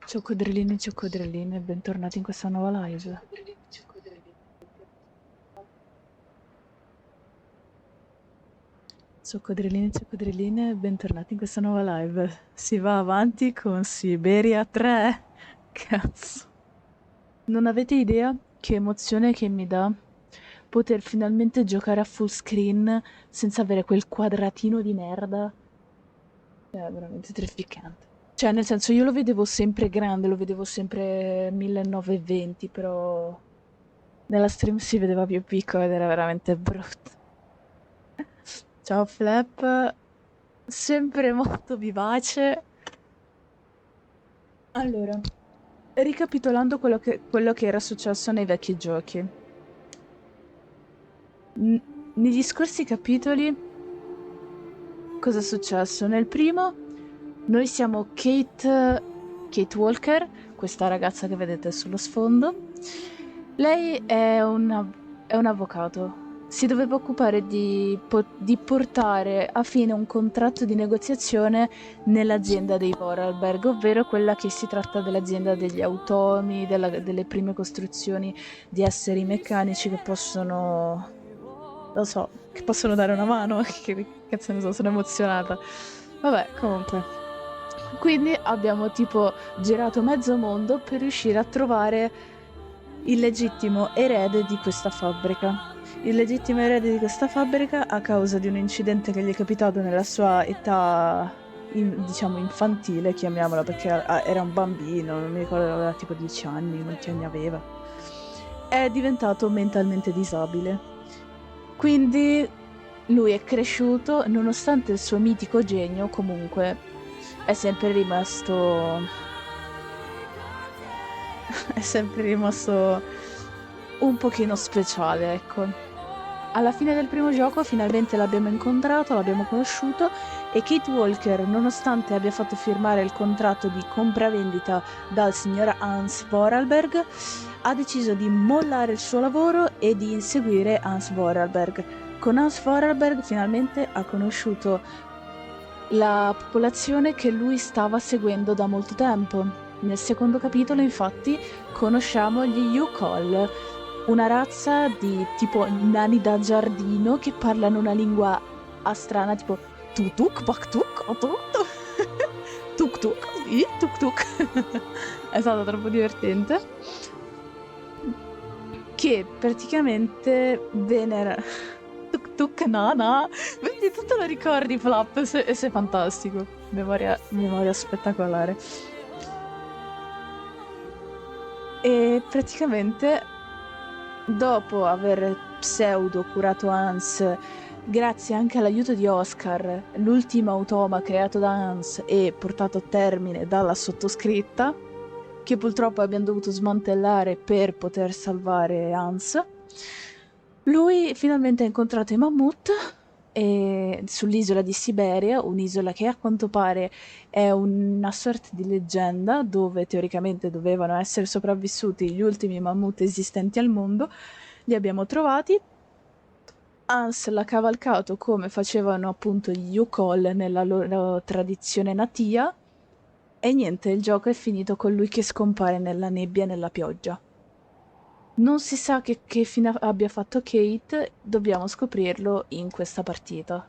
Ciao coccodrilini e coccodrilline, bentornati in questa nuova live. Ciao coccodrilini e coccodrilline, bentornati in questa nuova live. Si va avanti con Syberia 3. Cazzo. Non avete idea che emozione che mi dà poter finalmente giocare a full screen senza avere quel quadratino di merda. È veramente terrificante. Cioè, nel senso, io lo vedevo sempre grande, lo vedevo sempre 1920, però nella stream si vedeva più piccolo ed era veramente brutto. Ciao Flap, sempre molto vivace. Allora, ricapitolando quello che era successo nei vecchi giochi. Negli scorsi capitoli, cosa è successo? Nel primo, noi siamo Kate Walker, questa ragazza che vedete sullo sfondo. Lei è un avvocato. Si doveva occupare di portare a fine un contratto di negoziazione nell'azienda dei Vorarlberg, ovvero quella che si tratta dell'azienda degli automi, delle prime costruzioni di esseri meccanici che possono, lo so, che possono dare una mano. Che cazzo ne so, sono emozionata. Vabbè, comunque. Quindi abbiamo tipo girato mezzo mondo per riuscire a trovare il legittimo erede di questa fabbrica. Il legittimo erede di questa fabbrica, a causa di un incidente che gli è capitato nella sua età, diciamo, infantile, chiamiamola, perché era un bambino, non mi ricordo, aveva tipo 10 anni, quanti anni aveva, è diventato mentalmente disabile. Quindi lui è cresciuto, nonostante il suo mitico genio, comunque è sempre rimasto è sempre rimasto un pochino speciale, ecco. Alla fine del primo gioco finalmente l'abbiamo incontrato, l'abbiamo conosciuto e Kate Walker, nonostante abbia fatto firmare il contratto di compravendita dal signor Hans Vorarlberg, ha deciso di mollare il suo lavoro e di inseguire Hans Vorarlberg. Con Hans Vorarlberg finalmente ha conosciuto la popolazione che lui stava seguendo da molto tempo. Nel secondo capitolo, infatti, conosciamo gli Yukol, una razza di tipo nani da giardino che parlano una lingua strana tipo tutuk, paktuk, otuk, tuk tuk, sì, tuk tuk. È stato troppo divertente. Che praticamente venera tuk tuk nana. Vedi, tu te lo ricordi, Flap, e sei fantastico. Memoria spettacolare. E praticamente, dopo aver pseudo curato Hans, grazie anche all'aiuto di Oscar, l'ultimo automa creato da Hans e portato a termine dalla sottoscritta, che purtroppo abbiamo dovuto smantellare per poter salvare Hans, lui finalmente ha incontrato i mammut sull'isola di Siberia, un'isola che a quanto pare è una sorta di leggenda dove teoricamente dovevano essere sopravvissuti gli ultimi mammut esistenti al mondo. Li abbiamo trovati. Hans l'ha cavalcato come facevano appunto gli Yukol nella loro tradizione natia. E niente, il gioco è finito con lui che scompare nella nebbia e nella pioggia. Non si sa che fine abbia fatto Kate, dobbiamo scoprirlo in questa partita.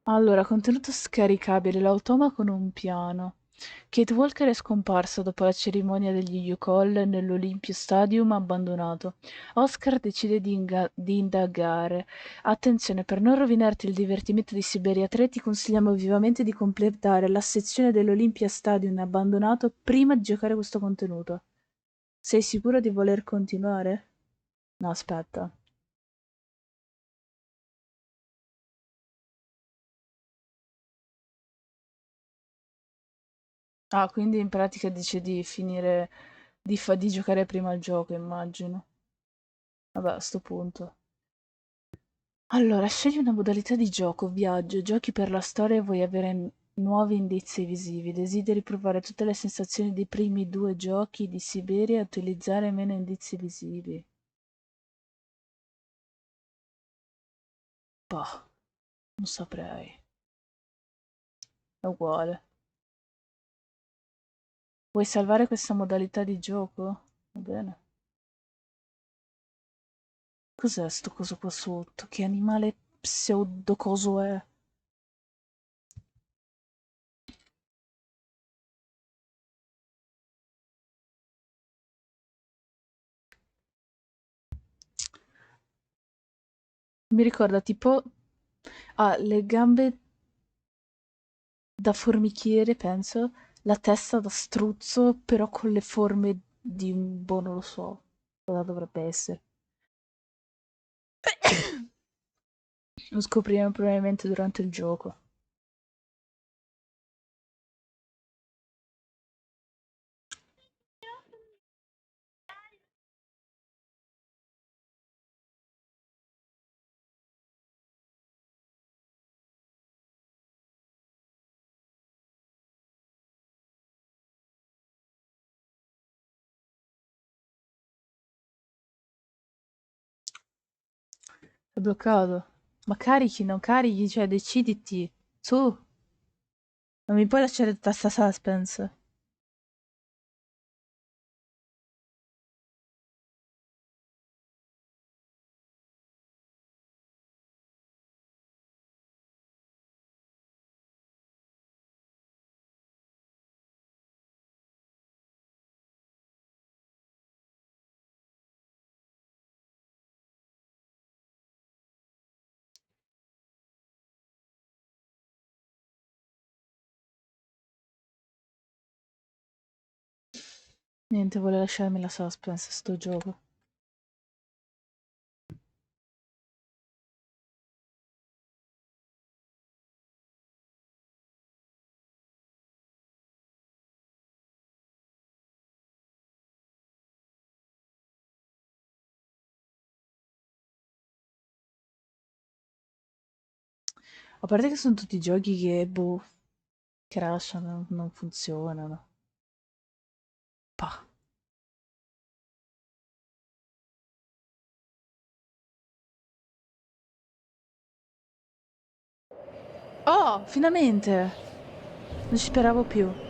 Allora, contenuto scaricabile, l'automa con un piano. Kate Walker è scomparsa dopo la cerimonia degli Yukol nell'Olympia Stadium abbandonato. Oscar decide di indagare. Attenzione, per non rovinarti il divertimento di Siberia 3, ti consigliamo vivamente di completare la sezione dell'Olympia Stadium abbandonato prima di giocare questo contenuto. Sei sicuro di voler continuare? No, aspetta. Ah, quindi in pratica dice di finire, di giocare prima il gioco, immagino. Vabbè, a sto punto. Allora, scegli una modalità di gioco, viaggio, giochi per la storia e vuoi avere nuovi indizi visivi. Desideri provare tutte le sensazioni dei primi due giochi di Siberia e utilizzare meno indizi visivi. Boh, non saprei. È uguale. Vuoi salvare questa modalità di gioco? Va bene. Cos'è sto coso qua sotto? Che animale pseudo coso è? Mi ricorda tipo... Ha le gambe da formichiere, penso. La testa da struzzo, però con le forme di un... boh, non lo so. Cosa dovrebbe essere? Lo scopriremo probabilmente durante il gioco. È bloccato. Ma carichi, non carichi, cioè deciditi. Su, non mi puoi lasciare tutta sta suspense. Niente, vuole lasciarmi la suspense, sto gioco. A parte che sono tutti giochi che, boh, crashano, non funzionano. Pah. Oh, finalmente! Non ci speravo più.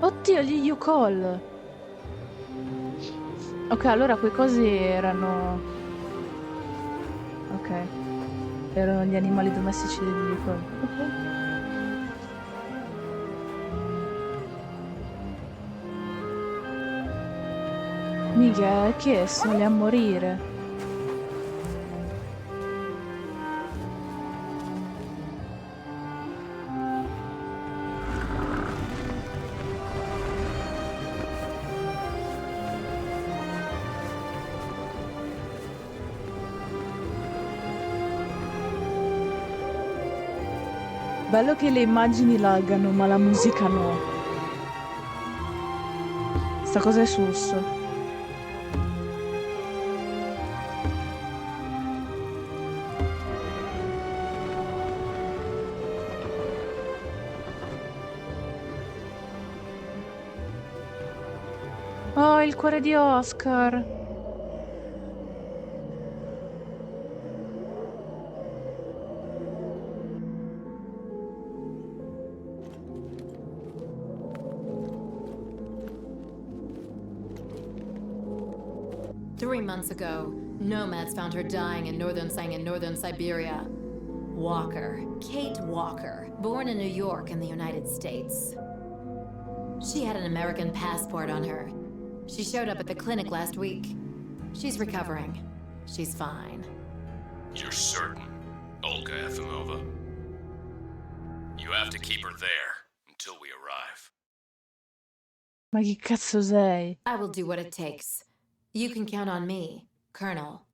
Oddio, gli U-Call! Ok, allora quei cosi erano... Ok, erano gli animali domestici degli U-Call. Ok. Mica, che sono lì a morire. Bello che le immagini laggano, ma la musica no. Sta cosa è sus. Oh, il cuore di Oscar. 3 months ago, nomads found her dying in northern Siberia. Walker, Kate Walker, born in New York in the United States. She had an American passport on her. She showed up at the clinic last week. She's recovering. She's fine. You're certain, Olga Efimova? You have to keep her there until we arrive. Ma che cazzo sei? I will do what it takes. You can count on me, Colonel.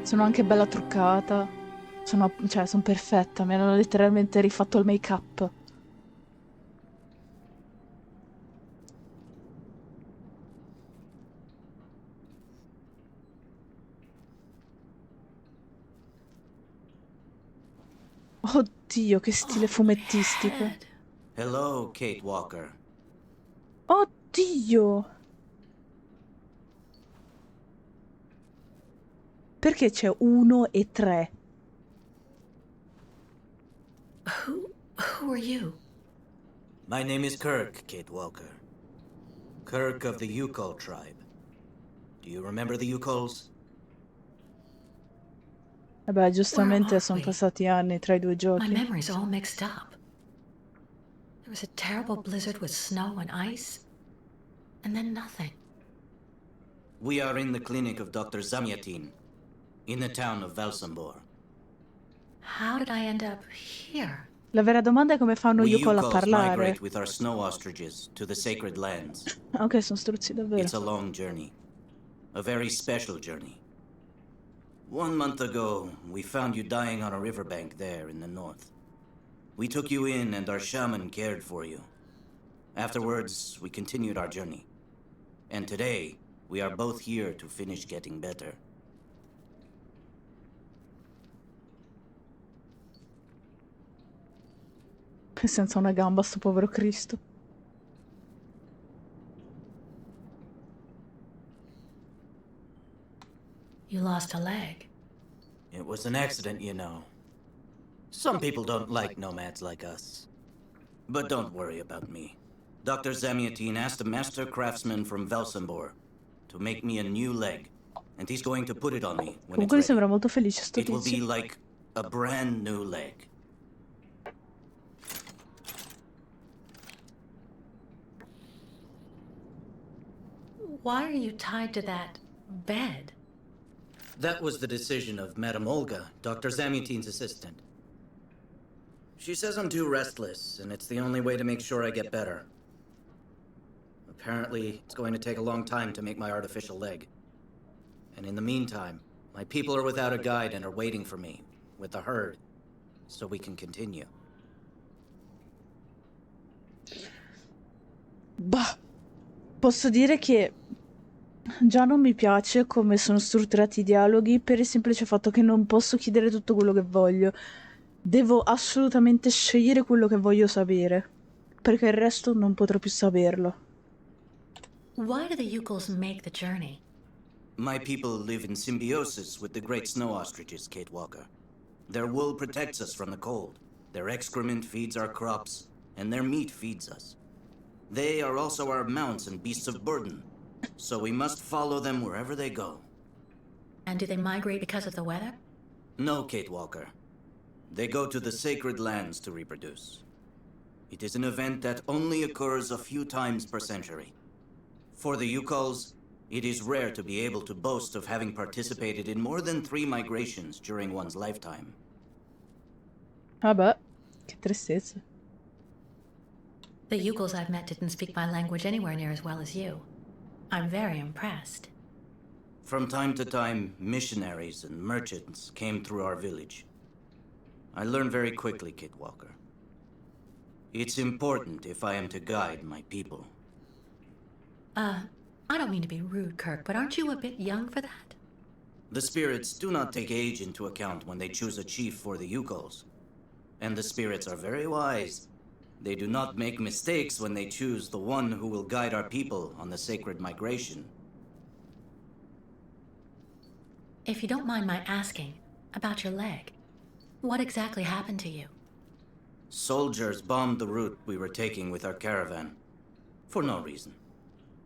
Sono anche bella truccata. Sono perfetta. Mi hanno letteralmente rifatto il make-up. Oddio, che stile fumettistico. Head. Hello, Kate Walker. Oddio! Perché c'è 1 e 3? Who are you? My name is Kirk, Kate Walker. Kirk of the Yukol tribe. Do you remember the Yukols? Vabbè, giustamente Where are sono we? passati anni tra i due My giochi. memory's all mixed up. There was a terrible blizzard with snow and ice, and then nothing. We are in the clinic of Dr. Zamyatin, in the town of Valsambor. How did I end up here? La vera domanda è come fanno We Yukol a Yukols parlare. migrate with our snow ostriches to the sacred lands. Ok, sono struzzi davvero. It's a long journey. A very special journey. 1 month ago, we found you dying on a riverbank there in the north. We took you in and our shaman cared for you. Afterwards, we continued our journey. And today, we are both here to finish getting better. Senza una gamba, sto povero Cristo. You lost a leg. It was an accident, you know. Some people don't like nomads like us. But don't worry about me. Dr. Zamyatin asked a master craftsman from Velsambor to make me a new leg. And he's going to put it on me when Comunque mi it's sembra ready. molto felice sto It will be tizio. like a brand new leg. Why are you tied to that bed? That was the decision of Madame Olga, Dr. Zamyatin's assistant. She says I'm too restless, and it's the only way to make sure I get better. Apparently, it's going to take a long time to make my artificial leg. And in the meantime, my people are without a guide and are waiting for me, with the herd, so we can continue. Bah, posso dire che già non mi piace come sono strutturati i dialoghi per il semplice fatto che non posso chiedere tutto quello che voglio. Devo assolutamente scegliere quello che voglio sapere, perché il resto non potrò più saperlo. Why do the Yukols make the journey? My people live in symbiosis with the great snow ostriches, Kate Walker. Their wool protects us from the cold, their excrement feeds our crops, and their meat feeds us. They are also our mounts and beasts of burden, so we must follow them wherever they go. And do they migrate because of the weather? No, Kate Walker. They go to the sacred lands to reproduce. It is an event that only occurs a few times per century. For the Yukols, it is rare to be able to boast of having participated in more than 3 migrations during one's lifetime. Vabbè, che tristezza. The Yukols I've met didn't speak my language anywhere near as well as you. I'm very impressed. From time to time, missionaries and merchants came through our village. I learned very quickly, Kate Walker. It's important if I am to guide my people. I don't mean to be rude, Kirk, but aren't you a bit young for that? The spirits do not take age into account when they choose a chief for the Yukols. And the spirits are very wise. They do not make mistakes when they choose the one who will guide our people on the sacred migration. If you don't mind my asking about your leg, what exactly happened to you? Soldiers bombed the route we were taking with our caravan. For no reason.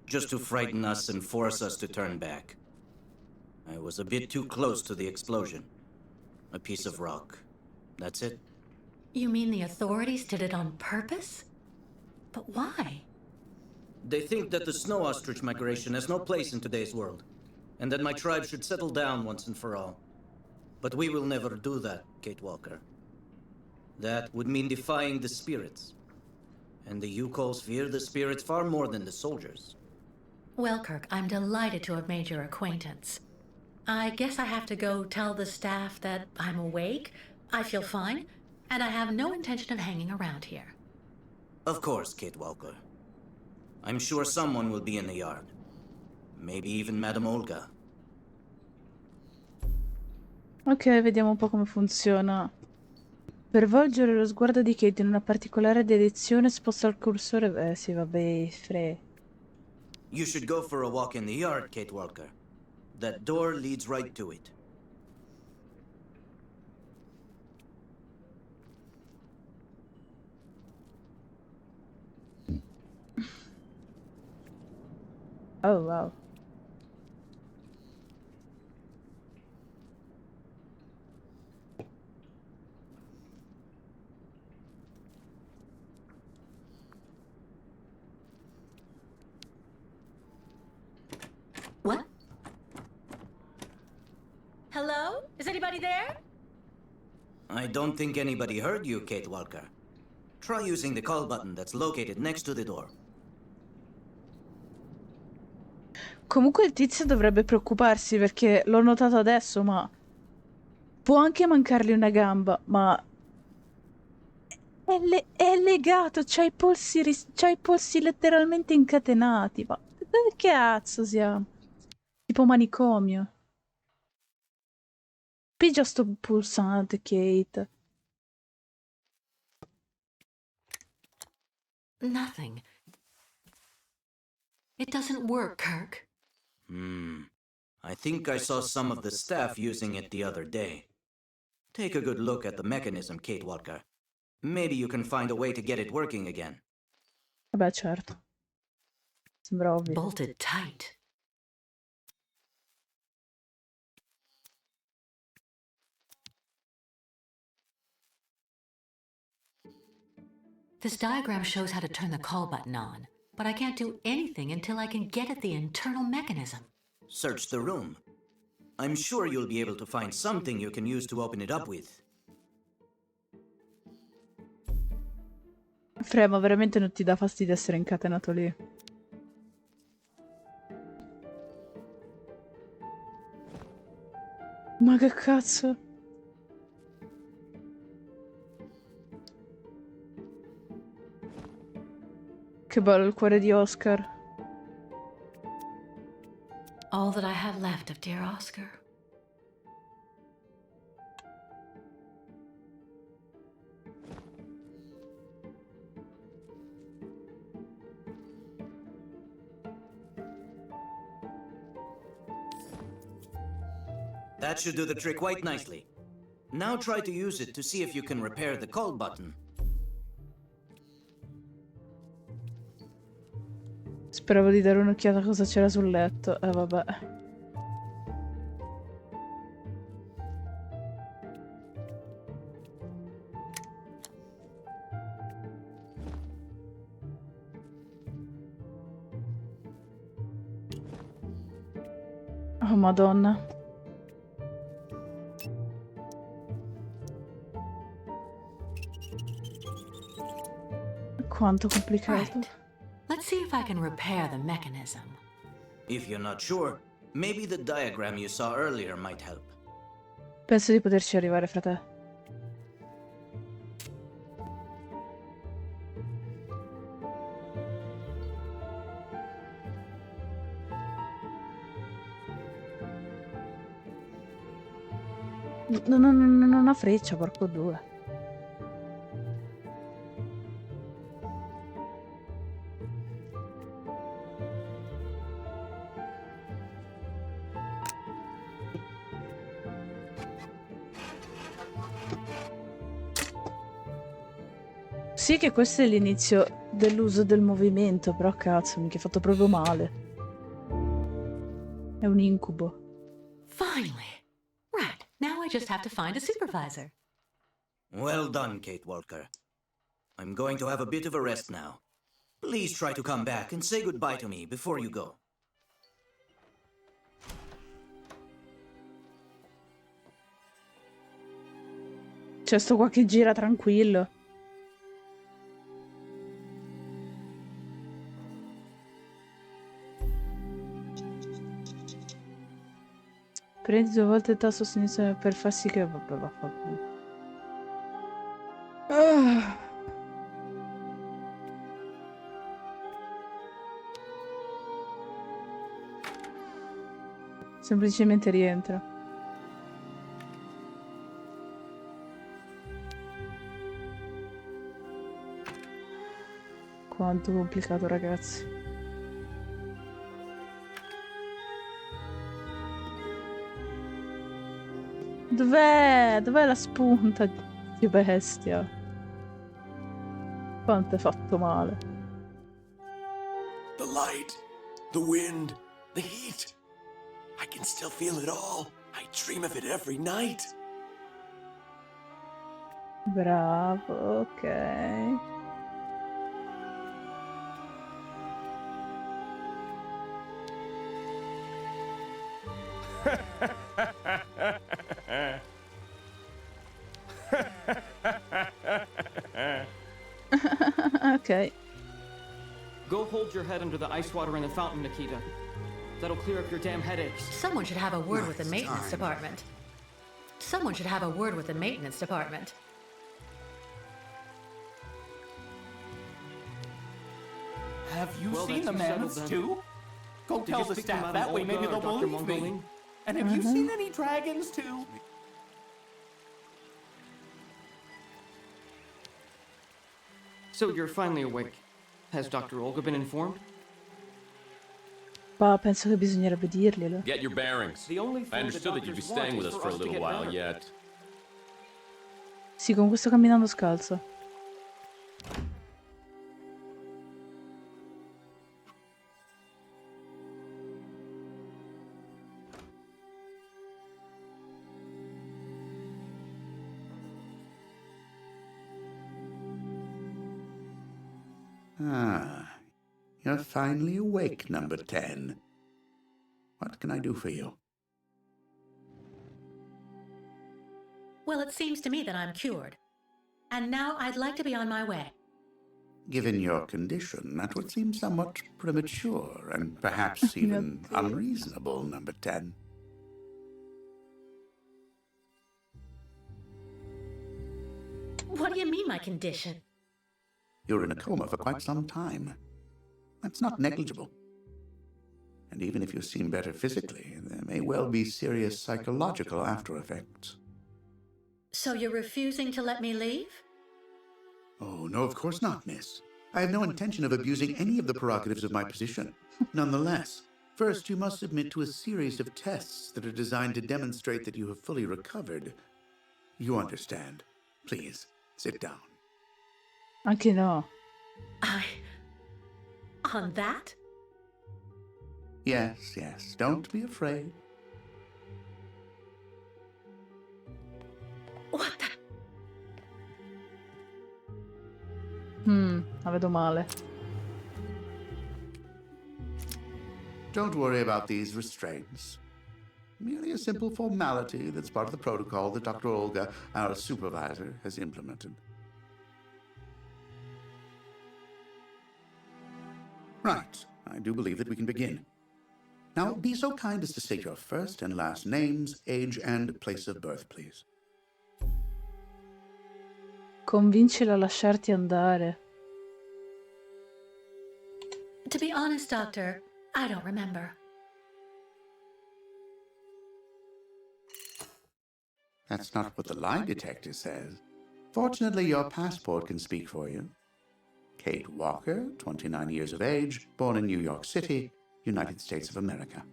Just to frighten us and force us to turn back. I was a bit too close to the explosion. A piece of rock. That's it. You mean the authorities did it on purpose? But why? They think that the snow ostrich migration has no place in today's world, and that my tribe should settle down once and for all. But we will never do that, Kate Walker. That would mean defying the spirits. And the Yukols fear the spirits far more than the soldiers. Well, Kirk, I'm delighted to have made your acquaintance. I guess I have to go tell the staff that I'm awake, I feel fine, and I have no intention of hanging around here. Of course, Kate Walker. I'm sure someone will be in the yard. Maybe even Madame Olga. Ok, vediamo un po' come funziona. Per volgere lo sguardo di Kate in una particolare direzione, sposta il cursore. Sì, vabbè, You should go for a walk in the yard, Kate Walker. That door leads right to it. Oh, wow. What? Hello? Is anybody there? I don't think anybody heard you, Kate Walker. Try using the call button that's located next to the door. Comunque il tizio dovrebbe preoccuparsi perché l'ho notato adesso, ma può anche mancargli una gamba, ma è legato, c'ha i polsi letteralmente incatenati. Ma dove cazzo siamo? Tipo manicomio. Pigia sto pulsante, Kate. Nothing. It doesn't work, Kirk. I think I saw some of the staff using it the other day. Take a good look at the mechanism, Kate Walker. Maybe you can find a way to get it working again. Vabbè, certo. Sembra ovvio. Bolted tight. This diagram shows how to turn the call button on, but I can't do anything until I can get at the internal mechanism. Search the room. I'm sure you'll be able to find something you can use to open it up with. Ma veramente non ti dà fastidio essere incatenato lì? Ma che cazzo? Che bello il cuore di Oscar. All that I have left of dear Oscar. That should do the trick quite nicely. Now try to use it to see if you can repair the call button. Speravo di dare un'occhiata a cosa c'era sul letto. Vabbè. Oh, Madonna. Quanto complicato. Right. Let's see if I can repair the mechanism. If you're not sure, maybe the diagram you saw earlier might help. Penso di poterci arrivare, frate. Non una freccia, porco due. Sì che questo è l'inizio dell'uso del movimento, però cazzo, mica è fatto proprio male. È un incubo. Finally. Right. Now I just have to find a supervisor. Well done, Kate Walker. I'm going to have a bit of a rest now. Please try to come back and say goodbye to me before you go. C'è sto qua che gira tranquillo. Prendi 2 volte il tasto sinistro per far sì che... Vabbè, vaffanculo. Ah. Semplicemente rientra. Quanto complicato, ragazzi. Dov'è? Dov'è la spunta di bestia? Quanto è fatto male. The light, the wind, the heat. I can still feel it all. I dream of it every night. Bravo, ok. Ok. Go hold your head under the ice water in the fountain, Nikita. That'll clear up your damn headaches. Someone should have a word with the maintenance department. Someone should have a word with the maintenance department. Have you Well, seen the that's settled mammoths then. too? Go Did tell you the speak to staff Madame that way, maybe Olga or they'll Dr. believe me. Mungoling? And have you seen any dragons too? So you're finally awake. Has Dr. Olga been informed? Ma penso che bisognerebbe dirglielo. Get your bearings. The only thing I understood the that you'd be doctors want staying with is us for for a us to little get while better. yet. Sì, con questo camminando scalzo. Ah, you're finally awake, number 10. What can I do for you? Well, it seems to me that I'm cured. And now I'd like to be on my way. Given your condition, that would seem somewhat premature and perhaps even unreasonable, number 10. What do you mean, my condition? You're in a coma for quite some time. That's not negligible. And even if you seem better physically, there may well be serious psychological after effects. So you're refusing to let me leave? Oh, no, of course not, miss. I have no intention of abusing any of the prerogatives of my position. Nonetheless, first you must submit to a series of tests that are designed to demonstrate that you have fully recovered. You understand. Please, sit down. Anche no. On that? Yes, yes, don't be afraid. What the? La vedo male. Don't worry about these restraints. Merely a simple formality that's part of the protocol that Dr. Olga, our supervisor, has implemented. Right, I do believe that we can begin. Now, be so kind as to state your first and last names, age, and place of birth, please. Convincila a lasciarti andare. To be honest, Doctor, I don't remember. That's not what the lie detector says. Fortunately, your passport can speak for you. Kate Walker, 29 years of age, born in New York City, United States of America.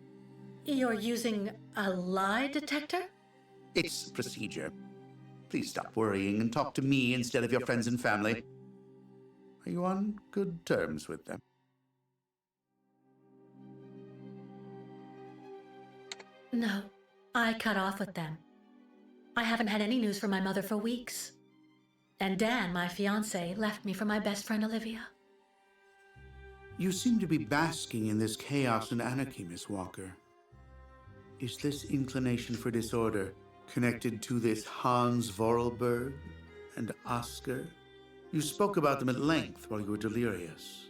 You're using a lie detector? It's procedure. Please stop worrying and talk to me instead of your friends and family. Are you on good terms with them? No, I cut off with them. I haven't had any news from my mother for weeks. And Dan, my fiancé, left me for my best friend Olivia. You seem to be basking in this chaos and anarchy, Miss Walker. Is this inclination for disorder connected to this Hans Vorarlberg and Oscar? You spoke about them at length while you were delirious.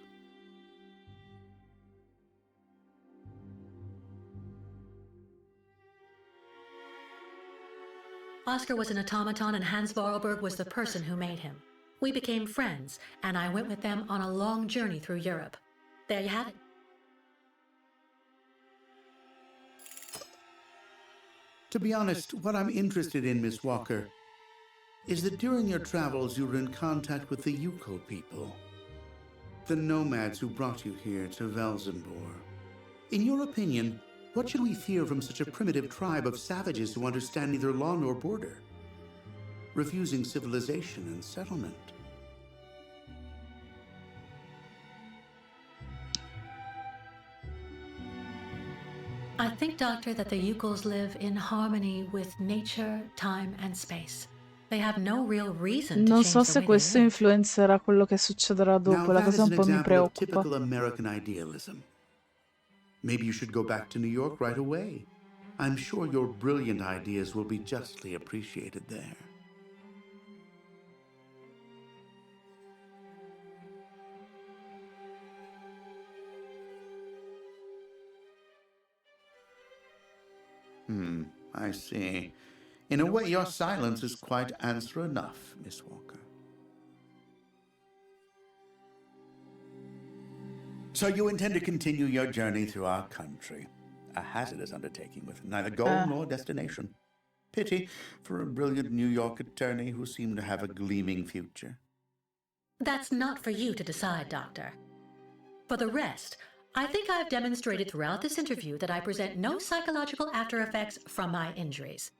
Oscar was an automaton and Hans Vorarlberg was the person who made him. We became friends, and I went with them on a long journey through Europe. There you have it. To be honest, what I'm interested in, Miss Walker, is that during your travels you were in contact with the Yuko people, the nomads who brought you here to Velzenbor. In your opinion, what should we fear from such a primitive tribe of savages who understand neither law nor border, refusing civilization and settlement? I think, Doctor, that the Yukos live in harmony with nature, time, and space. They have no real reason to Non change so the se way they questo live. influenzerà quello che succederà Now dopo, la that is cosa an un po' mi example of preoccupa. typical American idealism. Maybe you should go back to New York right away. I'm sure your brilliant ideas will be justly appreciated there. I see. In a way, your silence is quite answer enough, Miss Walker. So you intend to continue your journey through our country. A hazardous undertaking with neither goal nor destination. Pity for a brilliant New York attorney who seemed to have a gleaming future. That's not for you to decide, Doctor. For the rest, I think I've demonstrated throughout this interview that I present no psychological after effects from my injuries.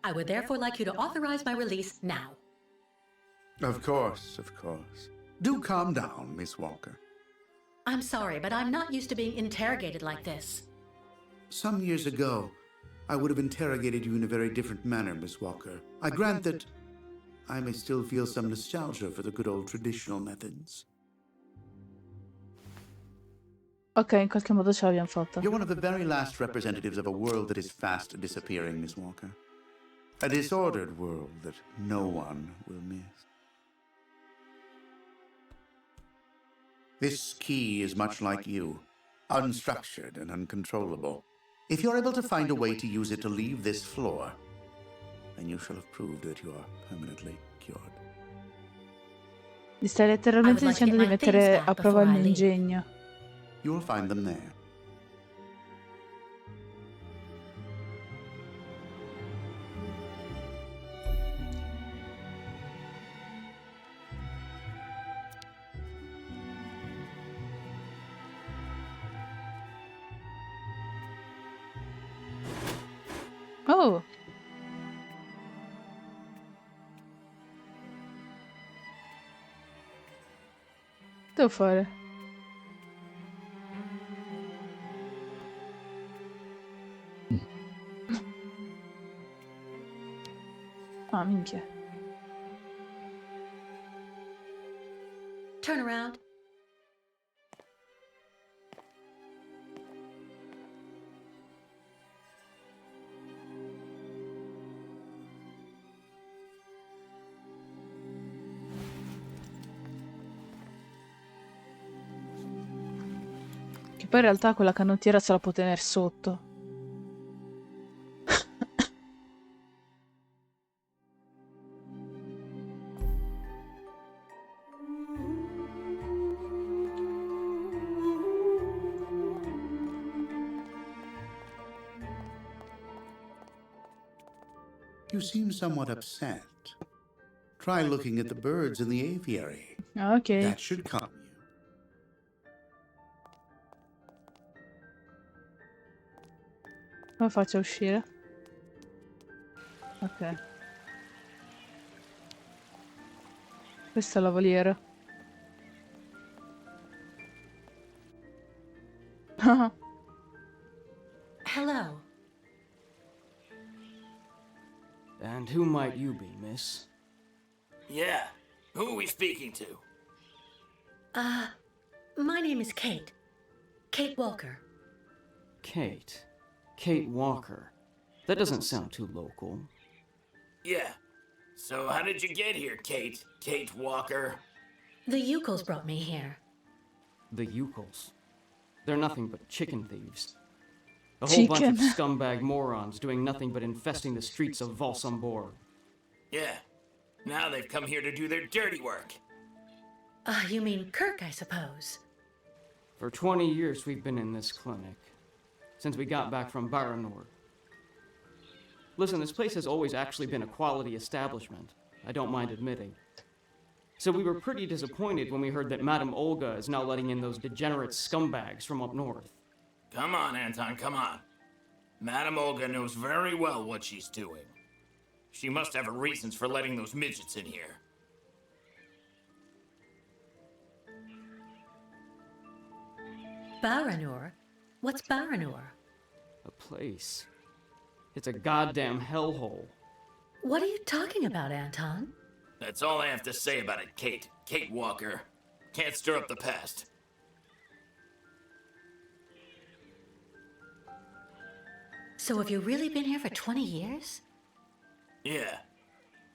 I would therefore like you to authorize my release now. Of course, of course. Do calm down, Miss Walker. I'm sorry, but I'm not used to being interrogated like this. Some years ago, I would have interrogated you in a very different manner, Miss Walker. I grant that I may still feel some nostalgia for the good old traditional methods. Ok, in qualche modo ce l'abbiamo fatta. You're one of the very last representatives of a world that is fast disappearing, Miss Walker. A disordered world that no one will miss. This key is much like you, unstructured and uncontrollable. If you're able to find a way to use it to leave this floor, then you shall have proved that you are permanently cured. Gli stai letteralmente dicendo di mettere a prova il mio ingegno. You will find them there. Oh! Devo fare? Ah, minchia. Turn around. Che poi in realtà quella canottiera se la può tenere sotto. You seem somewhat upset. Try looking at the birds in the aviary. Ok. That should calm you. Come faccio a uscire? Ok. Questa è la voliera. Hello. And who might you be, miss? Yeah. Who are we speaking to? My name is Kate. Kate Walker. Kate. Kate Walker. That doesn't sound too local. Yeah. So how did you get here, Kate? Kate Walker? The Yukos brought me here. The Yukos. They're nothing but chicken thieves. A whole bunch of Chicken. scumbag morons doing nothing but infesting the streets of Valsambor. Yeah. Now they've come here to do their dirty work. You mean Kirk, I suppose. For 20 years we've been in this clinic. Since we got back from Baranor. Listen, this place has always actually been a quality establishment. I don't mind admitting. So we were pretty disappointed when we heard that Madame Olga is now letting in those degenerate scumbags from up north. Come on, Anton, come on. Madame Olga knows very well what she's doing. She must have her reasons for letting those midgets in here. Baranor? What's Baranor? A place. It's a goddamn hellhole. What are you talking about, Anton? That's all I have to say about it, Kate. Kate Walker. Can't stir up the past. So have you really been here for 20 years? Yeah.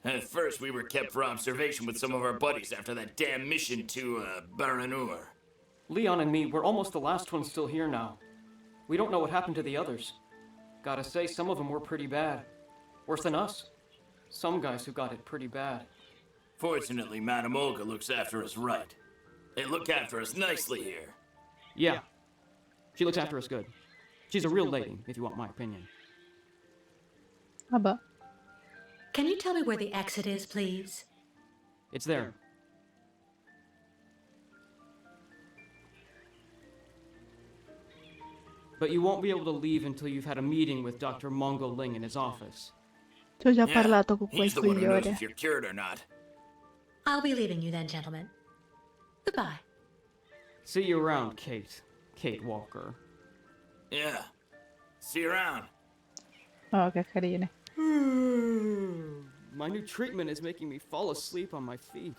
At first, we were kept for observation with some of our buddies after that damn mission to, Baranur. Leon and me, we're almost the last ones still here now. We don't know what happened to the others. Gotta say, some of them were pretty bad. Worse than us. Some guys who got it pretty bad. Fortunately, Madame Olga looks after us right. They look after us nicely here. Yeah. She looks after us good. She's a real lady, if you want my opinion. Vabbè. Can you tell me where the exit is, please? It's there. But you won't be able to leave until you've had a meeting with Dr. Mongo Ling in his office. Ti ho già Yeah, parlato con quel he's the one who knows coglione. if you're cured or not. I'll be leaving you then, gentlemen. Goodbye. See you around, Kate. Kate Walker. Yeah. See you around. Oh, che carine. My new treatment is making me fall asleep on my feet.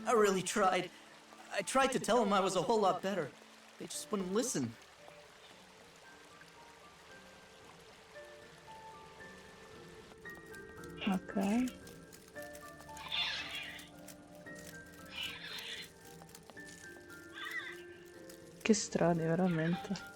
I really tried. I tried to tell them I was a whole lot better. They just wouldn't listen. Ok. Che strani, veramente.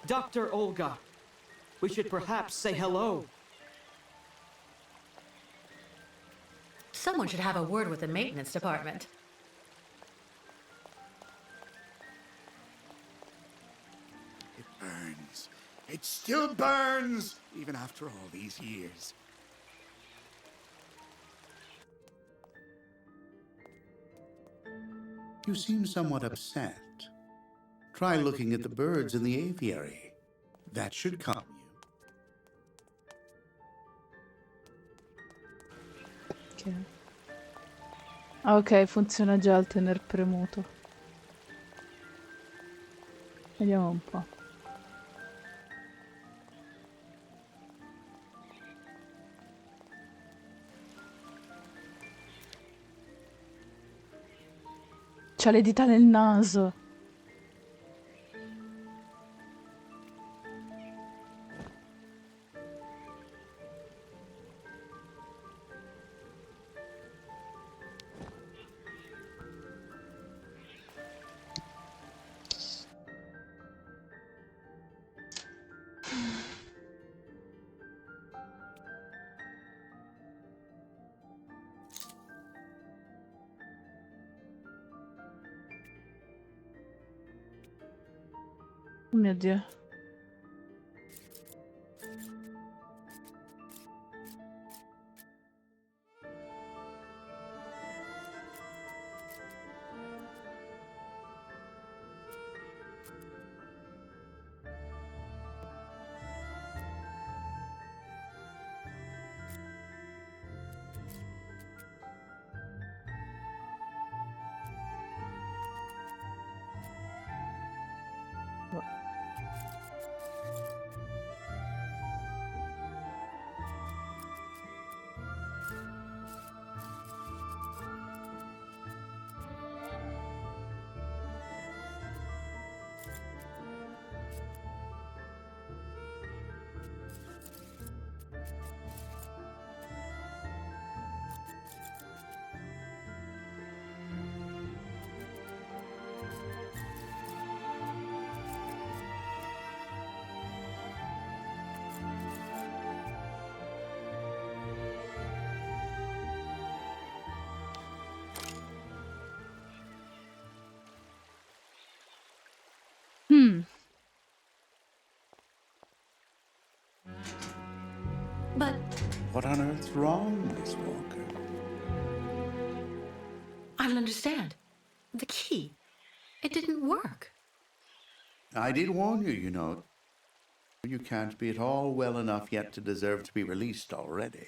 Dr. Olga, we should perhaps say hello. Someone should have a word with the maintenance department. It burns. It still burns, even after all these years. You seem somewhat upset. Try looking at the birds in the aviary. That should calm you. Ok. Ah, ok, funziona già il tener premuto. Vediamo un po'. C'ha le dita nel naso. Oh mio Dio. But What on earth's wrong, Miss Walker? I don't understand. The key. It didn't work. I did warn you, you know. You can't be at all well enough yet to deserve to be released already.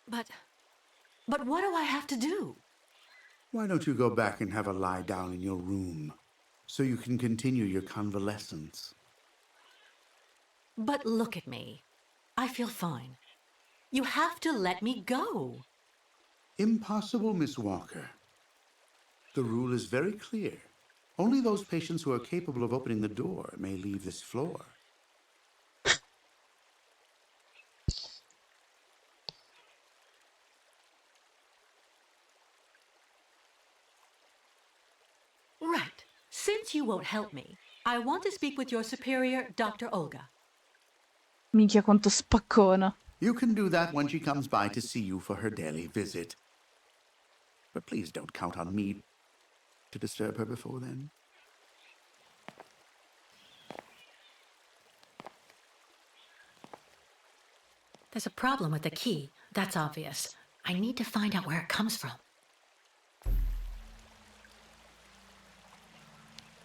But what do I have to do? Why don't you go back and have a lie down in your room so you can continue your convalescence? But look at me. I feel fine. You have to let me go. Impossible, Miss Walker. The rule is very clear. Only those patients who are capable of opening the door may leave this floor. Right. Since you won't help me, I want to speak with your superior, Dr. Olga. Minchia quanto spaccona. You can do that when she comes by to see you for her daily visit. But please don't count on me to disturb her before then. There's a problem with the key. That's obvious. I need to find out where it comes from.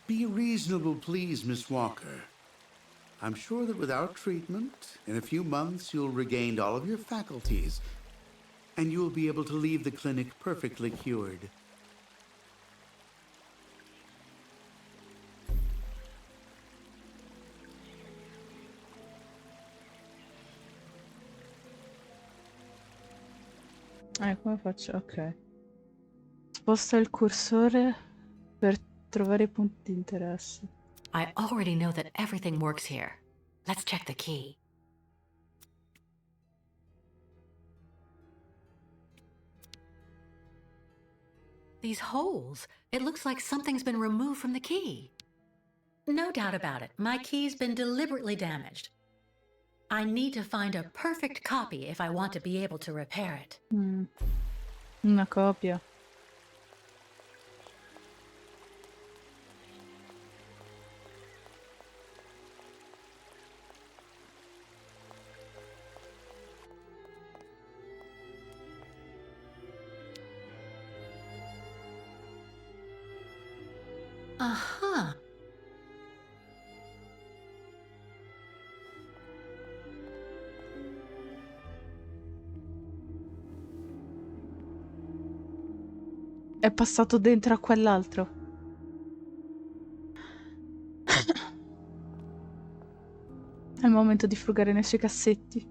Be reasonable, please, Miss Walker. I'm sure that without treatment, in a few months, you'll regain all of your faculties, and you'll be able to leave the clinic perfectly cured. Come faccio? Ok. Sposta il cursore per trovare i punti di interesse. I already know that everything works here. Let's check the key. These holes. It looks like something's been removed from the key. No doubt about it. My key's been deliberately damaged. I need to find a perfect copy if I want to be able to repair it. Una copia. Uh-huh. È passato dentro a quell'altro. È il momento di frugare nei suoi cassetti.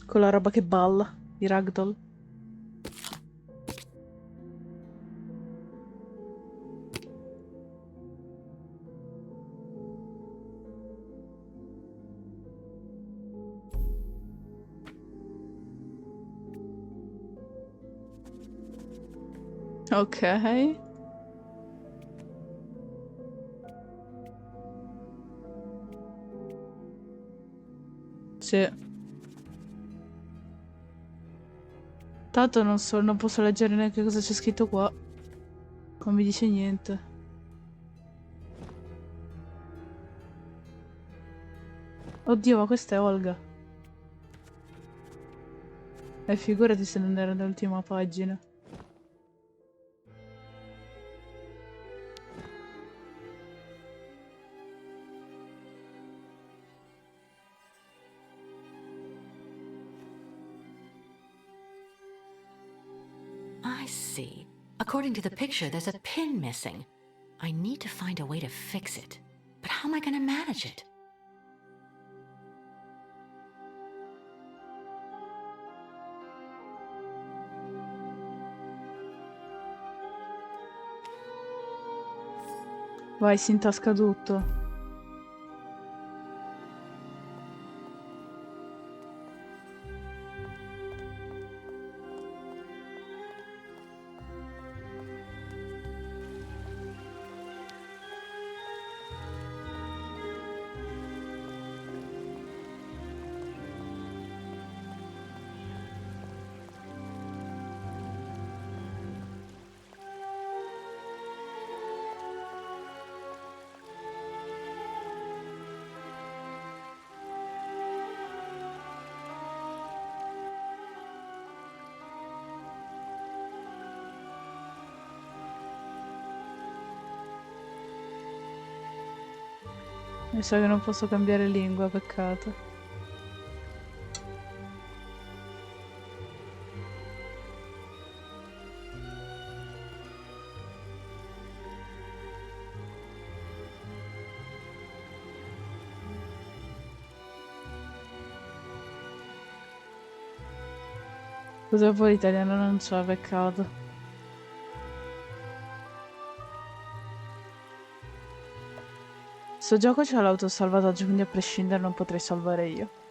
Con la roba che balla, i ragdoll. Ok. Sì. Tanto non posso leggere neanche cosa c'è scritto qua. Non mi dice niente. Oddio, ma questa è Olga. E figurati se non era l'ultima pagina. I see. According to the picture, there's a pin missing. I need to find a way to fix it. But how am I going to manage it? Vai, si intasca tutto. Mi sa che non posso cambiare lingua, peccato. Cosa vuoi, l'italiano non c'ha, peccato. Sto gioco c'ha l'autosalvataggio, quindi a prescindere non potrei salvare io.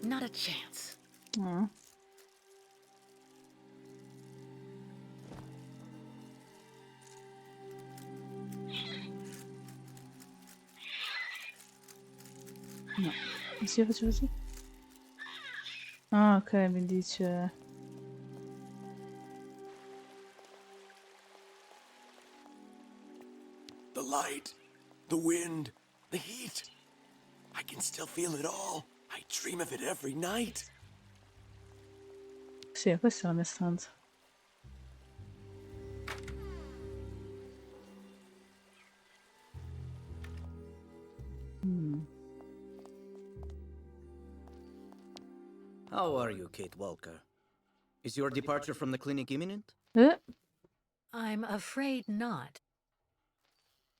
Not a chance. Mm. No. Si faccio così? Ah, ok, mi dice... The light, the wind, the heat. I can still feel it all. I dream of it every night. Sì, questa è la mia stanza. How are you, Kate Walker? Is your departure from the clinic imminent? I'm afraid not.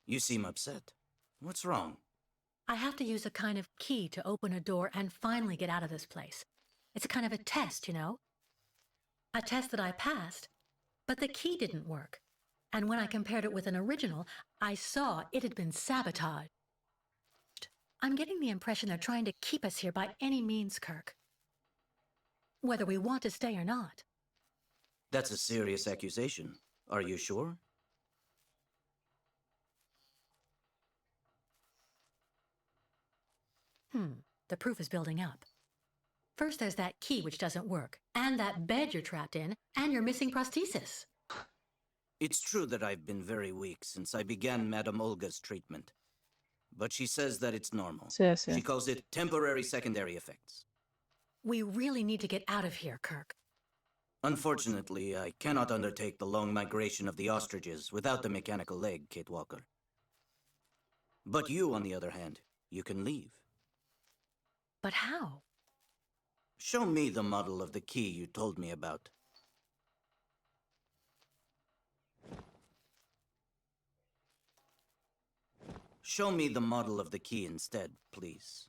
You seem upset. What's wrong? I have to use a kind of key to open a door and finally get out of this place. It's a kind of a test, you know? A test that I passed, but the key didn't work. And when I compared it with an original, I saw it had been sabotaged. I'm getting the impression they're trying to keep us here by any means, Kirk. Whether we want to stay or not. That's a serious accusation. Are you sure? The proof is building up. First, there's that key which doesn't work, and that bed you're trapped in, and your missing prosthesis. It's true that I've been very weak since I began Madame Olga's treatment. But she says that it's normal. Sì, sì. She calls it temporary secondary effects. We really need to get out of here, Kirk. Unfortunately, I cannot undertake the long migration of the ostriches without the mechanical leg, Kate Walker. But you, on the other hand, you can leave. But how? Show me the model of the key you told me about. Show me the model of the key instead, please.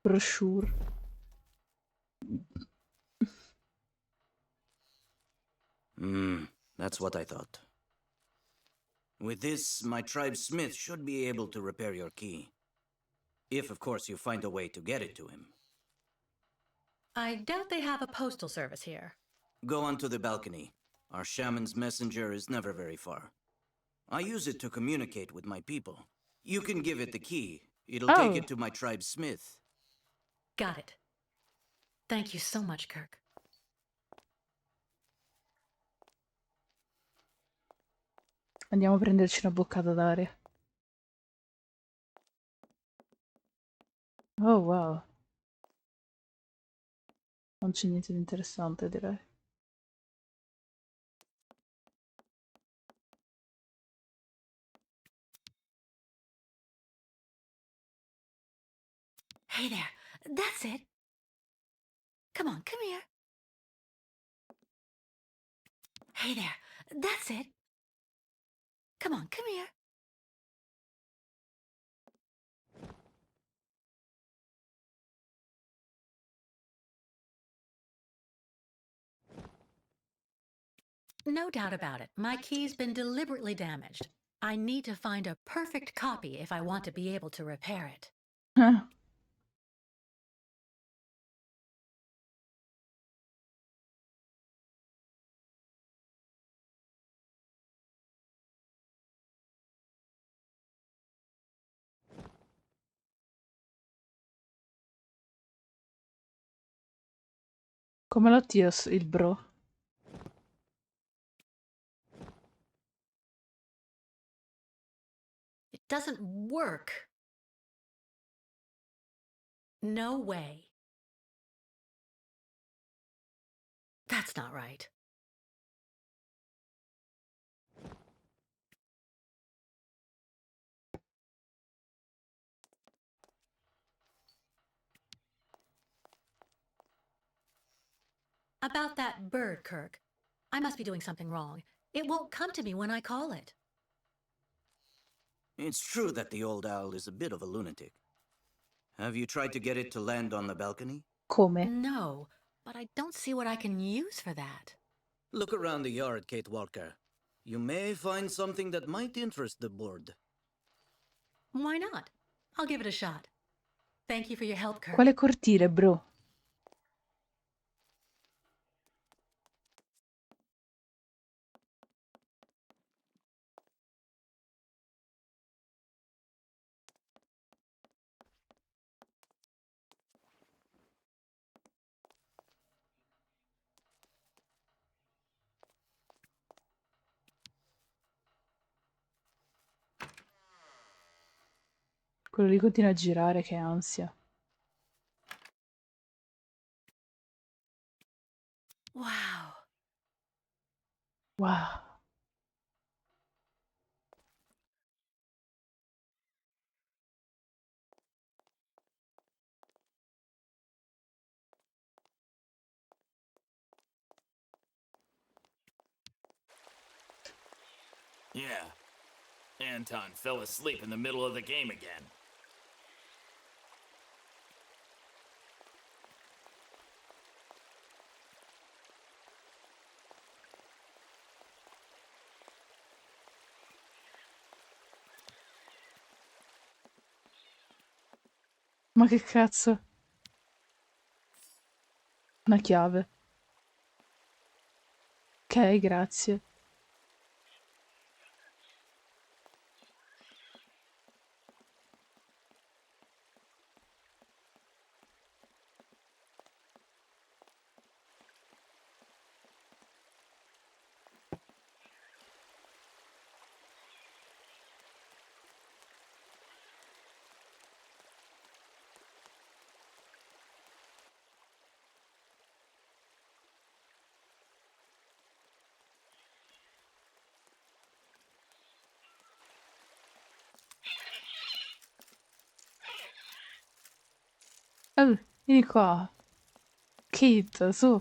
Brochure. That's what I thought. With this, my tribe smith should be able to repair your key. If, of course, you find a way to get it to him. I doubt they have a postal service here. Go onto the balcony. Our shaman's messenger is never very far. I use it to communicate with my people. You can give it the key. It'll take it to my tribe smith. Got it. Thank you so much, Kirk. Andiamo a prenderci una boccata d'aria. Oh, wow. Non c'è niente di interessante, direi. Hey there. That's it. Come on, come here. Hey there. That's it. Come on, come here. No doubt about it. My key's been deliberately damaged. I need to find a perfect copy if I want to be able to repair it. Come lo tiro il bro? It doesn't work. No way. That's not right. About that bird, Kirk. I must be doing something wrong. It won't come to me when I call it. It's true that the old owl is a bit of a lunatic. Have you tried to get it to land on the balcony? Come? No, but I don't see what I can use for that. Look around the yard, Kate Walker. You may find something that might interest the board. Why not? I'll give it a shot. Thank you for your help, Kirk. Quale cortile, bro? Quello lì continua a girare, che ansia. Wow. Wow. Yeah. Anton fell asleep in the middle of the game again. Ma che cazzo? Una chiave. Ok, grazie. Oh, vieni qua. Kate, su.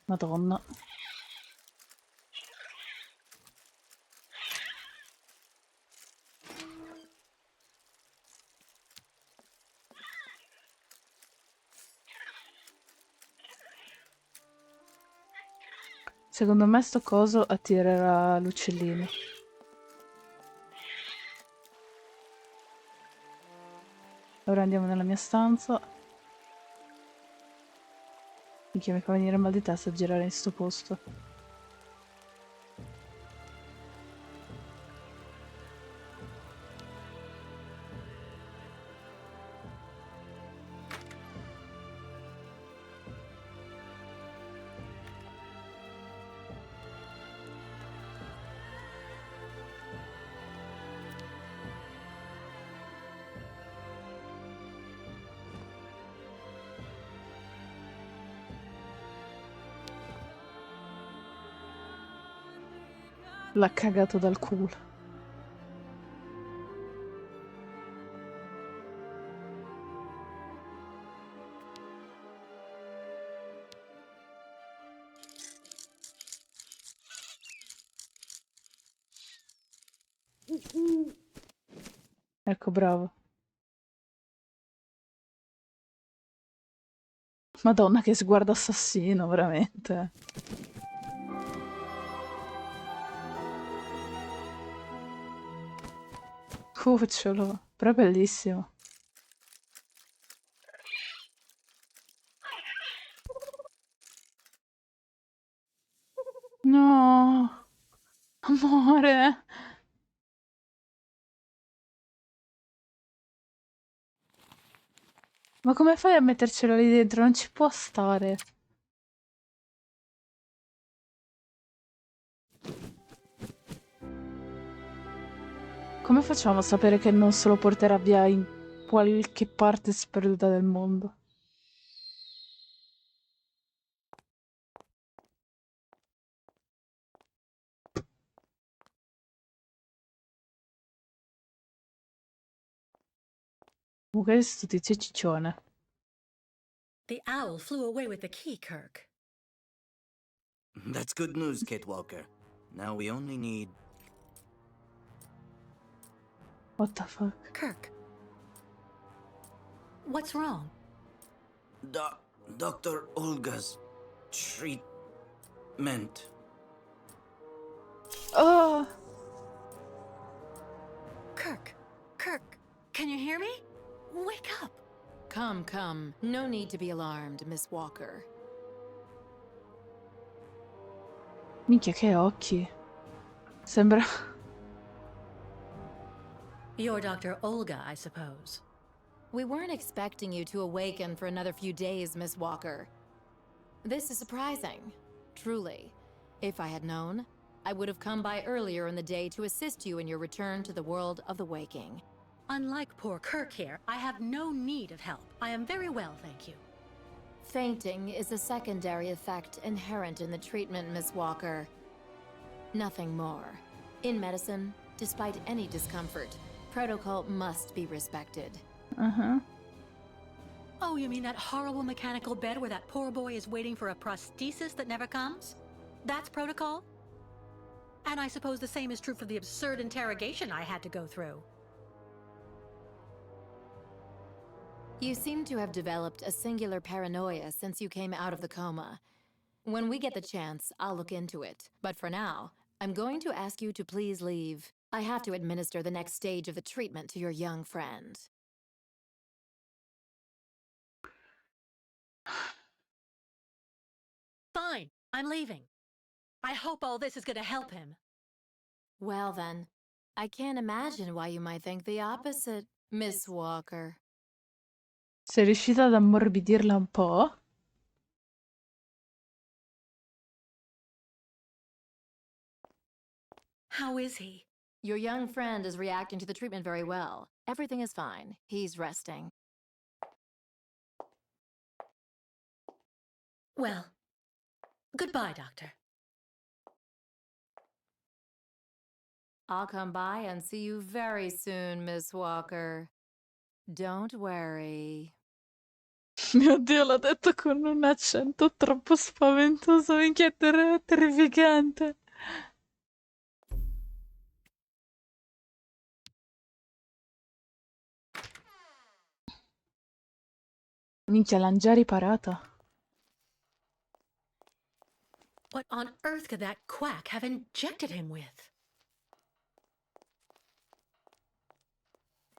Madonna. Secondo me sto coso attirerà l'uccellino. Ora andiamo nella mia stanza. Minchia, mi fa venire mal di testa a girare in sto posto. L'ha cagato dal culo. Ecco, bravo. Madonna, che sguardo assassino, veramente. Cucciolo, però è bellissimo. No, amore. Ma come fai a mettercelo lì dentro? Non ci può stare. Come facciamo a sapere che non se lo porterà via in qualche parte sperduta del mondo? Comunque sto tizio è ciccione. The owl flew away with the key, Kirk. That's good news, Kate Walker. Now we only need... What the fuck? Kirk. What's wrong? Dr. Olga's treatment. Oh! Kirk. Kirk, can you hear me? Wake up. Come, come. No need to be alarmed, Miss Walker. Minchia, che occhi. Sembra... You're Dr. Olga, I suppose. We weren't expecting you to awaken for another few days, Miss Walker. This is surprising, truly. If I had known, I would have come by earlier in the day to assist you in your return to the world of the waking. Unlike poor Kirk here, I have no need of help. I am very well, thank you. Fainting is a secondary effect inherent in the treatment, Miss Walker. Nothing more. In medicine, despite any discomfort, protocol must be respected. Uh-huh. Oh, you mean that horrible mechanical bed where that poor boy is waiting for a prosthesis that never comes? That's protocol? And I suppose the same is true for the absurd interrogation I had to go through. You seem to have developed a singular paranoia since you came out of the coma. When we get the chance, I'll look into it. But for now, I'm going to ask you to please leave. I have to administer the next stage of the treatment to your young friend. Fine, I'm leaving. I hope all this is going to help him. Well then, I can't imagine why you might think the opposite, Miss Walker. Sei riuscita ad ammorbidirla un po'? How is he? Your young friend is reacting to the treatment very well. Everything is fine. He's resting. Well, goodbye, Doctor. I'll come by and see you very soon, Miss Walker. Don't worry. Mio Dio, l'ha detto con un accento troppo spaventoso, minchia, terrificante. Minchia, l'han già riparata. What on earth could that quack have injected him with?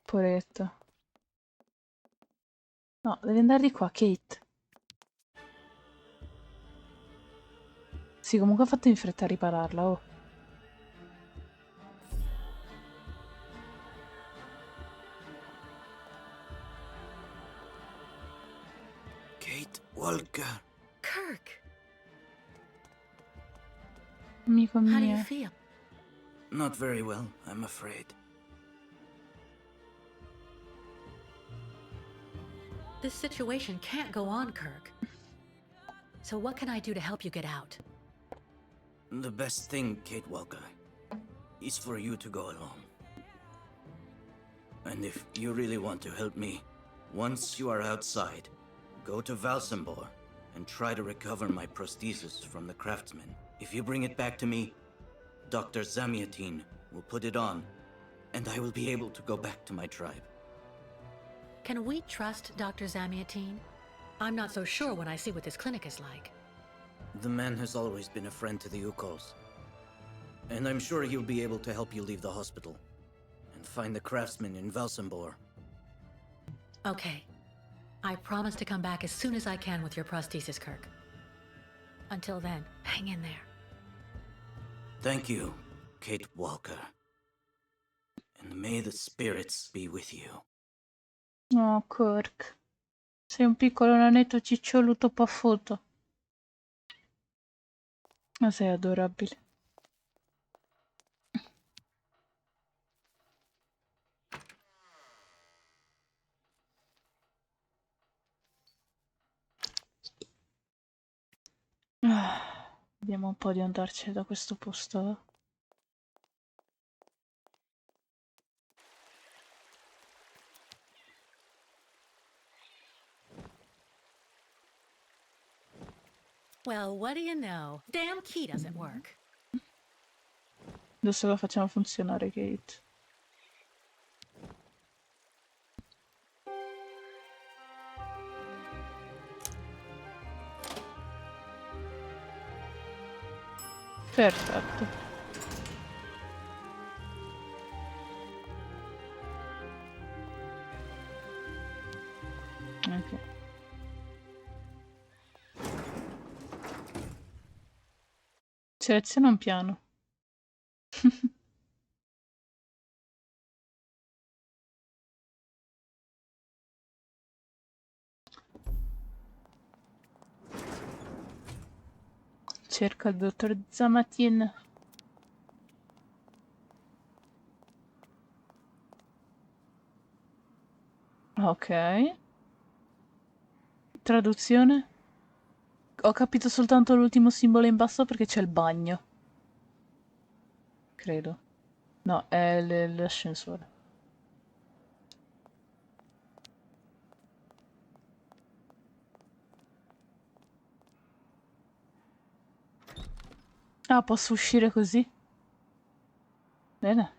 Poveretto. No, devi andare di qua, Kate. Sì, comunque ha fatto in fretta a ripararla, oh. Kate Walker. Kirk, Amico how do you mio. feel? Not very well, I'm afraid. This situation can't go on, Kirk. So what can I do to help you get out? The best thing, Kate Walker, is for you to go alone. And if you really want to help me, once you are outside, go to Valsambor and try to recover my prosthesis from the craftsman. If you bring it back to me, Dr. Zamiatine will put it on, and I will be able to go back to my tribe. Can we trust Dr. Zamiatine? I'm not so sure when I see what this clinic is like. The man has always been a friend to the Ukols. And I'm sure he'll be able to help you leave the hospital and find the craftsman in Valsambor. Okay. I promise to come back as soon as I can with your prosthesis, Kirk. Until then, hang in there. Thank you, Kate Walker. And may the spirits be with you. Oh, Kirk. Sei un piccolo nanetto ciccioluto paffuto. Ma sei adorabile. Vediamo un po' di andarci da questo posto. Well, what do you know? Damn key doesn't work. Adesso la facciamo funzionare, Kate. Perfetto. Ok. Seleziona un piano. Cerca il dottor Zamatin. Ok. Traduzione? Ho capito soltanto l'ultimo simbolo in basso perché c'è il bagno. Credo. No, è l'ascensore. Ah, posso uscire così? Bene.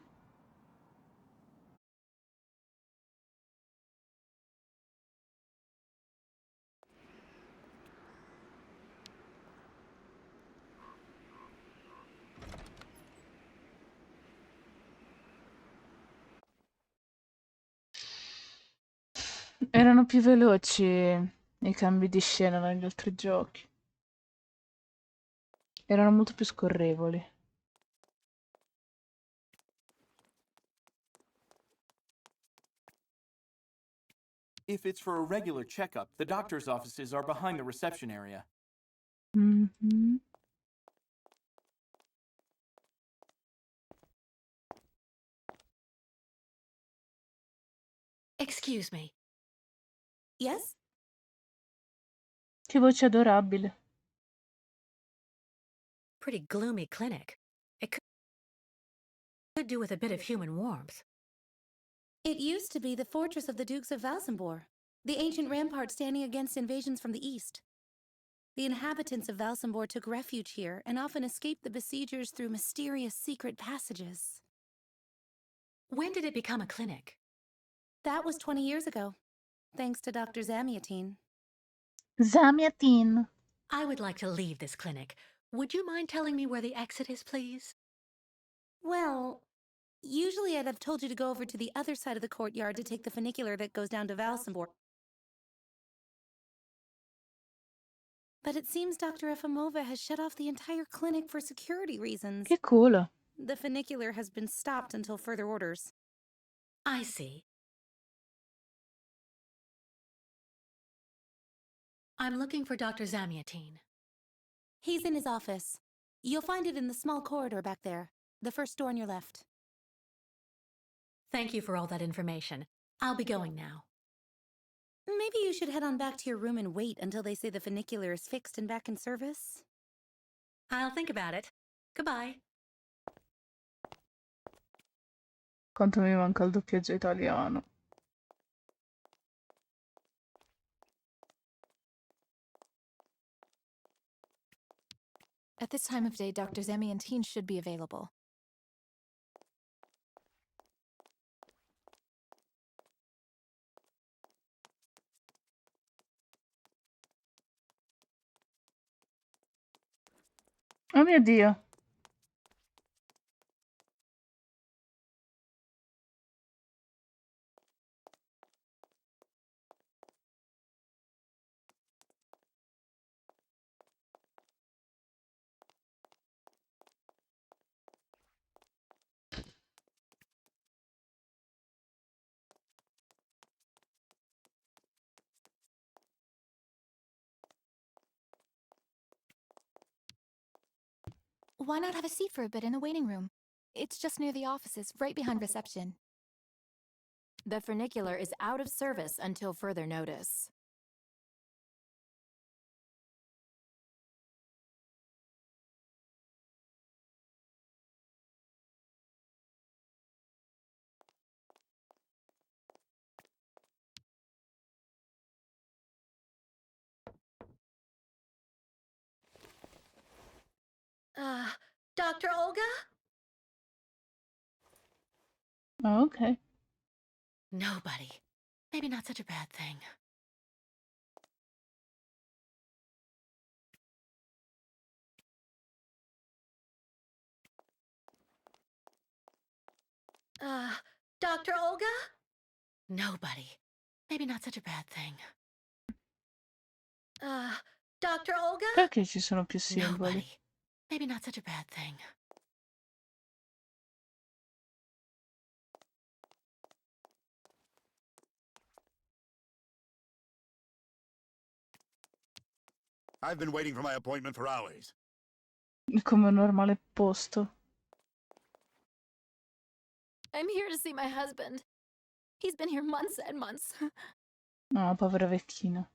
Erano più veloci i cambi di scena negli altri giochi. Erano molto più scorrevoli. If it's for a regular checkup, the doctor's offices are behind the reception area. Mhm. Excuse me. Yes? Che voce adorabile. Pretty gloomy clinic. It could do with a bit of human warmth. It used to be the fortress of the Dukes of Valsambor, the ancient rampart standing against invasions from the east. The inhabitants of Valsambor took refuge here and often escaped the besiegers through mysterious secret passages. When did it become a clinic? That was 20 years ago, thanks to Dr. Zamiatine. Zamiatin. I would like to leave this clinic. Would you mind telling me where the exit is, please? Well, usually I'd have told you to go over to the other side of the courtyard to take the funicular that goes down to Valsambor. But it seems Dr. Efimova has shut off the entire clinic for security reasons. Che culo. The funicular has been stopped until further orders. I see. I'm looking for Dr. Zamiatine. He's in his office. You'll find it in the small corridor back there, the first door on your left. Thank you for all that information. I'll be going now. Maybe you should head on back to your room and wait until they say the funicular is fixed and back in service. I'll think about it. Goodbye. Quanto mi manca il doppiaggio italiano. At this time of day, Dr. Zamiantine should be available. Oh mio Dio. Why not have a seat for a bit in the waiting room? It's just near the offices, right behind reception. The funicular is out of service until further notice. Dr. Olga? Oh, okay. Nobody. Maybe not such a bad thing. Dr. Olga? Nobody. Maybe not such a bad thing. Dr. Olga? Perché ci sono più simboli? Nobody. Maybe not such a bad thing. I've been waiting for my appointment for hours. Come un normale posto. I'm here to see my husband. He's been here months and months. Ah, povera vecchina.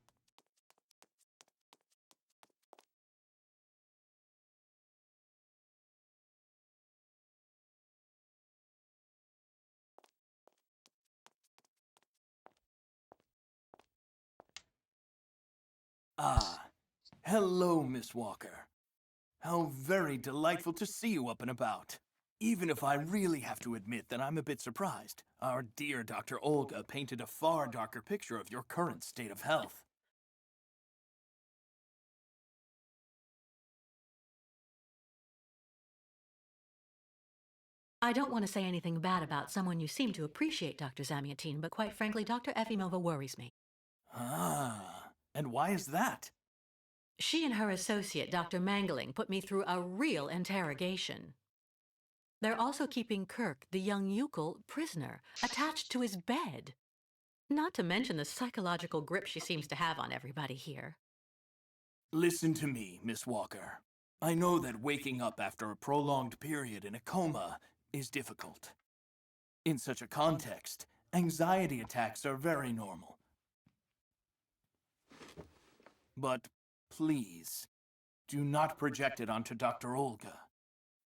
Ah, hello, Miss Walker. How very delightful to see you up and about. Even if I really have to admit that I'm a bit surprised. Our dear Dr. Olga painted a far darker picture of your current state of health. I don't want to say anything bad about someone you seem to appreciate, Dr. Zamiatine, but quite frankly, Dr. Efimova worries me. Ah, and why is that? She and her associate, Dr. Mangling, put me through a real interrogation. They're also keeping Kirk, the young Yukol, prisoner, attached to his bed. Not to mention the psychological grip she seems to have on everybody here. Listen to me, Miss Walker. I know that waking up after a prolonged period in a coma is difficult. In such a context, anxiety attacks are very normal. But please, do not project it onto Dr. Olga.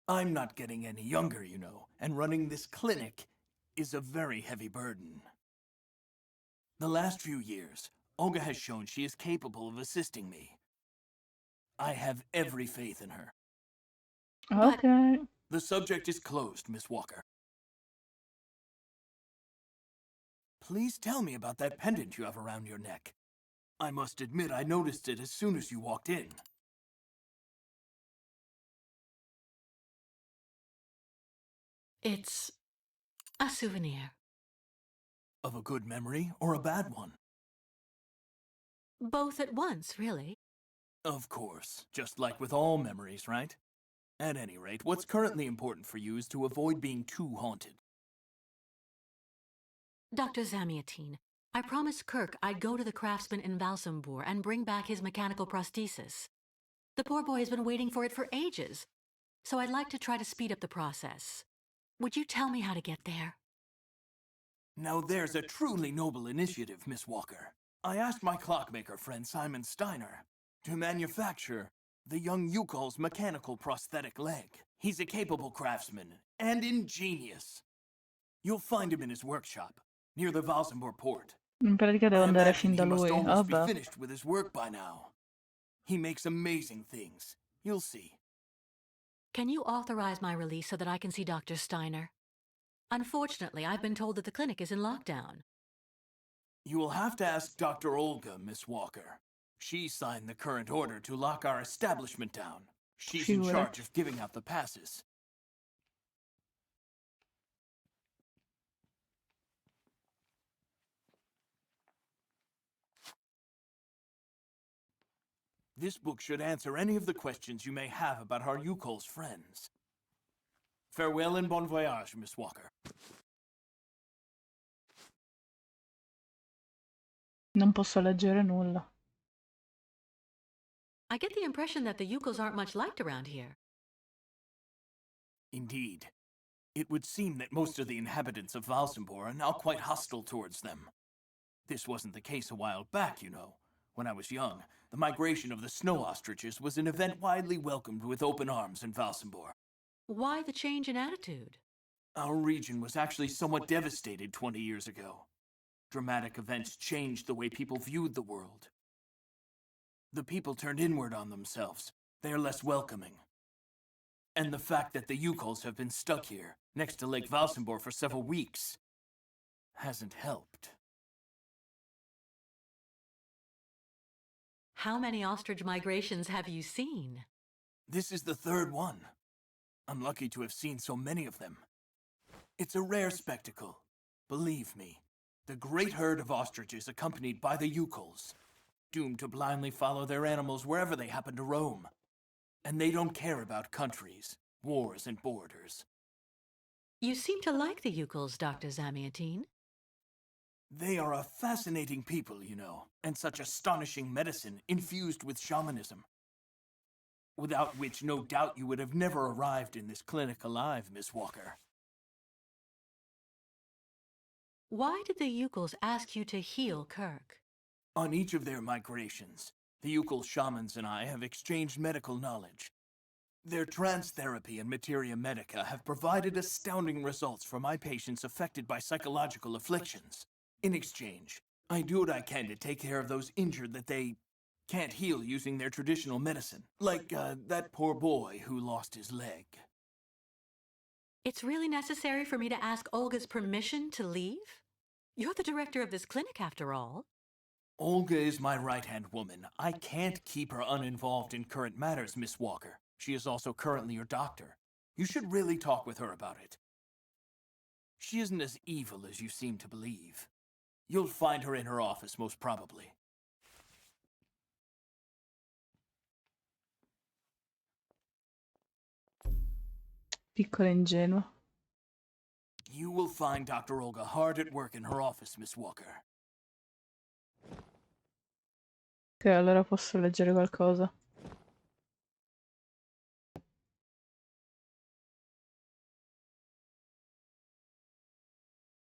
I'm not getting any younger, you know, and running this clinic is a very heavy burden. The last few years, Olga has shown she is capable of assisting me. I have every faith in her. Okay. The subject is closed, Miss Walker. Please tell me about that pendant you have around your neck. I must admit I noticed it as soon as you walked in. It's a souvenir. Of a good memory or a bad one? Both at once, really. Of course, just like with all memories, right? At any rate, what's currently important for you is to avoid being too haunted. Dr. Zamiatine, I promised Kirk I'd go to the craftsman in Valsambor and bring back his mechanical prosthesis. The poor boy has been waiting for it for ages, so I'd like to try to speed up the process. Would you tell me how to get there? Now there's a truly noble initiative, Miss Walker. I asked my clockmaker friend Simon Steiner to manufacture the young Yukol's mechanical prosthetic leg. He's a capable craftsman and ingenious. You'll find him in his workshop, near the Valsambor port. In pratica devo I andare imagine fin da he must lui. almost be Vabbè. finished with his work by now. He makes amazing things. You'll see. Can you authorize my release so that I can see Dr. Steiner? Unfortunately, I've been told that the clinic is in lockdown. You will have to ask Dr. Olga, Miss Walker. She signed the current order to lock our establishment down. She's in charge of giving out the passes. This book should answer any of the questions you may have about our Yukol's friends. Farewell and bon voyage, Miss Walker. Non posso leggere nulla. I get the impression that the Yukols aren't much liked around here. Indeed. It would seem that most of the inhabitants of Valsambor are now quite hostile towards them. This wasn't the case a while back, you know. When I was young, the migration of the snow ostriches was an event widely welcomed with open arms in Valsambor. Why the change in attitude? Our region was actually somewhat devastated 20 years ago. Dramatic events changed the way people viewed the world. The people turned inward on themselves. They are less welcoming. And the fact that the Yukols have been stuck here, next to Lake Valsambor for several weeks, hasn't helped. How many ostrich migrations have you seen? This is the third one. I'm lucky to have seen so many of them. It's a rare spectacle. Believe me, the great herd of ostriches accompanied by the Yukols, doomed to blindly follow their animals wherever they happen to roam. And they don't care about countries, wars, and borders. You seem to like the Yukols, Dr. Zamiatine. They are a fascinating people, you know, and such astonishing medicine infused with shamanism. Without which, no doubt, you would have never arrived in this clinic alive, Miss Walker. Why did the Yukols ask you to heal Kirk? On each of their migrations, the Yukol shamans and I have exchanged medical knowledge. Their trance therapy and materia medica have provided astounding results for my patients affected by psychological afflictions. In exchange, I do what I can to take care of those injured that they can't heal using their traditional medicine. Like, that poor boy who lost his leg. It's really necessary for me to ask Olga's permission to leave? You're the director of this clinic, after all. Olga is my right-hand woman. I can't keep her uninvolved in current matters, Miss Walker. She is also currently your doctor. You should really talk with her about it. She isn't as evil as you seem to believe. You'll find her in her office, most probably. Piccola ingenua. You will find Dr. Olga hard at work in her office, Miss Walker. Ok, allora posso leggere qualcosa.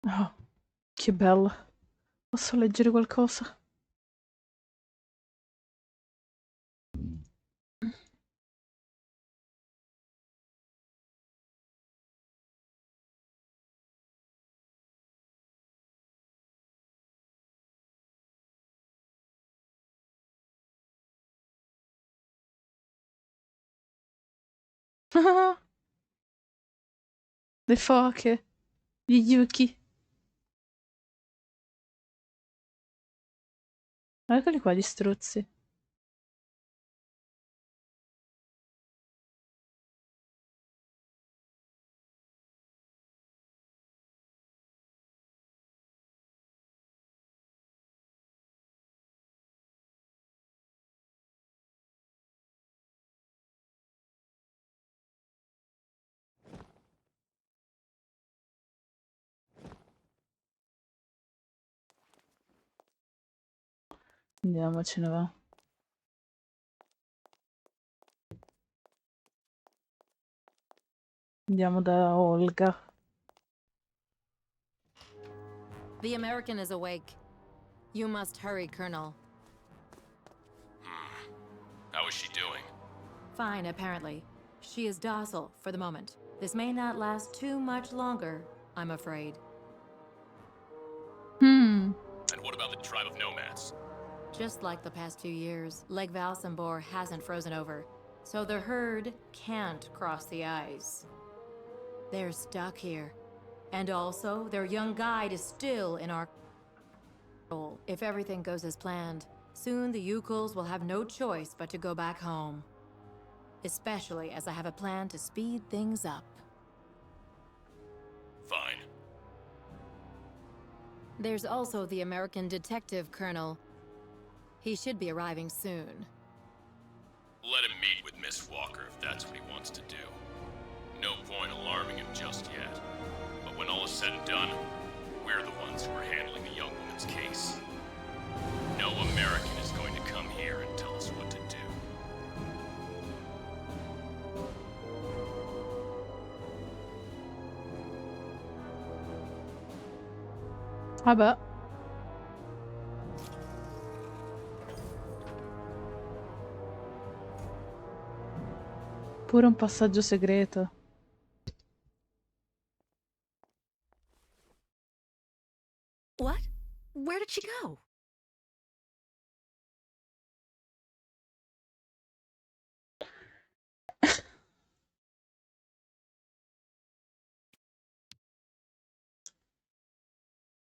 Oh, che bella. Posso leggere qualcosa? Le foche, gli yuki. Eccoli qua gli struzzi. Andiamocene va. Andiamo da Olga. The American is awake. You must hurry, Colonel. How is she doing? Fine, apparently. She is docile for the moment. This may not last too much longer, I'm afraid. And what about the tribe of nomads? Just like the past few years, Lake Valsambor hasn't frozen over, so the herd can't cross the ice. They're stuck here. And also, their young guide is still in our control. If everything goes as planned, soon the Yukols will have no choice but to go back home. Especially as I have a plan to speed things up. Fine. There's also the American detective, Colonel. He should be arriving soon. Let him meet with Miss Walker if that's what he wants to do. No point alarming him just yet. But when all is said and done, we're the ones who are handling the young woman's case. No American is going to come here and tell us what to do. Vabbè. Pure un passaggio segreto. What? Where did she go?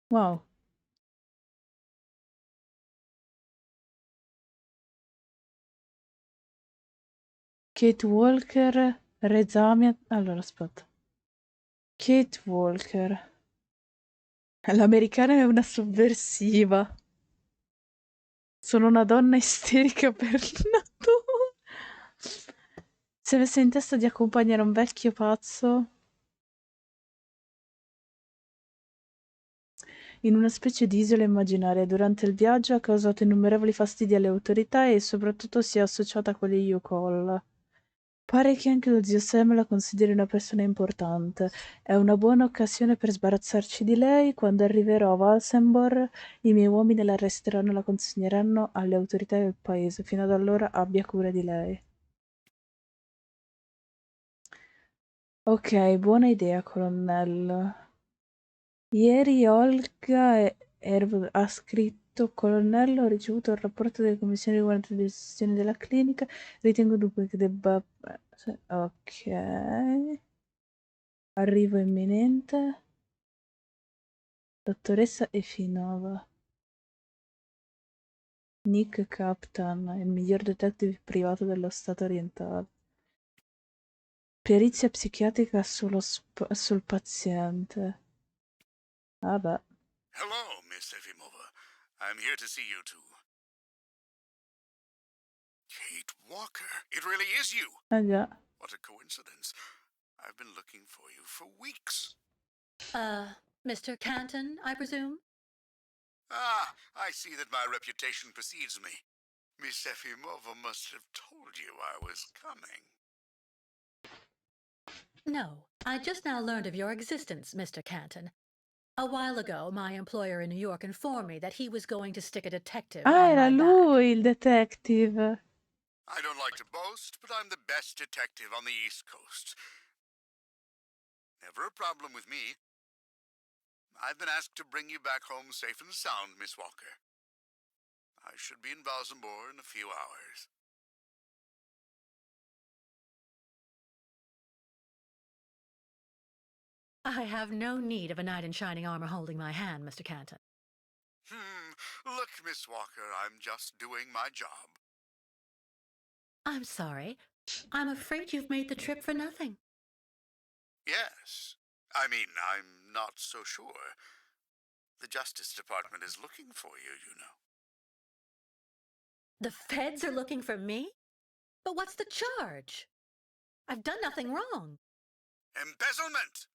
Wow. Kate Walker, Rezamia... Allora, aspetta. Kate Walker. L'americana è una sovversiva. Sono una donna isterica per natura. Si è messa in testa di accompagnare un vecchio pazzo in una specie di isola immaginaria. Durante il viaggio ha causato innumerevoli fastidi alle autorità e soprattutto si è associata con gli Yukol. Pare che anche lo zio Sam la consideri una persona importante. È una buona occasione per sbarazzarci di lei. Quando arriverò a Valsenbor, i miei uomini la arresteranno e la consegneranno alle autorità del paese. Fino ad allora abbia cura di lei. Ok, buona idea, colonnello. Ieri Olga ha scritto: Colonnello, ho ricevuto il rapporto delle commissioni riguardanti le decisioni della clinica. Ritengo dunque che debba... Ok. Arrivo imminente. Dottoressa Efinova. Nick Captain, il miglior detective privato dello Stato orientale. Perizia psichiatrica sul paziente. Vabbè. Hello, Miss Efimova. I'm here to see you too. Kate Walker. It really is you. Già. What a coincidence. I've been looking for you for weeks. Mr. Canton, I presume? Ah, I see that my reputation precedes me. Miss Efimova must have told you I was coming. No, I just now learned of your existence, Mr. Canton. A while ago, my employer in New York informed me that he was going to stick a detective Ah, on era my back. lui il detective. I don't like to boast, but I'm the best detective on the East Coast. Never a problem with me. I've been asked to bring you back home safe and sound, Miss Walker. I should be in Valsenbor in a few hours. I have no need of a knight in shining armor holding my hand, Mr. Canton. Look, Miss Walker, I'm just doing my job. I'm sorry. I'm afraid you've made the trip for nothing. Yes. I mean, I'm not so sure. The Justice Department is looking for you, you know. The feds are looking for me? But what's the charge? I've done nothing wrong. Embezzlement!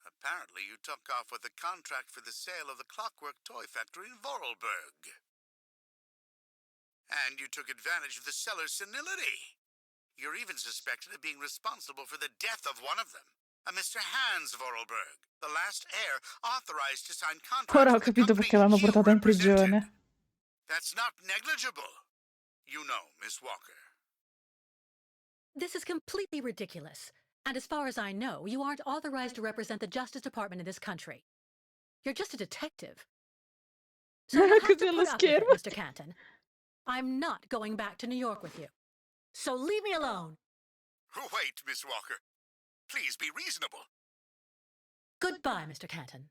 Apparently you took off with a contract for the sale of the Clockwork Toy Factory in Vorarlberg. And you took advantage of the seller's senility. You're even suspected of being responsible for the death of one of them, a Mr. Hans Vorarlberg, the last heir authorized to sign Ora contracts ho with the capito company perché l'hanno you portata in represented. prigione. That's not negligible. You know, Miss Walker. This is completely ridiculous. And as far as I know, you aren't authorized to represent the Justice Department in this country. You're just a detective. So you'll have to Così allo put up with it, schermo. Mr. Canton. I'm not going back to New York with you. So leave me alone. Wait, Miss Walker. Please be reasonable. Goodbye, Mr. Canton.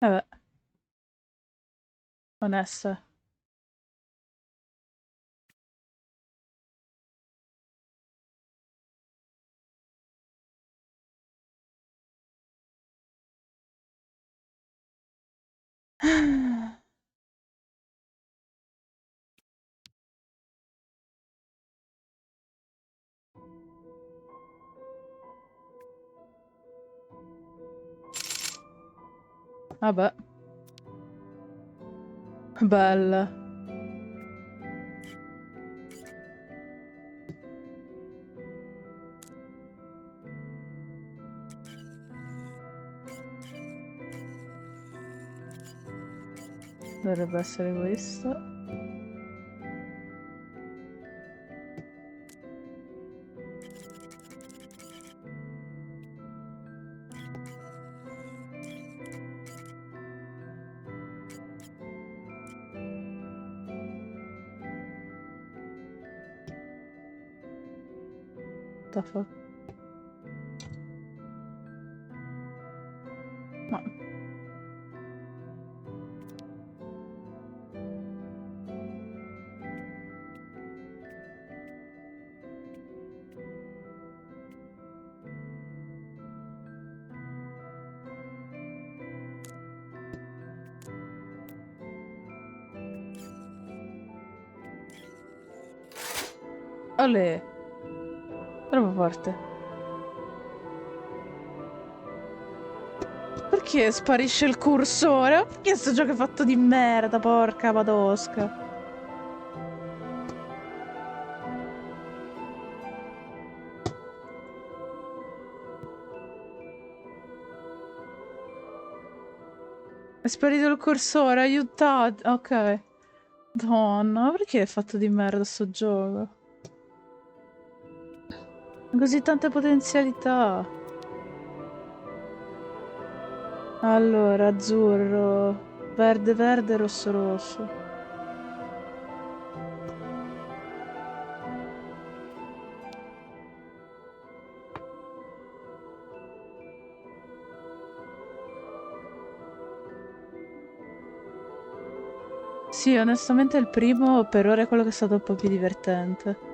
Vabbè. Onesta. Vabbè. Bella. Dovrebbe essere questo. What the fuck? No. Olè. Troppo forte. Perché sparisce il cursore? Perché sto gioco è fatto di merda, porca madosca. È sparito il cursore, aiutate. Ok. Donna, perché è fatto di merda sto gioco? Ha così tante potenzialità. Allora, azzurro, verde, verde, rosso, rosso. Sì, onestamente il primo per ora è quello che è stato un po' più divertente.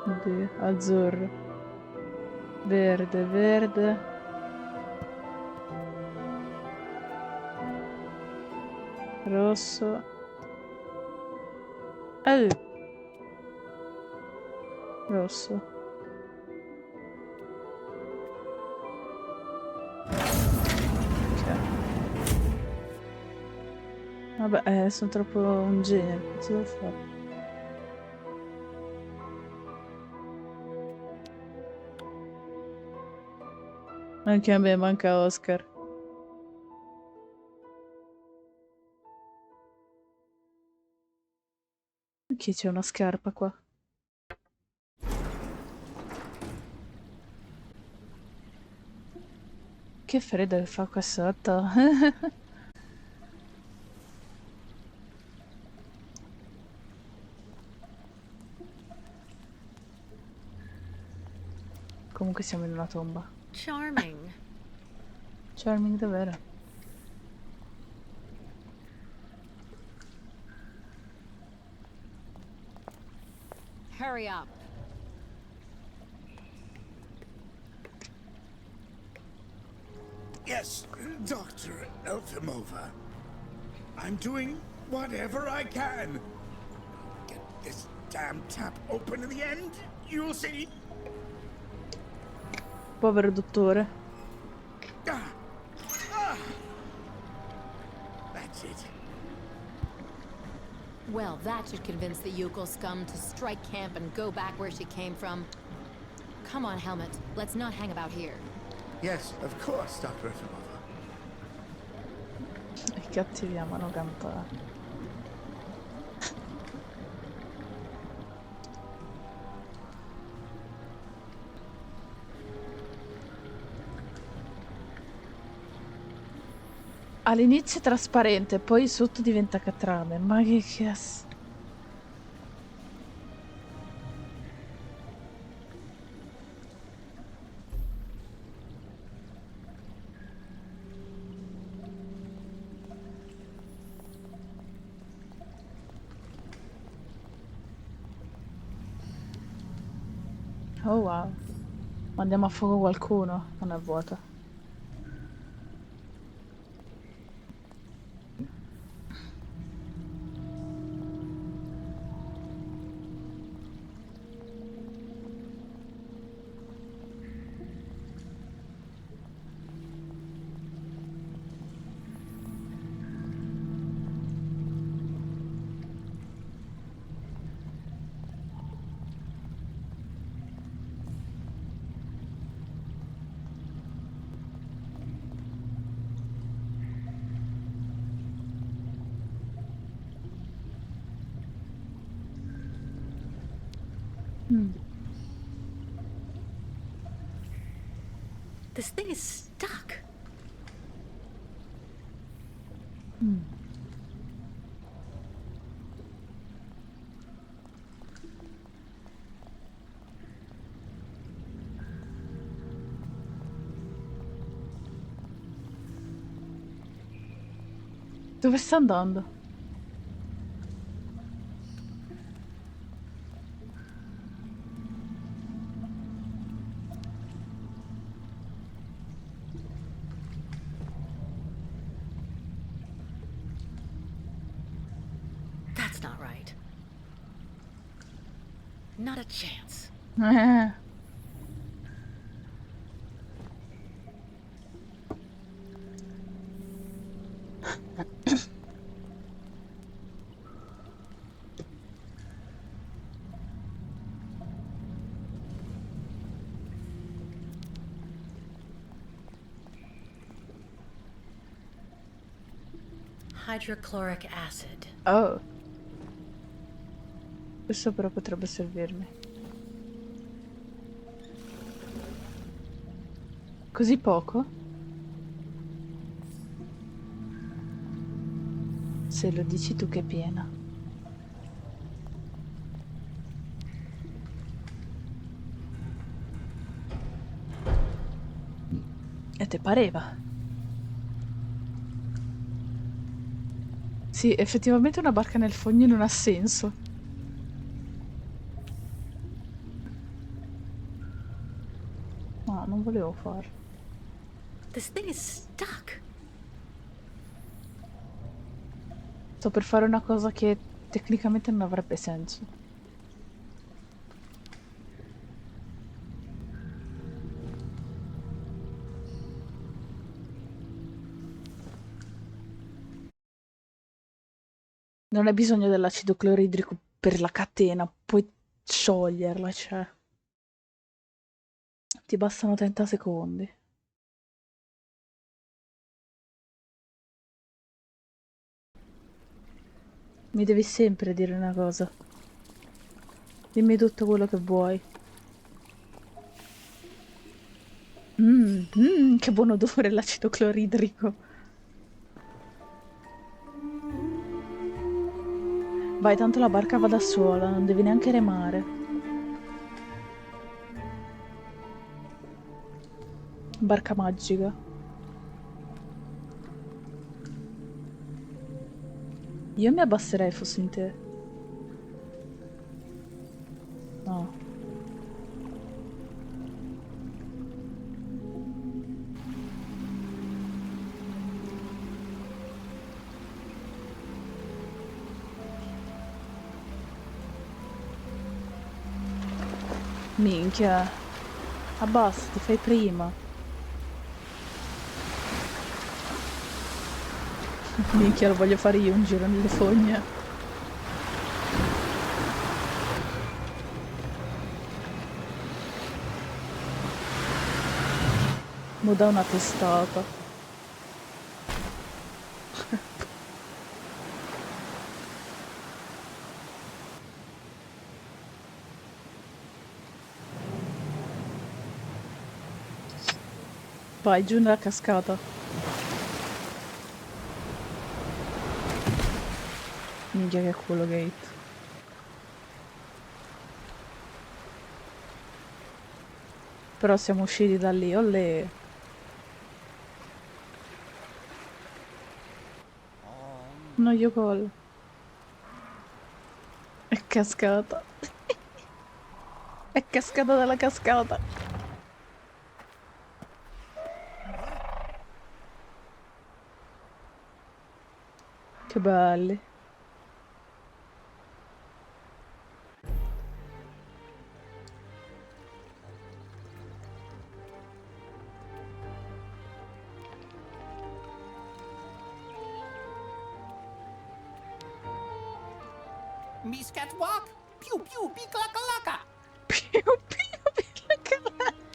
Oddio, azzurro. Verde, verde. Rosso. Rosso. Ok. Vabbè, sono troppo un genio, cosa devo fare? Anche a me manca Oscar. Perché c'è una scarpa qua? Che freddo che fa qua sotto. Comunque siamo in una tomba. Charming. Charming davvero. Hurry up. Yes, Dr. Elfimova. I'm doing whatever I can. Get this damn tap open in the end, you'll see. Povero dottore. That's it. Well, that should convince the Yukon scum to strike camp and go back where she came from. Come on, Helmet. Let's not hang about here. Yes, of course, Dr. Elfimova. I cattivi amano cantare. All'inizio è trasparente, poi sotto diventa catrame. Ma che cazzo? Oh wow. Mandiamo a fuoco qualcuno. Non è vuota. This thing is stuck. Dove sta andando? That's not right. Not a chance. Hydrochloric acid. Oh. Questo però potrebbe servirmi. Così poco? Se lo dici tu che è piena. E te pareva? Sì, effettivamente una barca nel fogno non ha senso. No, non volevo farlo. This thing is stuck. Sto per fare una cosa che tecnicamente non avrebbe senso. Non hai bisogno dell'acido cloridrico per la catena, puoi scioglierla, cioè. Ti bastano 30 secondi. Mi devi sempre dire una cosa. Dimmi tutto quello che vuoi. Che buon odore l'acido cloridrico. Vai, tanto la barca va da sola, non devi neanche remare. Barca magica. Io mi abbasserei fossi in te. No. Minchia. Abbassati, fai prima. Minchia, lo voglio fare io un giro nelle fogne. Mo dà una testata. Vai giù nella cascata. Minchia che culo Gate. Però siamo usciti da lì, olè. No, io gol. È cascata. È cascata dalla cascata. Che belli. Miss Catwalk? Pew pew picklakalaka!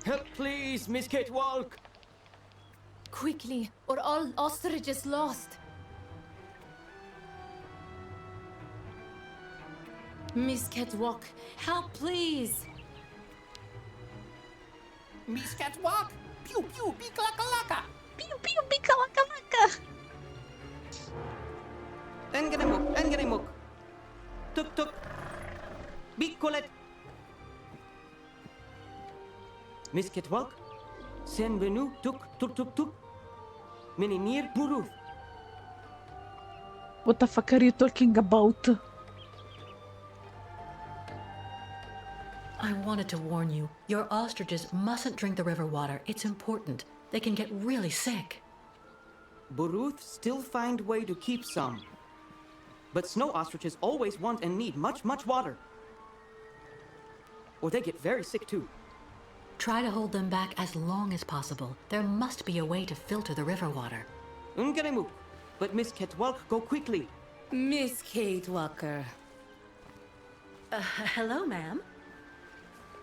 Help, please, Miss Catwalk! Quickly, or all ostrich is lost. Miss Catwalk, help please! Miss Catwalk? Pew pew, biklakalaka! Piu piu picca lacca lacca. Engenemuk. Tuk tuk. Bikolet. Miss Kitwalk? Senvenu tuk. Minimir Buruth. What the fuck are you talking about? I wanted to warn you. Your ostriches mustn't drink the river water. It's important. They can get really sick. Buruth still find way to keep some. But snow ostriches always want and need much water. Or they get very sick too. Try to hold them back as long as possible. There must be a way to filter the river water. Ungeremuk. But Miss Ketwalk, go quickly. Miss Kate Walker. Hello, ma'am.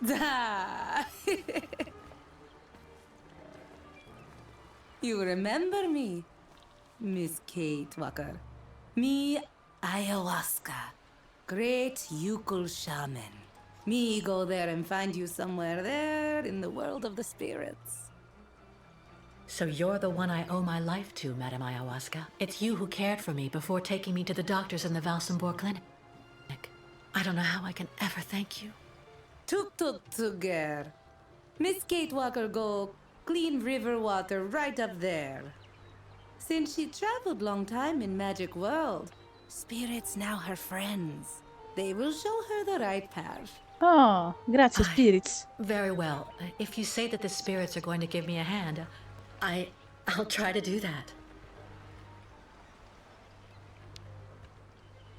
Da! You remember me, Miss Kate Walker. Me, ayahuasca. Great Yukul shaman. Me go there and find you somewhere there in the world of the spirits. So you're the one I owe my life to, Madame Ayahuasca. It's you who cared for me before taking me to the doctors in the Valsambor clinic. I don't know how I can ever thank you. Tuk, girl. Miss Kate Walker go clean river water right up there. Since she traveled long time in magic world, spirits now her friends. They will show her the right path. Oh, grazie, spirits. Very well. If you say that the spirits are going to give me a hand, I'll try to do that.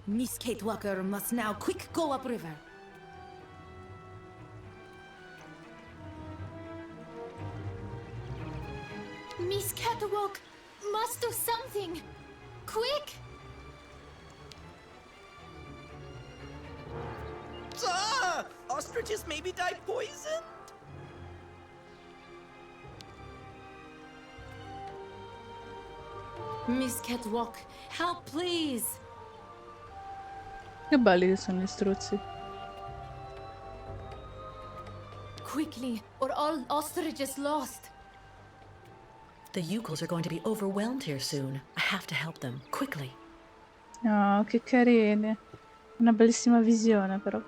Miss Kate Walker must now quick go upriver. Miss Catwalk must do something! Quick! Ah! Ostriches maybe die poisoned? Miss Catwalk, help please! Che belli che sono gli struzzi. Quickly, or all ostriches lost. The Yukuls are going to be overwhelmed here soon. I have to help them, quickly. Oh, che carini. Una bellissima visione, però.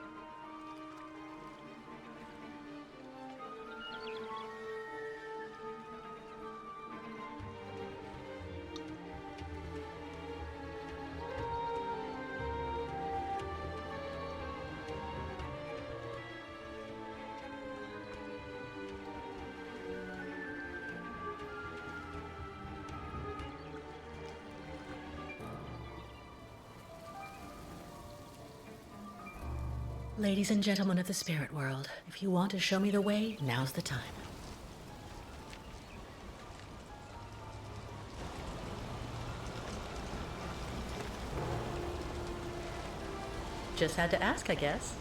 Ladies and gentlemen of the spirit world, if you want to show me the way, now's the time. Just had to ask, I guess.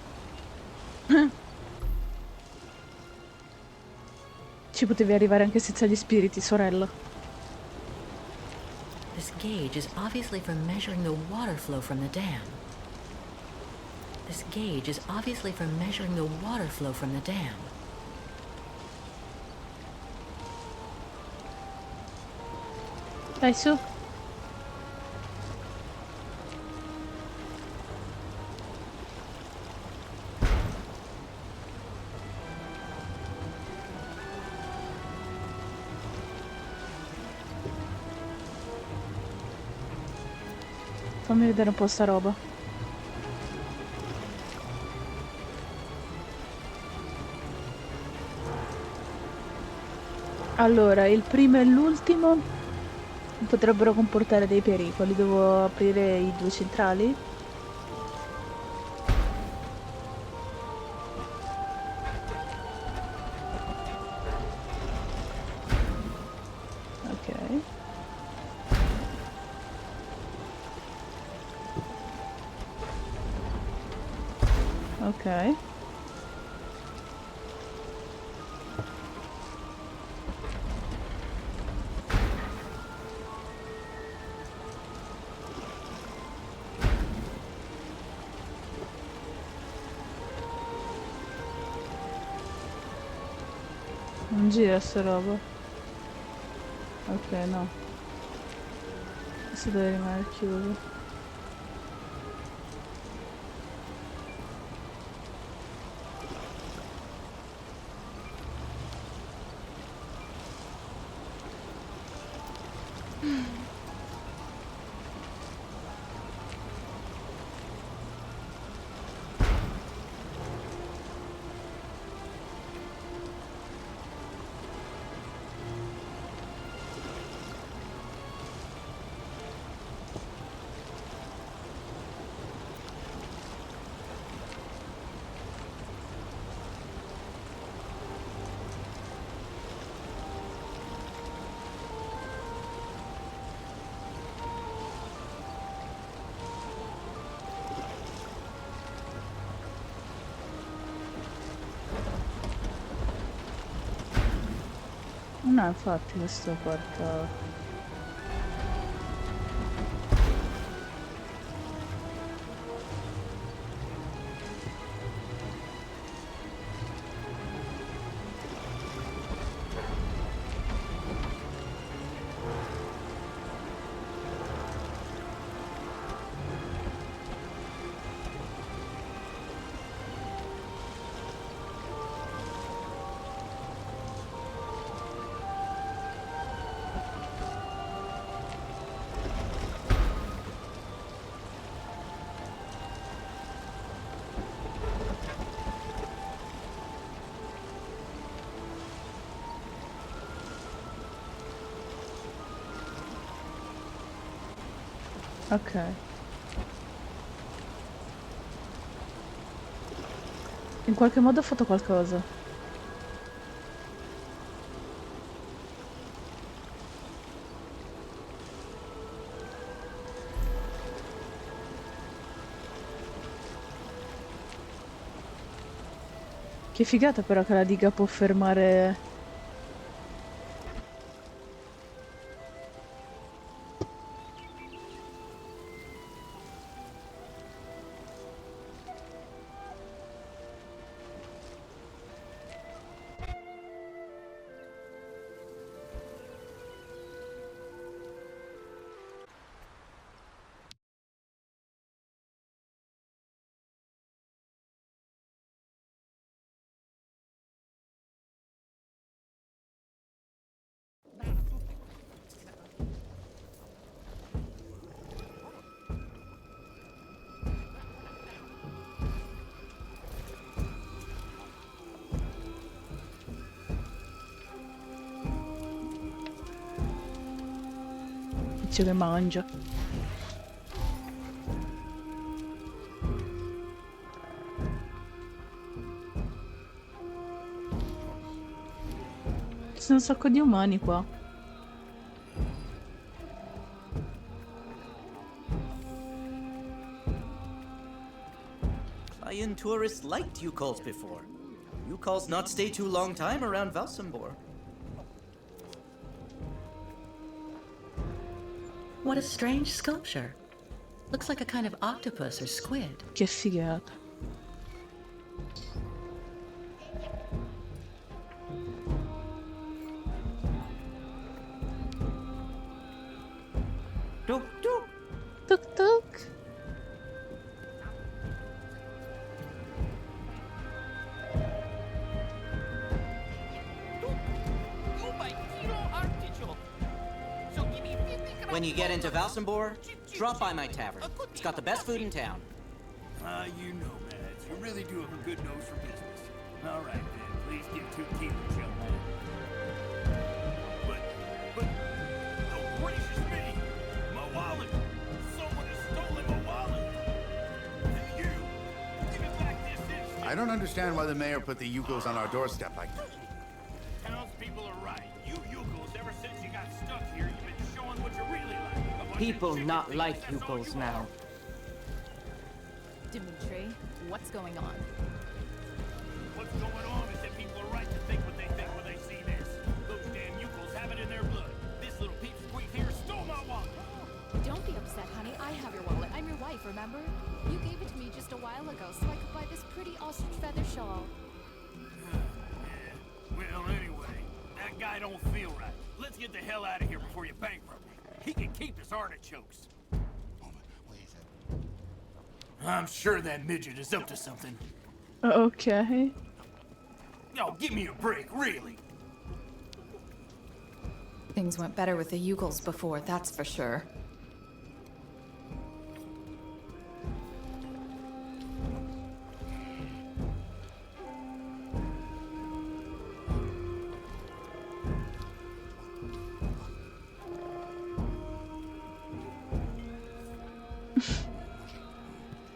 Ci potevi arrivare anche senza gli spiriti, sorella. This gauge is obviously for measuring the water flow from the dam. This gauge is obviously for measuring the water flow from the dam. Dai, su. Fammi vedere un po' sta roba. Allora, il primo e l'ultimo potrebbero comportare dei pericoli. Devo aprire i due centrali. Ok. Ok. gira sta roba. Ok, no. Questo deve rimanere chiuso. No, infatti questo porta... Ok. In qualche modo ho fatto qualcosa. Che figata però che la diga può fermare... Tizio che mangia. Ci sono un sacco di umani qua. Client tourists liked Yukal's before. Yukal's not stay too long time around Valsambor. What a strange sculpture. Looks like a kind of octopus or squid. Che figata. Tuk tuk. Tuk tuk. When you get into Valsambor, drop by my tavern. It's got the best food in town. You know, Mads, you really do have a good nose for business. All right, then, please give 2 keepers, young man. But, oh, gracious me! My wallet! Someone has stolen my wallet! And you, give it back this instant! I don't understand why the mayor put the Yukos on our doorstep like that. Townspeople are right. You Yukos, ever since you got stuck here, you've been showing what you're really like. A bunch of People chicken not thieves, like that's all Yukos you now. are. Dimitri, what's going on? What's going on is that people are right to think what they think when they see this. Those damn Yukos have it in their blood. This little pipsqueak here stole my wallet. Don't be upset, honey. I have your wallet. I'm your wife, remember? You gave it to me just a while ago so I could buy this pretty ostrich feather shawl. Yeah. Well, anyway, That guy don't feel right. Let's get the hell out of here before you bankrupt me. He can keep his artichokes. I'm sure that midget is up to something. Ok. No, give me a break, really. Things went better with the Yugels before, that's for sure.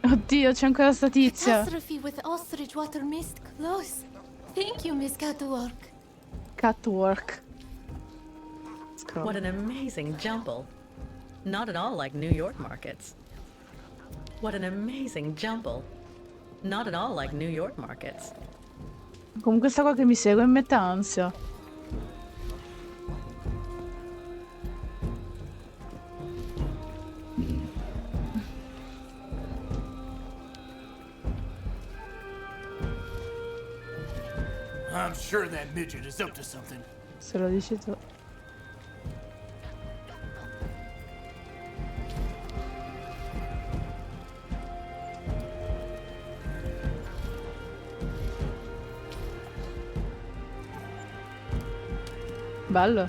Oddio, c'è ancora sta tizia. Catastrophe with ostrich water mist close. Thank you, Miss Catwalk. Catwalk. What an amazing jumble. Not at all like New York markets. What an amazing jumble. Not at all like New York markets. Comunque sta qua che mi segue mi mette ansia. I'm sure that midget is up to something. Se lo dici tu. Bello.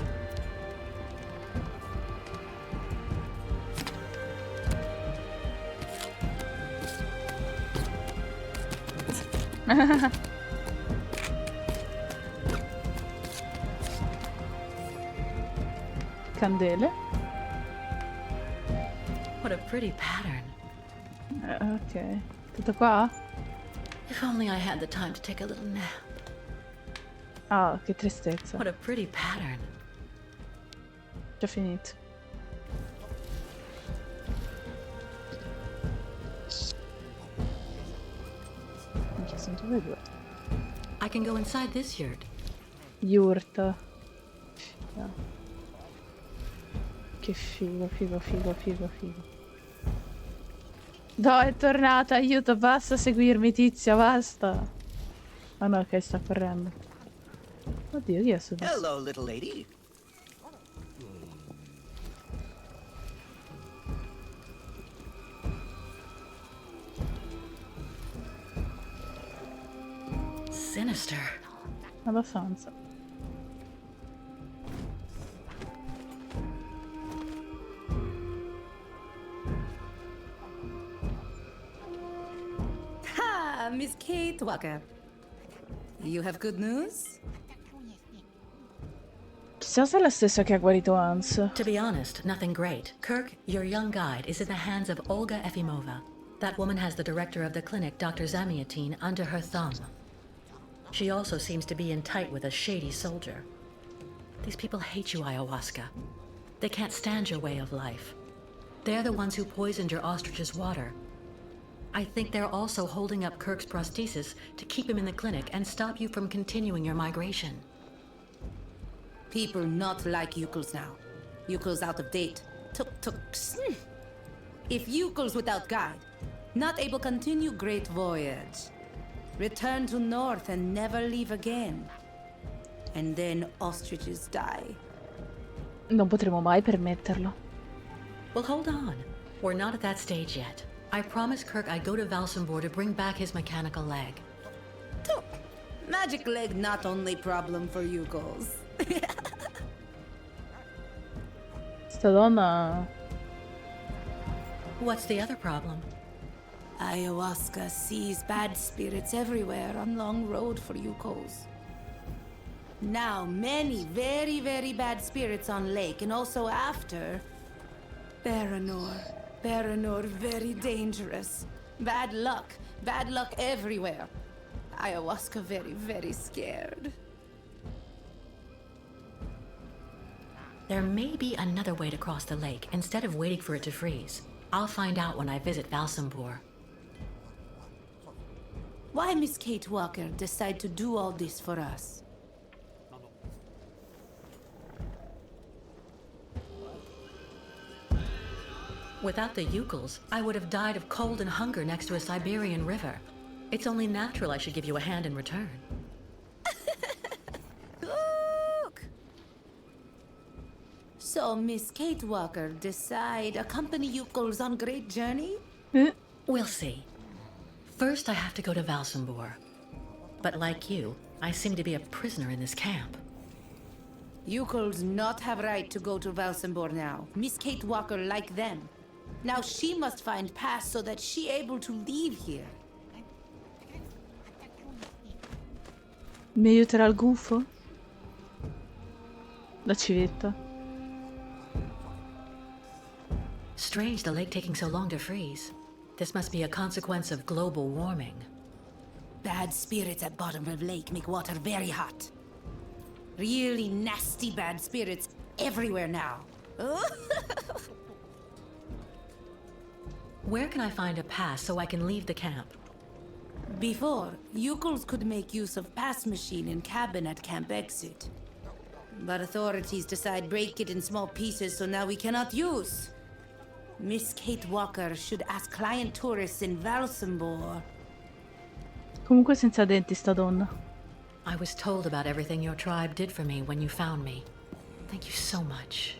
Candele. What a pretty pattern. Ok. Tutto qua? If only I had the time to take a little nap. Ah, che tristezza. What a pretty pattern. Già finito. Minchia, sono tutte e due. I can go inside this yurt. Yurt. Che figo, figo, figo, figo, figo. No, è tornata, aiuto, basta seguirmi, tizia, basta. Ah no, ok, sta correndo. Oddio, chi è su questo? Hello, little lady. Sinister. Abbastanza. Ha, Miss Kate Walker. You have good news? Chissà se è la stessa che ha guarito Hans. To be honest, nothing great. Kirk, your young guide is in the hands of Olga Efimova. That woman has the director of the clinic, Dr. Zamiatine, under her thumb. She also seems to be in tight with a shady soldier. These people hate you, Ayahuasca. They can't stand your way of life. They're the ones who poisoned your ostrich's water. I think they're also holding up Kirk's prosthesis to keep him in the clinic and stop you from continuing your migration. People not like Yukels now. Yukels out of date. Tuk-tuks. If Yukels without guide, not able continue great voyage. Return to north and never leave again. And then ostriches die. Non potremo mai permetterlo. Well, hold on. We're not at that stage yet. I promised Kirk I'd go to Valsambor to bring back his mechanical leg. Tuk. Magic leg not only problem for Yukels. Sta donna... What's the other problem? Ayahuasca sees bad spirits everywhere on long road for Yukos. Now many very, very bad spirits on lake and also after. Baranor, very dangerous. Bad luck everywhere. Ayahuasca very, very scared. There may be another way to cross the lake instead of waiting for it to freeze. I'll find out when I visit Valsambor. Why Miss Kate Walker decide to do all this for us? Without the Yukels, I would have died of cold and hunger next to a Siberian river. It's only natural I should give you a hand in return. Look! So, Miss Kate Walker, decide accompany you goes on great journey? We'll see. First, I have to go to Valsambor. But like you, I seem to be a prisoner in this camp. You girls not have right to go to Valsambor now. Miss Kate Walker like them. Now she must find pass so that she able to leave here. Mi aiuterà il gufo? La civetta. Strange the lake taking so long to freeze. This must be a consequence of global warming. Bad spirits at bottom of lake make water very hot. Really nasty bad spirits everywhere now. Where can I find a pass so I can leave the camp? Before, Yukels could make use of pass machine in cabin at camp exit. But authorities decide break it in small pieces, so now we cannot use. Miss Kate Walker should ask client tourists in Valsambor. Comunque senza denti sta donna. I was told about everything your tribe did for me when you found me. Thank you so much.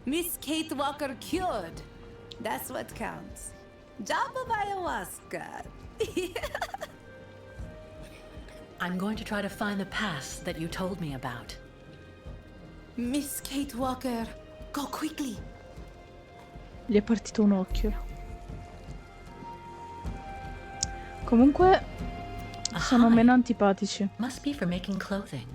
Miss Kate Walker cured. That's what counts. Job of ayahuasca. I'm going to try to find the pass that you told me about. Miss Kate Walker, go quickly. Gli è partito un occhio. Comunque sono meno antipatici. Must be for making clothing.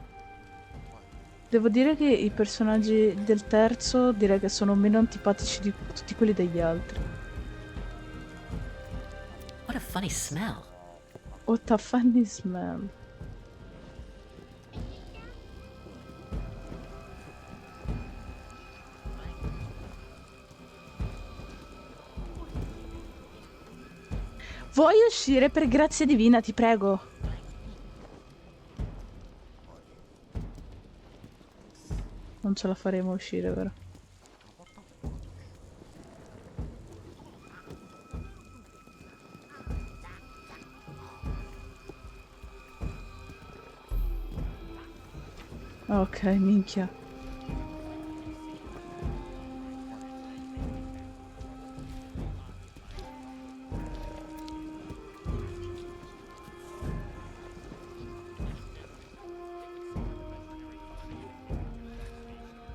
Devo dire che i personaggi del terzo direi che sono meno antipatici di tutti quelli degli altri. What a funny smell. What a funny smell. Vuoi uscire per grazia divina, ti prego? Non ce la faremo uscire, vero? Ok, minchia.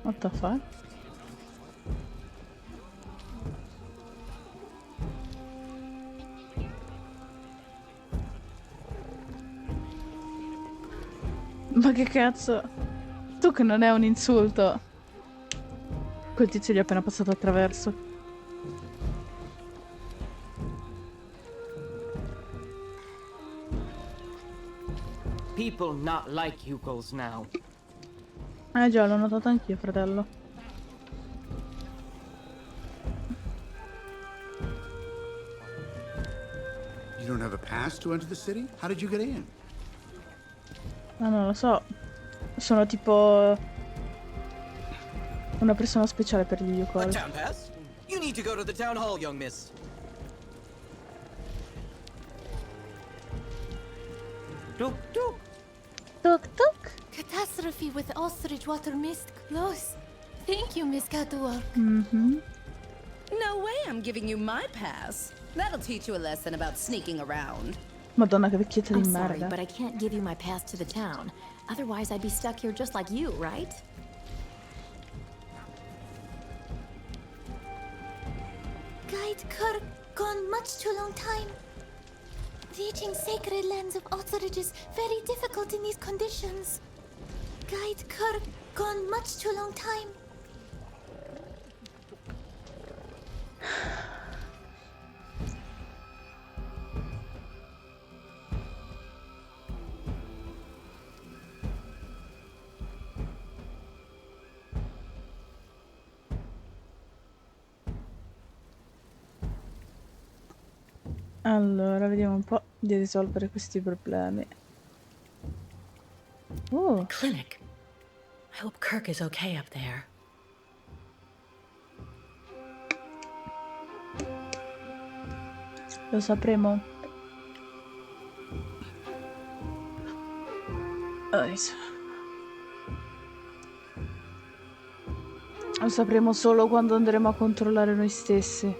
What the fuck? Ma che cazzo? Tu che non è un insulto. Quel tizio gli è appena passato attraverso. People not like Yukos now. Già, l'ho notato anch'io, fratello. You don't have a pass to enter the city? How did you get in? Ah, non lo so. Sono tipo una persona speciale per gli A Yukol. town pass? You need to go to the town hall, young miss. Tuk tuk. Tuk tuk. Catastrophe with ostrich water mist close. Thank you, Miss Catwalk. No way I'm giving you my pass. That'll teach you a lesson about sneaking around. Madonna, che vecchietta I'm di sorry, merda. but I can't give you my pass to the town. Otherwise, I'd be stuck here just like you, right? Guide Kirk gone much too long time. Reaching sacred lands of Ostrich is very difficult in these conditions. Guide Kirk gone much too long time. Allora, vediamo un po' di risolvere questi problemi. Oh, Clinic. I hope Kirk is okay up there. lo sapremo. Lo sapremo solo quando andremo a controllare noi stessi.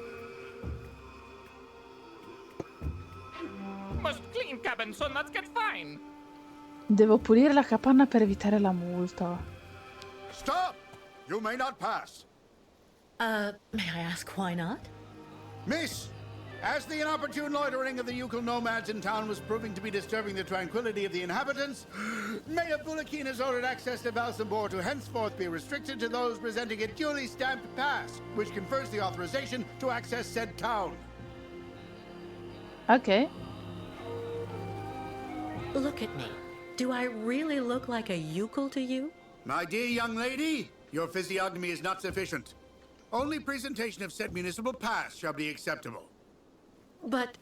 Must clean cabin so nuts get fine. Devo pulire la capanna per evitare la multa. Stop! You may not pass. May I ask why not? Miss, as the inopportune loitering of the Yukon nomads in town was proving to be disturbing the tranquility of the inhabitants, Mayor Bulakin has ordered access to Valsambor to henceforth be restricted to those presenting a duly stamped pass, which confers the authorization to access said town. Ok. Look at me. Do I really look like a yokel to you? My dear young lady, your physiognomy is not sufficient. Only presentation of said municipal pass shall be acceptable. But...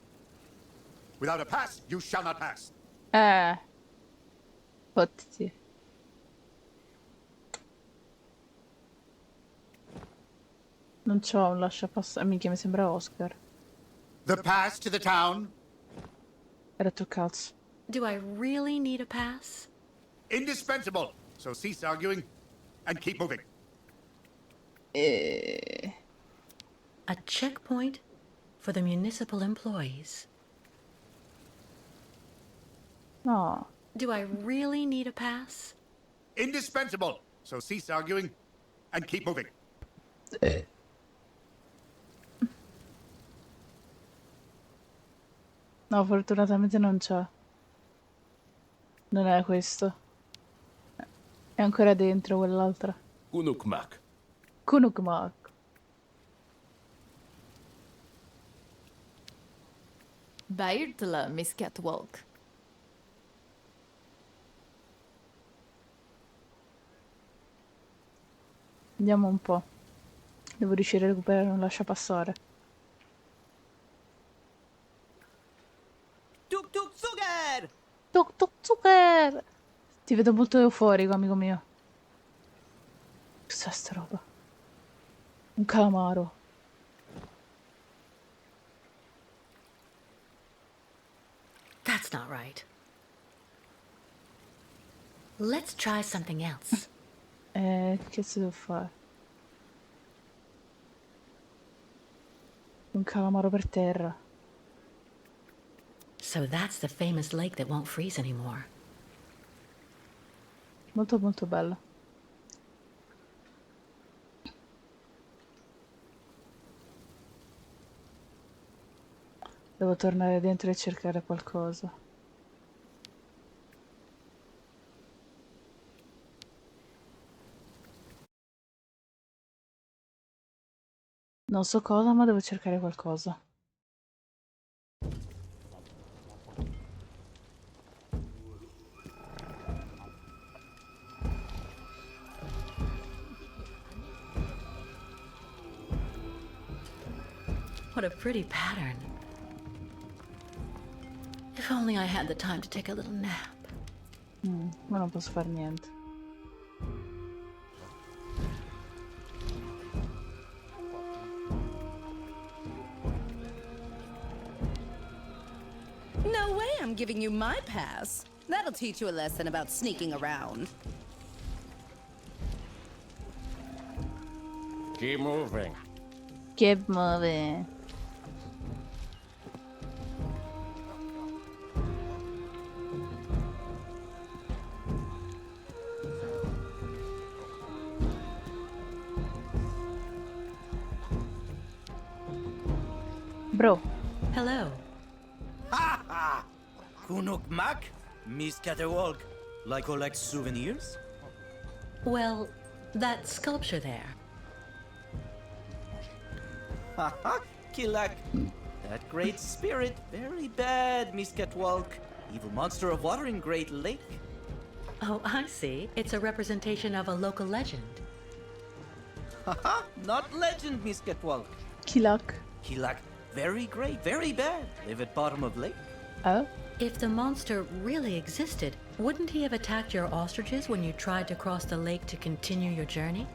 Without a pass, you shall not pass. Fottiti. Non c'ho un lasciapassare. Minchia, mi sembra Oscar. The pass to the town? Era tuo cazzo. Do I really need a pass? Indispensable. So cease arguing and keep moving. A checkpoint for the municipal employees. No. Do I really need a pass? Indispensable. So cease arguing and keep moving. No, fortunatamente non c'è. Non è questo. È ancora dentro quell'altra. Kunukmak. Kunukmak. Bairtla, Miss Catwalk. Andiamo un po'. Devo riuscire a recuperare un lasciapassare. Tuk tuk sugar! Tuk tuk zucker! Ti vedo molto euforico, amico mio. Cos'è sta roba? Un calamaro. That's not right. Let's try something else. Che cazzo devo fare? Un calamaro per terra. So that's the famous lake that won't freeze anymore. Molto molto bello. Devo tornare dentro e cercare qualcosa. Non so cosa, ma devo cercare qualcosa. What a pretty pattern. If only I had the time to take a little nap. Ma non posso fare niente. No way I'm giving you my pass. That'll teach you a lesson about sneaking around. Keep moving. Keep moving. Bro. Hello. Ha ha! Kunukmak? Miss Catwalk. Like collect souvenirs? Well, that sculpture there. Ha ha! Kilak. That great spirit. Very bad, Miss Catwalk. Evil monster of water in Great Lake. Oh, I see. It's a representation of a local legend. Ha ha! Not legend, Miss Catwalk. Kilak. Kilak. Very great, very bad. Live at bottom of lake. Oh? If the monster really existed, wouldn't he have attacked your ostriches when you tried to cross the lake to continue your journey?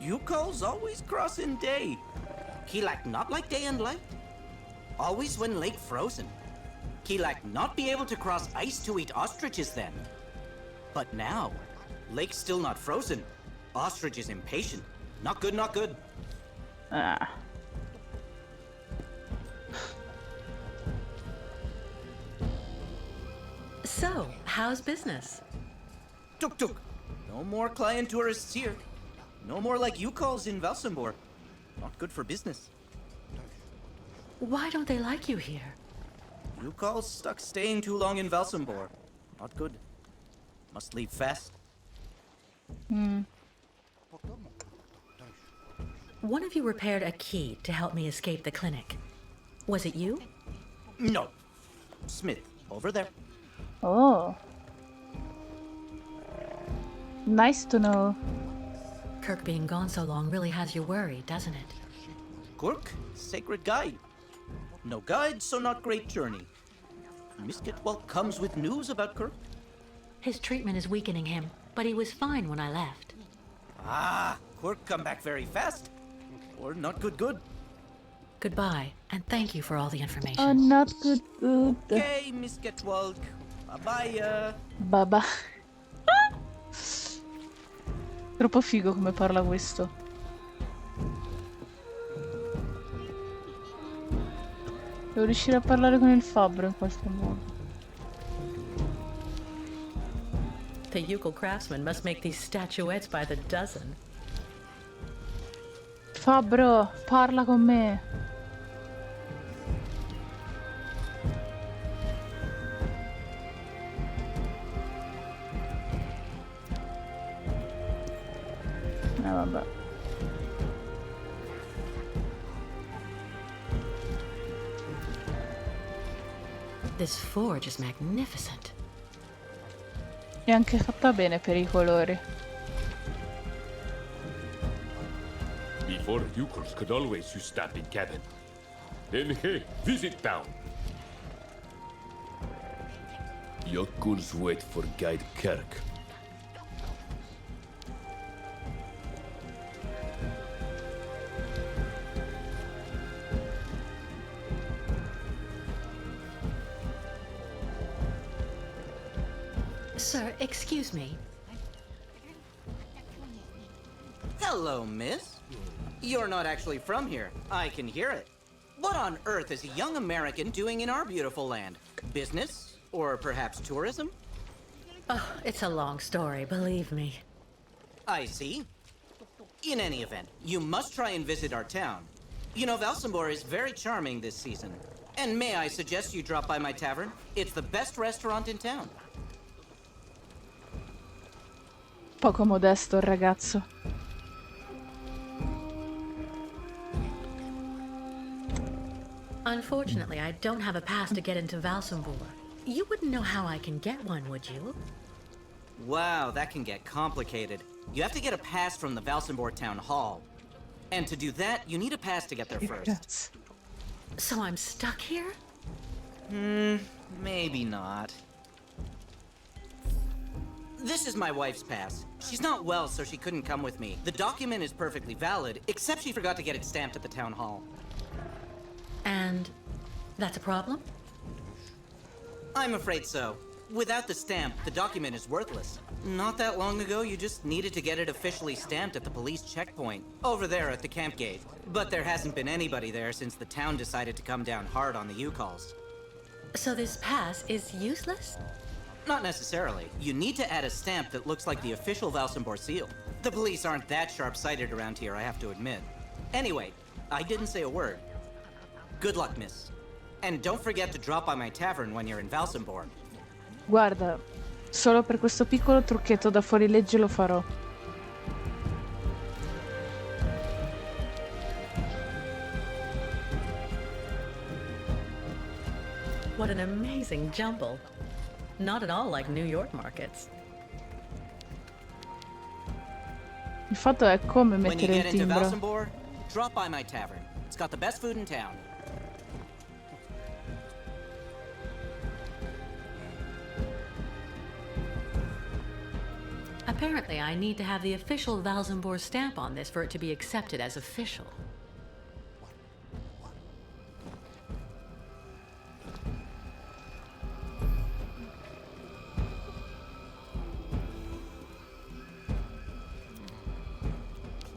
Yukos always cross in day. Kilak not like day and light. Always when lake frozen. Kilak not be able to cross ice to eat ostriches then. But now, lake still not frozen. Ostrich is impatient. Not good, not good. Ah. So, how's business? Tuk tuk. No more client tourists here. No more like you calls in Valsambor. Not good for business. Why don't they like you here? You calls stuck staying too long in Valsambor. Not good. Must leave fast. One of you repaired a key to help me escape the clinic. Was it you? No. Smith, over there. Oh. Nice to know. Kirk being gone so long really has you worried, doesn't it? Kirk, sacred guide. No guide, so not great journey. Miss Getwell comes with news about Kirk. His treatment is weakening him, but he was fine when I left. Ah, Kirk come back very fast. Or not good. Goodbye, and thank you for all the information. Oh, not good. Okay, Miss Getwell. Bye-bye. Baba. Troppo figo come parla questo. Devo riuscire a parlare con il fabbro in qualche modo. The Euchel craftsmen must make these statuettes by the dozen. Fabbro, parla con me. Vabbè. This forge is magnificent. È anche fatta bene per i colori. Before Euchers could always use stamping cabin. Then hey, visit town. Euchers wait for Guide Kirk. Sir, excuse me. Hello, miss. You're not actually from here. I can hear it. What on earth is a young American doing in our beautiful land? Business? Or perhaps tourism? Oh, it's a long story, believe me. I see. In any event, you must try and visit our town. You know, Valsambor is very charming this season. And may I suggest you drop by my tavern? It's the best restaurant in town. Poco modesto il ragazzo. Unfortunately, I don't have a pass to get into Valsambor. You wouldn't know how I can get one, would you? Wow, that can get complicated. You have to get a pass from the Valsambor Town Hall. And to do that, you need a pass to get there first. So I'm stuck here? Maybe not. This is my wife's pass. She's not well, so she couldn't come with me. The document is perfectly valid, except she forgot to get it stamped at the town hall. And that's a problem? I'm afraid so. Without the stamp, the document is worthless. Not that long ago, you just needed to get it officially stamped at the police checkpoint, over there at the camp gate. But there hasn't been anybody there since the town decided to come down hard on the U-calls. So this pass is useless? Not necessarily. You need to add a stamp that looks like the official Valsambor seal. The police aren't that sharp-sighted around here, I have to admit. Anyway, I didn't say a word. Good luck, miss. And don't forget to drop by my tavern when you're in Valsambor. Guarda, solo per questo piccolo trucchetto da fuorilegge lo farò. What an amazing jumble. Not at all like New York markets. Il fatto è come When you mettere get il into timbro. Valsambor, drop by my tavern. It's got the best food in town. Apparently, I need to have the official Valsambor stamp on this for it to be accepted as official.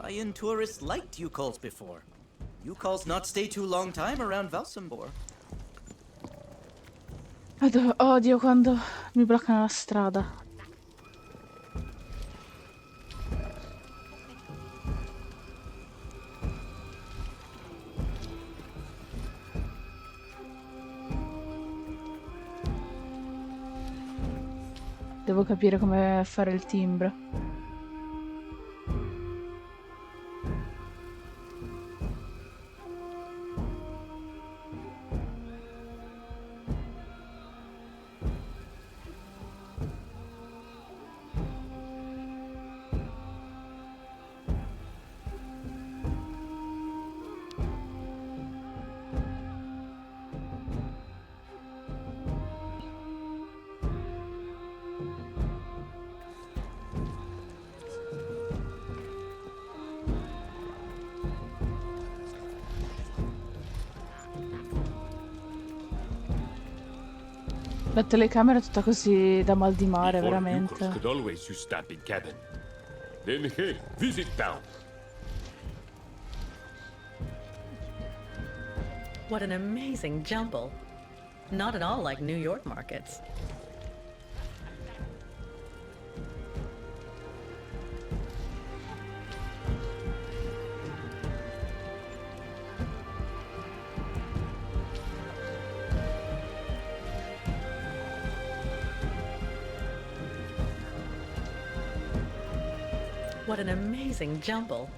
High-end tourists liked Yukols before. Yukols not stay too long time around Valsambor. Odio quando mi bloccano la strada. Devo capire come fare il timbro. La telecamera è tutta così da mal di mare, Before veramente. Yukos could always use stop in cabin. Then hey, visit town. What an amazing jumble. Not at all like New York markets. What an amazing jumble.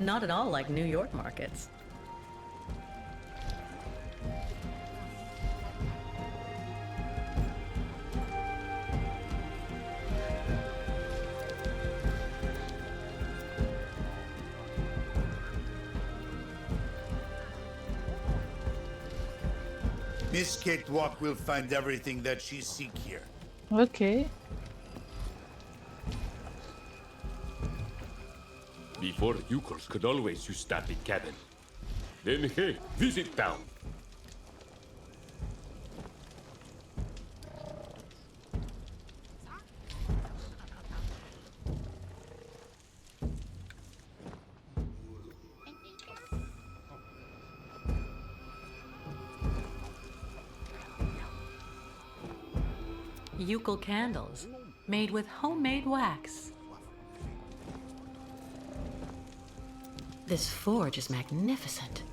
Not at all like New York markets. Miss Cakewalk will find everything that she seek here. Ok. Before Yukos could always use stop in cabin. Then hey, visit town. Yukol candles, made with homemade wax. This forge is magnificent.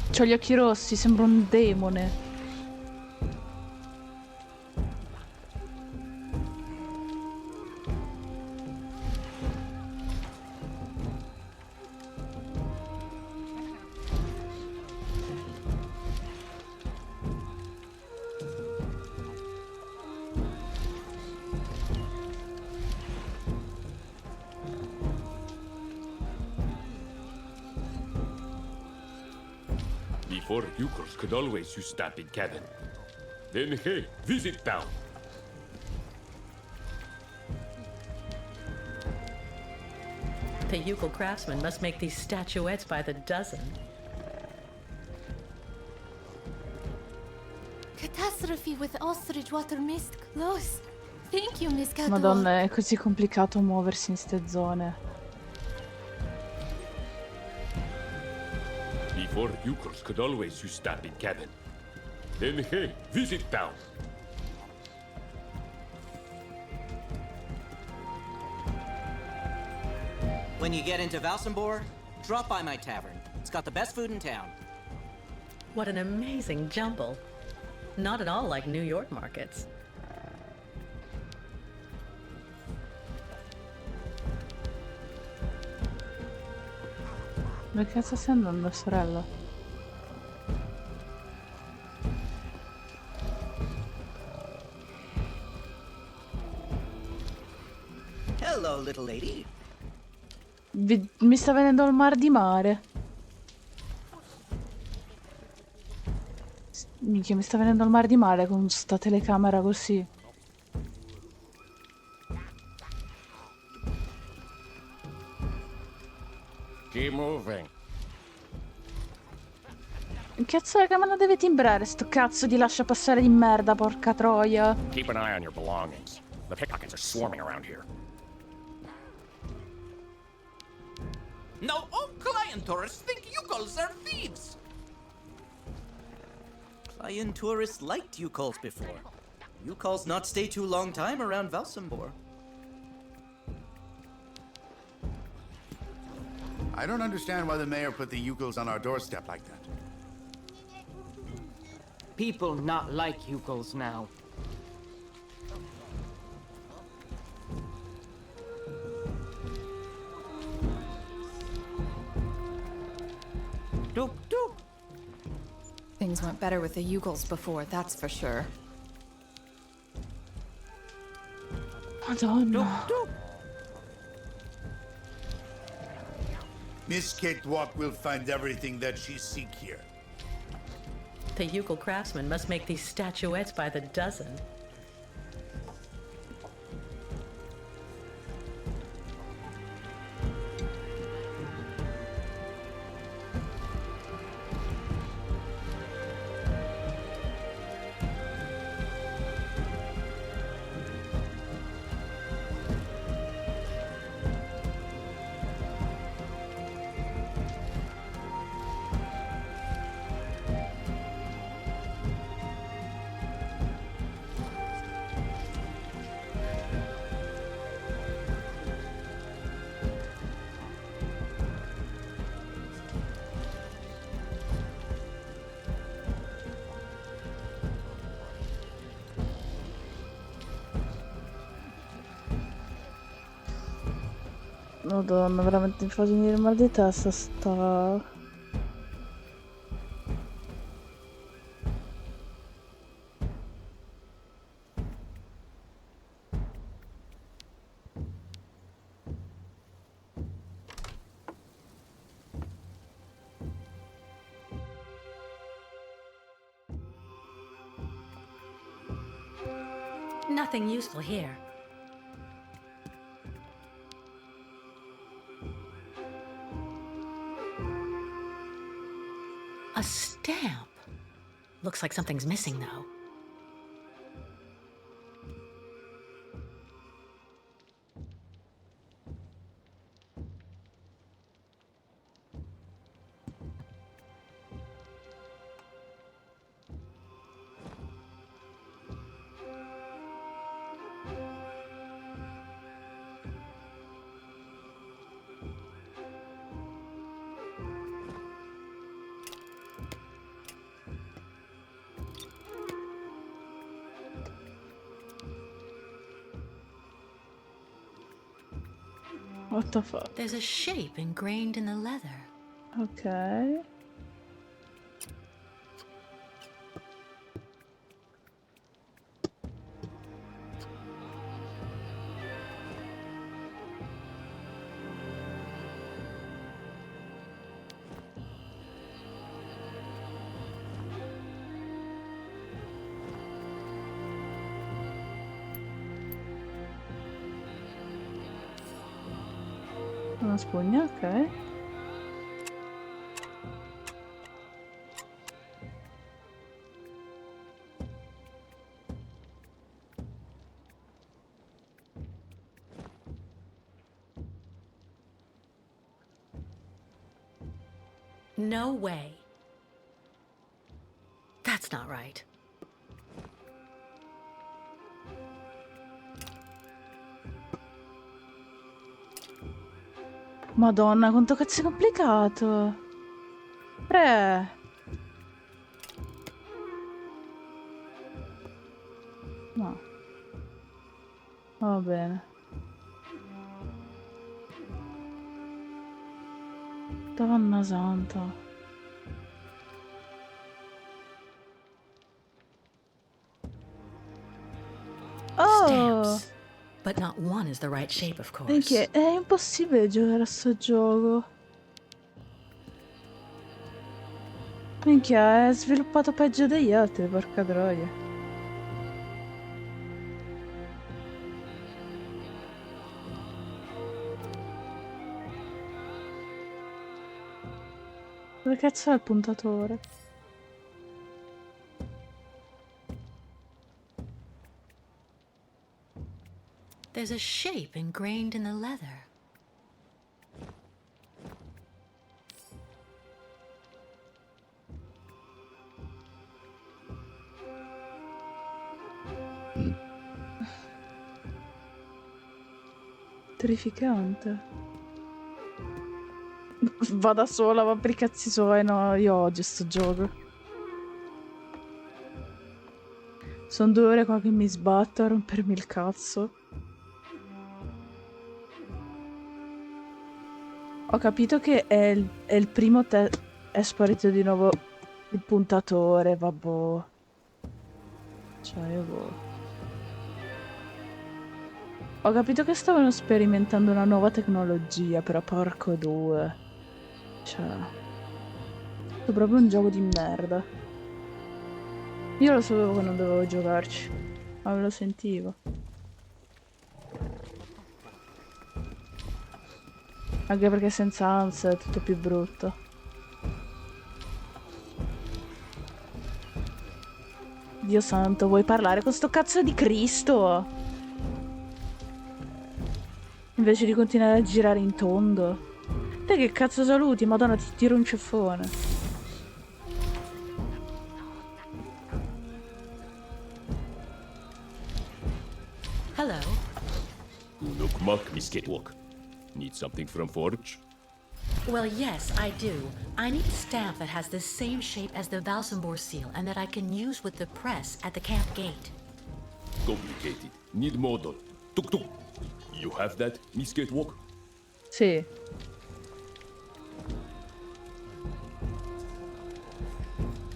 C'ho gli occhi rossi, sembra un demone. Before Yukos could always use stop in cabin. Then hey, visit town. The Yukol craftsmen must make these statuettes by the dozen. Catastrophe with ostrich water mist close. Thank you, Miss Catwalk. Madonna, è così complicato muoversi in ste zone. Before Yukos could always use stop in cabin. Then hey, visit town. When you get into Valsambor, drop by my tavern. It's got the best food in town. What an amazing jumble. Not at all like New York markets. Dove cazzo stai andando, sorella? Hello, little lady. Mi sta venendo il mar di mare. Minchia, mi sta venendo il mar di mare con sta telecamera così. Keep moving. Cazzo è che me la deve timbrare sto cazzo di lascia passare di merda, porca troia. Keep an eye on your belongings. The pickpockets are swarming around here. Now all client tourists think Yukos are thieves. Client tourists liked Yukos before. Yukos not stay too long time around Valsambor. I don't understand why the mayor put the Yukos on our doorstep like that. People not like Yukos now. Dook, dook. Things went better with the Yugels before, that's for sure. Madonna. Miss Kate Walk will find everything that she seek here. The Yukel craftsmen must make these statuettes by the dozen. Madonna, veramente mi fa venire mal di testa sta... Nothing useful here. A stamp. Looks like something's missing, though. What the fuck? There's a shape ingrained in the leather. Ok. Una spugna, ok. No way. That's not right. Madonna, quanto cazzo è complicato. No. Va bene. Donna santa. Oh! Stamps. But not one is the right shape, of course. Minchia, è impossibile giocare a sto gioco. Minchia, è sviluppato peggio degli altri, porca troia. Dove cazzo è il puntatore? There's a shape ingrained in the leather. Terrificante. Va da sola, va per i cazzi suoi, no, io odio sto gioco. Sono 2 ore qua che mi sbatto a rompermi il cazzo. Ho capito che è il primo è sparito di nuovo il puntatore, vabbè. Cioè, boh. Ho capito che stavano sperimentando una nuova tecnologia, però porco due. Cioè... È proprio un gioco di merda. Io lo sapevo che non dovevo giocarci, ma me lo sentivo. Anche perché senza ansia è tutto più brutto. Dio santo, vuoi parlare con sto cazzo di Cristo? Invece di continuare a girare in tondo. Te che cazzo saluti? Madonna, ti tiro un ceffone. Hello. Look, Miss Catwalk. Need something from Forge? Well, yes, I do. I need a stamp that has the same shape as the Valsambor seal and that I can use with the press at the camp gate. Complicated. Need model. Tuk. You have that, Miss Catwalk? Sì.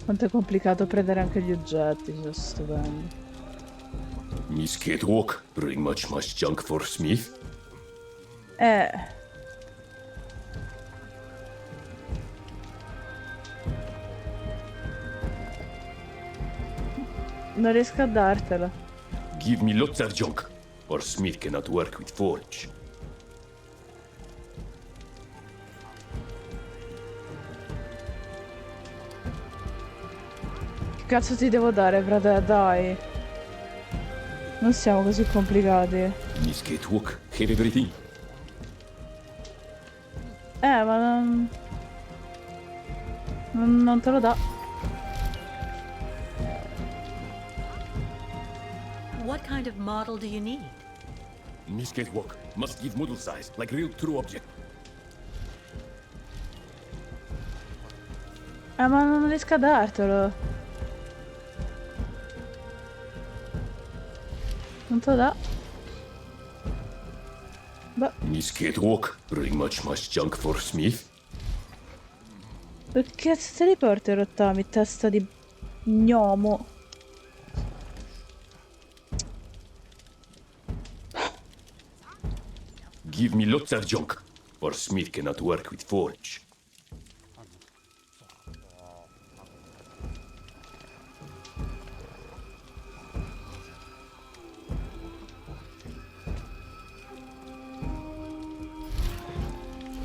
Quanto è complicato prendere anche gli oggetti, sono stupendo. Miss Catwalk, bring much junk for Smith? Non riesco a dartela. Give me lots of junk, or Smith cannot work with Forge. Che cazzo ti devo dare, frate? Dai. Non siamo così complicati. Miss Catwalk, have everything? Ma non te lo dà. What kind of model do you need? Miss Catwalk, must give model size, like real true object. Ma non riesco a dartelo. Non te lo dà. Beh. Miss Catwalk, bring much junk for Smith? Che cazzo te li porti a rottami, testa di gnomo? Give me lots of junk, or Smith cannot work with Forge.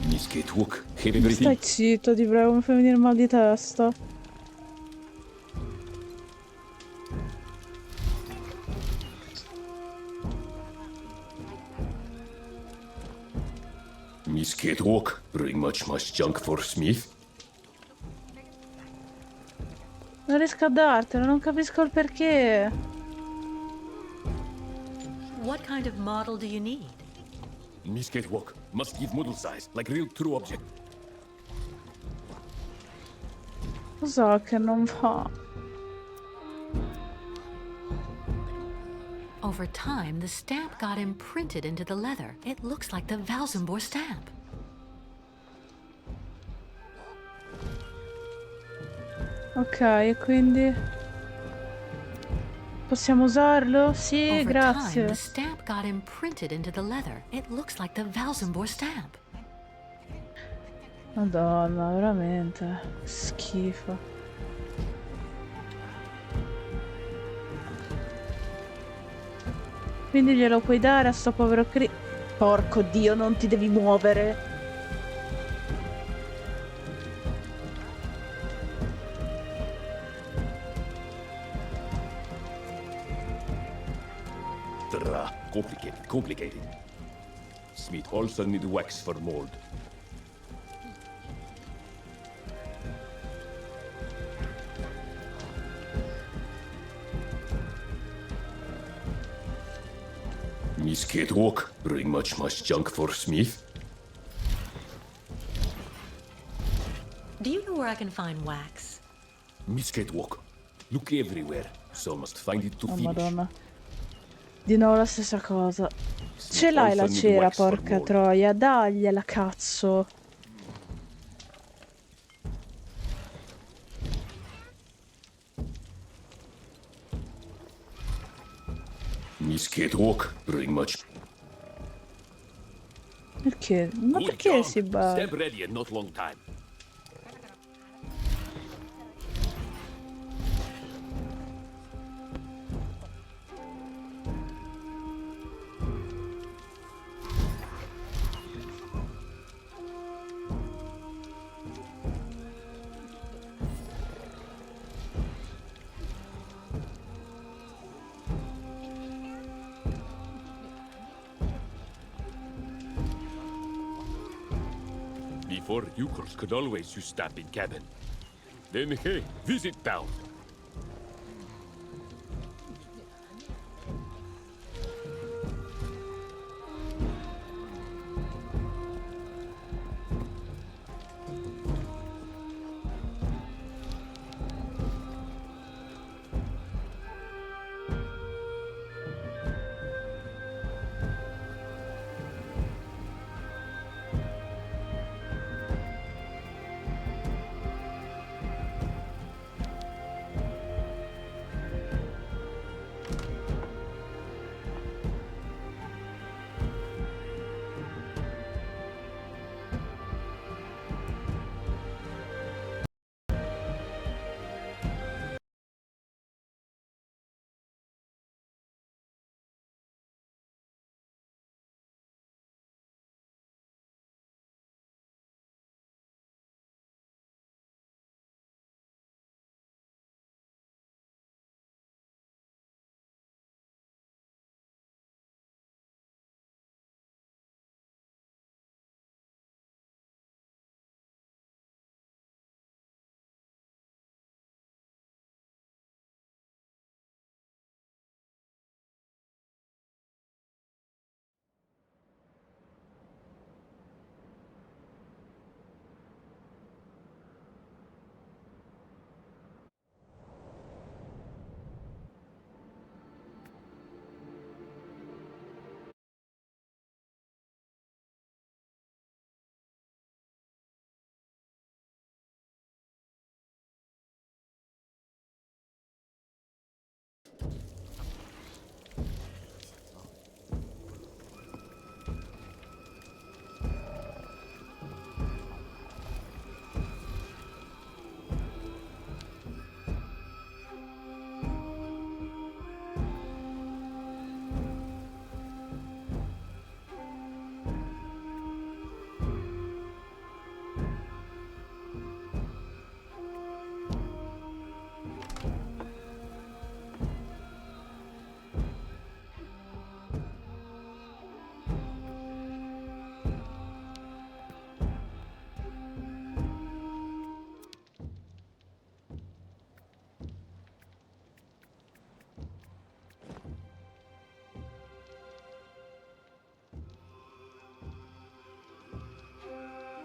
Miss Catwalk, have everything? Stai zitto, ti prego, mi fai venire mal di testa. Miss Catwalk, bring much junk for Smith? Non riesco a dartelo, non capisco il perché. What kind of model do you need? Miss Catwalk, must give model size, like real true object. Lo so che non va. Over time, the stamp got imprinted into the leather. It looks like the Valsambor stamp. Ok, e quindi possiamo usarlo? Sì, Over grazie. time, the stamp got imprinted into the leather. It looks like the Valsambor stamp. Madonna, veramente. Schifo. Quindi glielo puoi dare a sto povero Porco Dio, non ti devi muovere. Complicated. Smith also need wax for mold. Miss Catwalk, bring much junk for Smith? Do you know where I can find wax? Miss Catwalk, look everywhere. So must find it to Oh finish. madonna. Di nuovo la stessa cosa. Ce l'hai also la need cera, wax for porca mold. troia. Dagliela, cazzo. Miss Catwalk, bring much. Perché? Ma Good perché job. si basa? Stab ready in not long time. Before, Yukos could always use stop in cabin. Then, hey, visit town.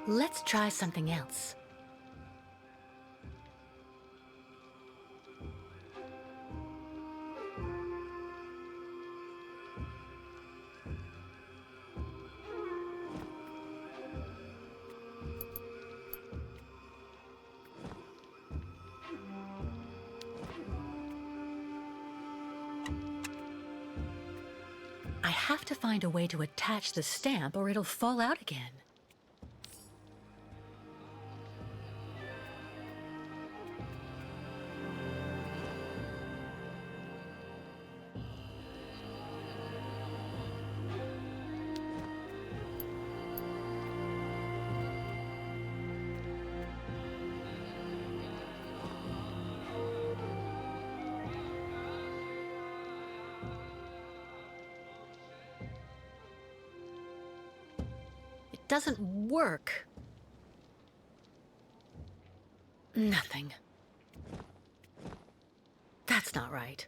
Let's try something else. I have to find a way to attach the stamp or it'll fall out again. doesn't work. Nothing. That's not right.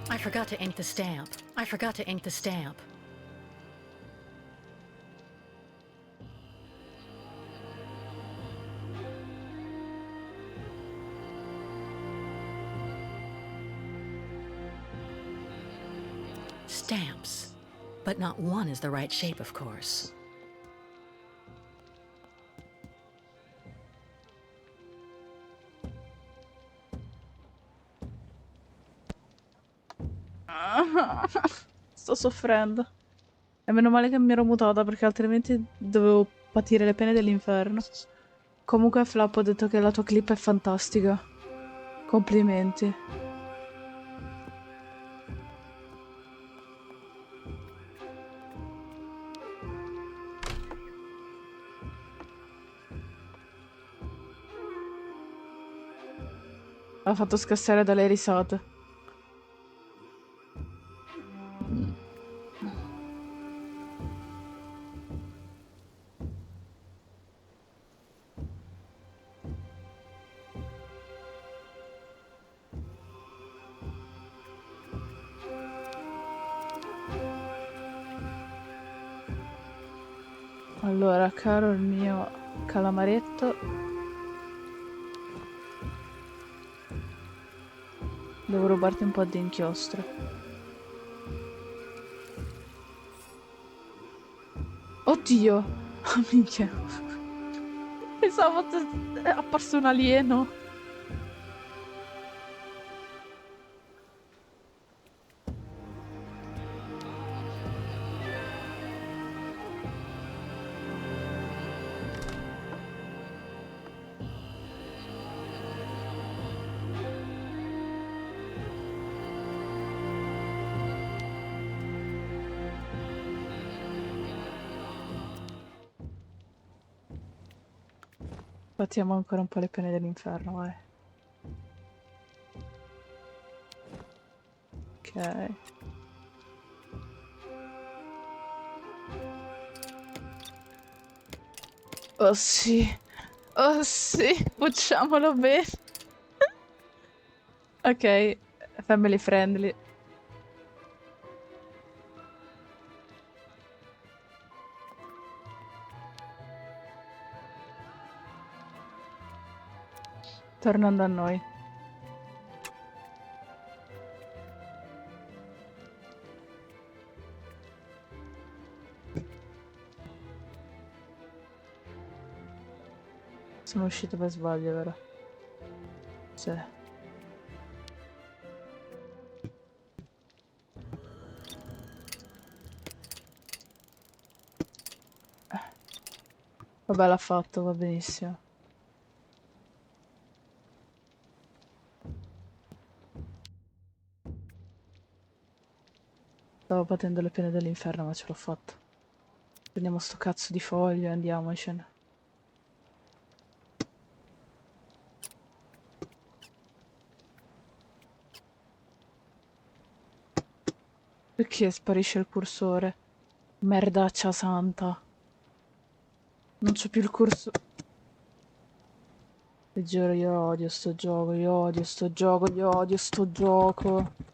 I forgot to ink the stamp. I forgot to ink the stamp. Stamps. But not one is the right shape, of course. Sto soffrendo. E meno male che mi ero mutata perché altrimenti dovevo patire le pene dell'inferno. Comunque Flap, ho detto che la tua clip è fantastica. Complimenti. Ha fatto scassare dalle risate. Allora, caro il mio calamaretto, devo rubarti un po' di inchiostro. Oddio! Oh, minchia. Pensavo è apparso un alieno. Battiamo ancora un po' le pene dell'inferno, vai. Ok. Oh sì. Oh sì, facciamolo bene. Ok, family friendly. Tornando a noi. Sono uscito per sbaglio, vero? Sì. Vabbè, l'ha fatto, va benissimo. Stavo patendo le pene dell'inferno, ma ce l'ho fatta. Prendiamo sto cazzo di foglio e andiamocene. Perché sparisce il cursore? Merdaccia santa. Non c'ho più il cursore. Ti giuro, io odio sto gioco, io odio sto gioco, io odio sto gioco.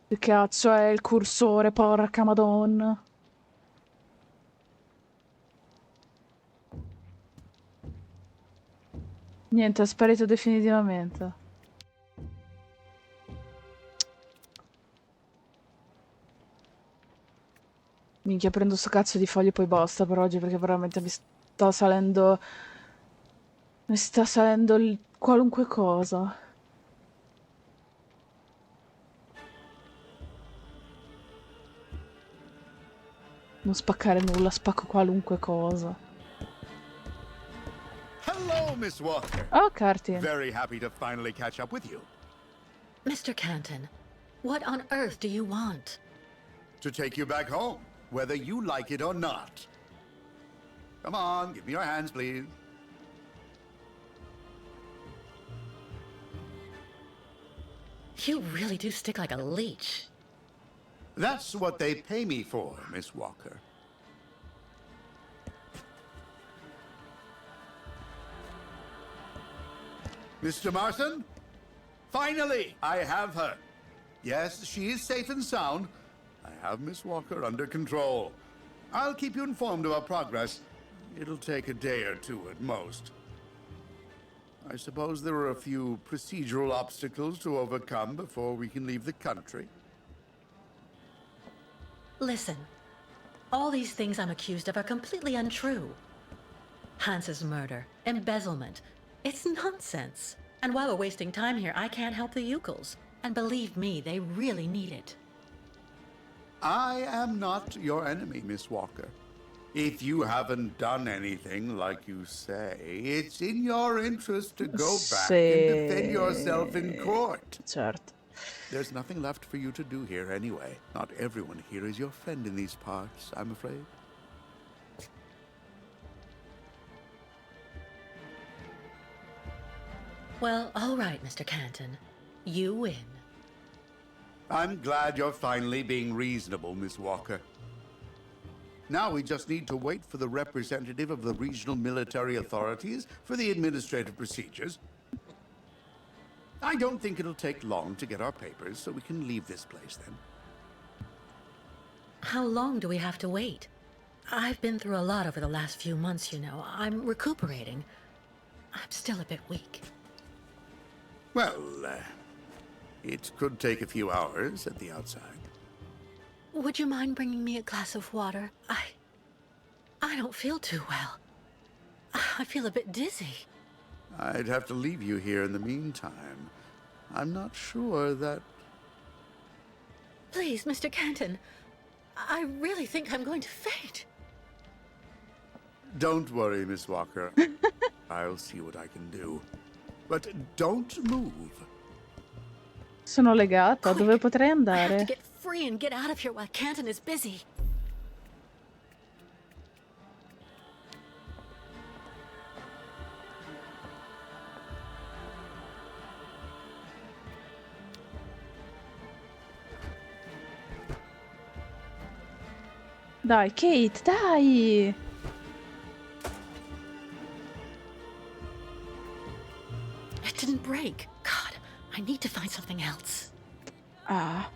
Che cazzo è il cursore, porca madonna. Niente, è sparito definitivamente. Minchia, prendo sto cazzo di foglie e poi basta per oggi perché veramente mi sta salendo... Mi sta salendo qualunque cosa. Non spaccare nulla, spacco qualunque cosa. Hello, Miss Walker. Oh, Cartin. Very happy to finally catch up with you. Mr. Canton, what on earth do you want? To take you back home, whether you like it or not. Come on, give me your hands, please. You really do stick like a leech. That's what they pay me for, Miss Walker. Mr. Marston? Finally, I have her. Yes, she is safe and sound. I have Miss Walker under control. I'll keep you informed of our progress. It'll take a day or two at most. I suppose there are a few procedural obstacles to overcome before we can leave the country. Listen, all these things I'm accused of are completely untrue. Hans's murder, embezzlement, it's nonsense. And while we're wasting time here, I can't help the Ukels. And believe me, they really need it. I am not your enemy, Miss Walker. If you haven't done anything like you say, it's in your interest to go back and defend yourself in court. Certo. There's nothing left for you to do here anyway. Not everyone here is your friend in these parts, I'm afraid. Well, all right, Mr. Canton. You win. I'm glad you're finally being reasonable, Miss Walker. Now we just need to wait for the representative of the regional military authorities for the administrative procedures. I don't think it'll take long to get our papers, so we can leave this place then. How long do we have to wait? I've been through a lot over the last few months, you know. I'm recuperating. I'm still a bit weak. Well, it could take a few hours at the outside. Would you mind bringing me a glass of water? I don't feel too well. I feel a bit dizzy. I'd have to leave you here in the meantime. I'm not sure that... Please, Mr. Canton. I really think I'm going to faint. Don't worry, Miss Walker. I'll see what I can do. But don't move. Sono legata, dove potrei I have to andare? get free and get out of here while Canton is busy. Dai, Kate, dai! It didn't break. God, I need to find something else. Ah.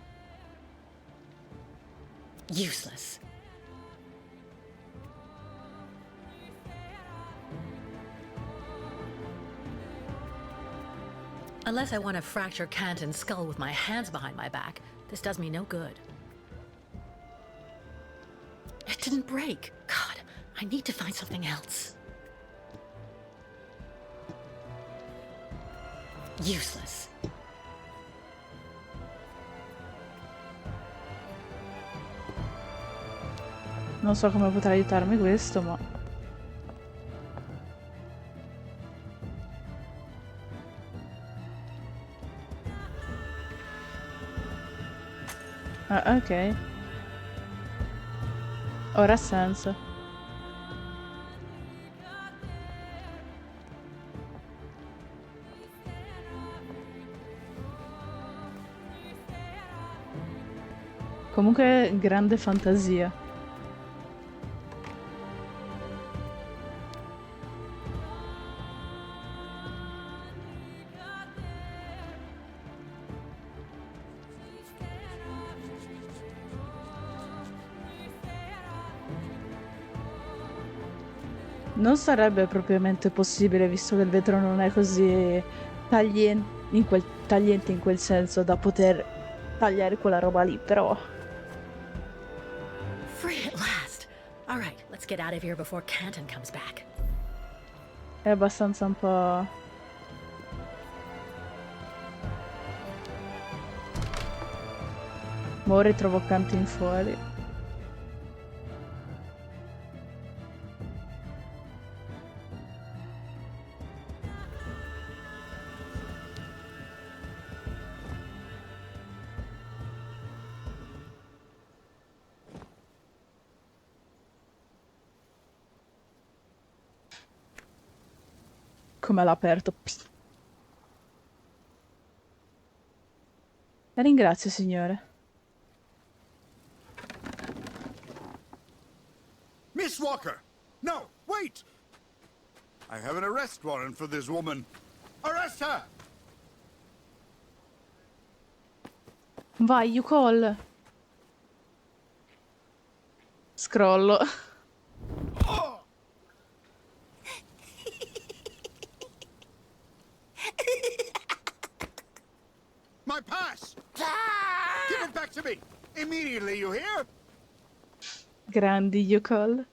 Useless. Unless I want to fracture Canton's skull with my hands behind my back, this does me no good. It didn't break. God, I need to find something else. Useless. Non so come potrà aiutarmi questo, ma... Ah, ok. Ora ha senso. Comunque, grande fantasia. Non sarebbe propriamente possibile, visto che il vetro non è così tagliente in quel senso da poter tagliare quella roba lì, però... Free at last. All right, let's get out of here before Canton comes back. È abbastanza un po'... Ma ora ritrovo Canton fuori. come l'ha aperto. Psst. La ringrazio, signore. Miss Walker! No, wait! I have an arrest warrant for this woman. Arrest her! Vai, you call. Scrollo. My pass! Give it back to me! Immediately, you hear? Grandi, you call.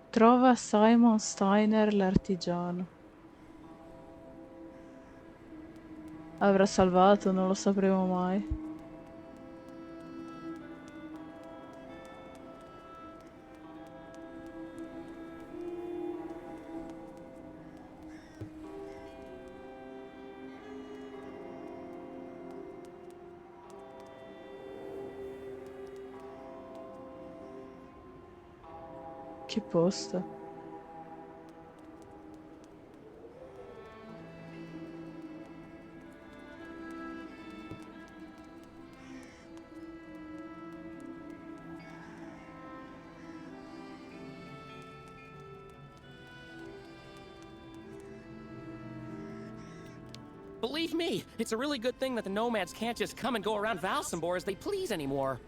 Trova Simon Steiner l'artigiano. Avrà salvato, non lo sapremo mai. Che posto. Believe me, it's a really good thing that the nomads can't just come and go around Valsambor as they please anymore.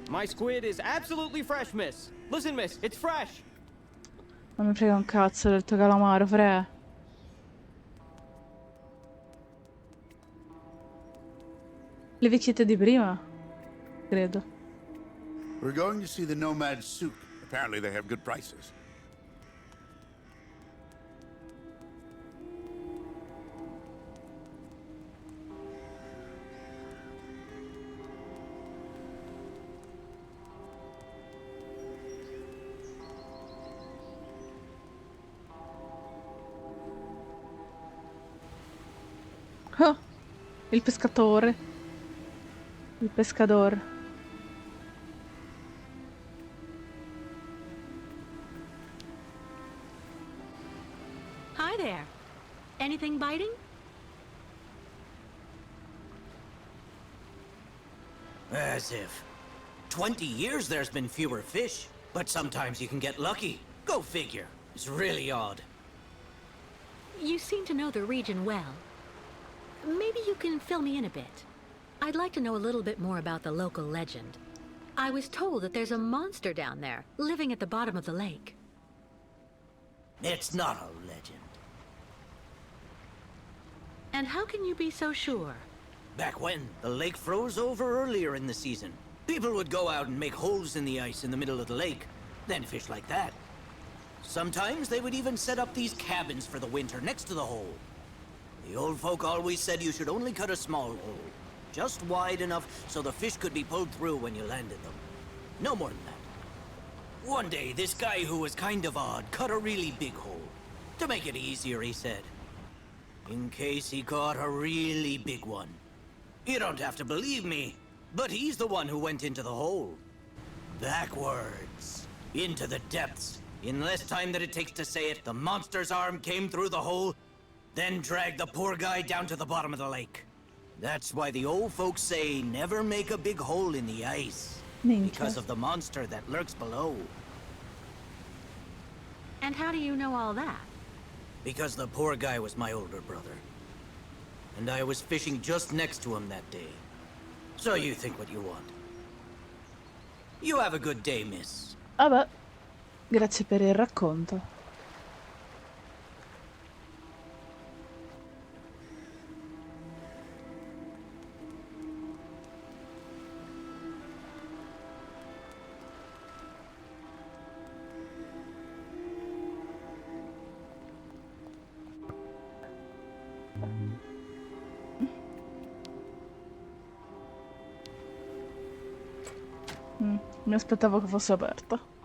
My squid is absolutely fresh, miss. Listen, miss, it's fresh. Non mi frega un cazzo del tuo calamaro, Fre. Le vecchiette di prima, credo. We're going to see the Nomad Souk. Apparently they have good prices. Oh, il pescatore. Il pescador. Hi there. Anything biting? As if. 20 years there's been fewer fish, but sometimes you can get lucky. Go figure. It's really odd. You seem to know the region well. Maybe you can fill me in a bit. I'd like to know a little bit more about the local legend. I was told that there's a monster down there, living at the bottom of the lake. It's not a legend. And how can you be so sure? Back when, the lake froze over earlier in the season. People would go out and make holes in the ice in the middle of the lake, then fish like that. Sometimes they would even set up these cabins for the winter next to the hole. The old folk always said you should only cut a small hole, just wide enough so the fish could be pulled through when you landed them. No more than that. One day, this guy who was kind of odd cut a really big hole. To make it easier, he said. In case he caught a really big one. You don't have to believe me, but he's the one who went into the hole. Backwards. Into the depths. In less time than it takes to say it, the monster's arm came through the hole, then dragged the poor guy down to the bottom of the lake. That's why the old folks say never make a big hole in the ice. Because of the monster that lurks below. And how do you know all that? Because the poor guy was my older brother. And I was fishing just next to him that day. So you think what you want. You have a good day, miss. Vabbè. Grazie per il racconto. Mi aspettavo che fosse aperta.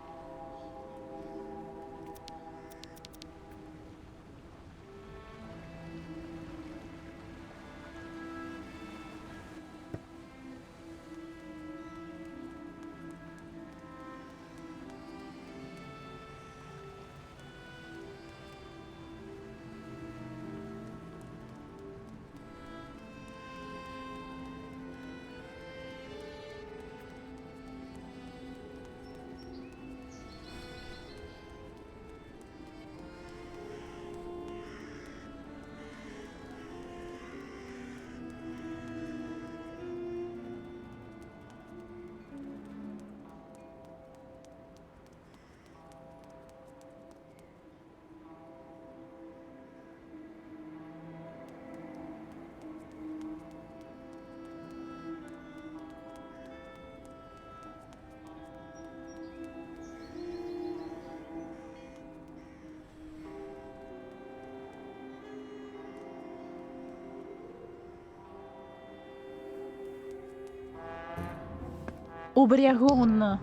Ubriacon!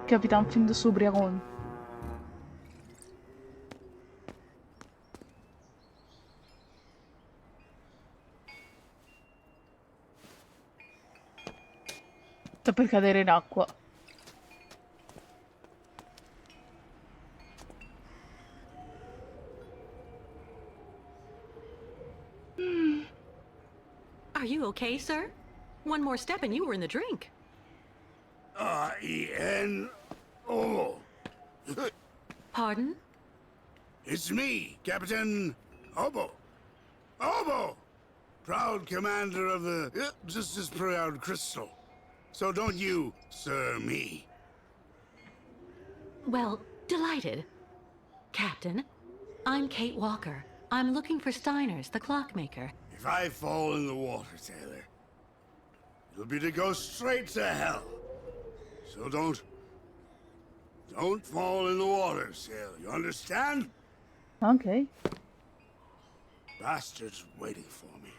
Capitan Findus Ubriacon. Sta per cadere in acqua. Are you okay, sir? One more step and you were in the drink. R-E-N-O. Pardon? It's me, Captain Obo. Obo! Proud commander of the just as proud Crystal. So don't you, sir, me. Well, delighted. Captain, I'm Kate Walker. I'm looking for Steiner's, the clockmaker. If I fall in the water, sailor, it'll be to go straight to hell. So don't fall in the water, sailor. You understand? Okay. Bastards waiting for me.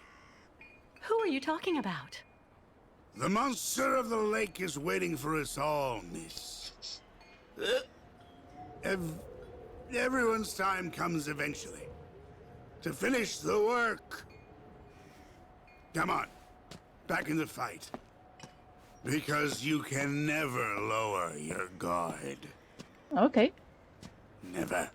Who are you talking about? The monster of the lake is waiting for us all, miss. Everyone's time comes eventually. To finish the work. Come on. Back in the fight. Because you can never lower your guard. Okay. Never.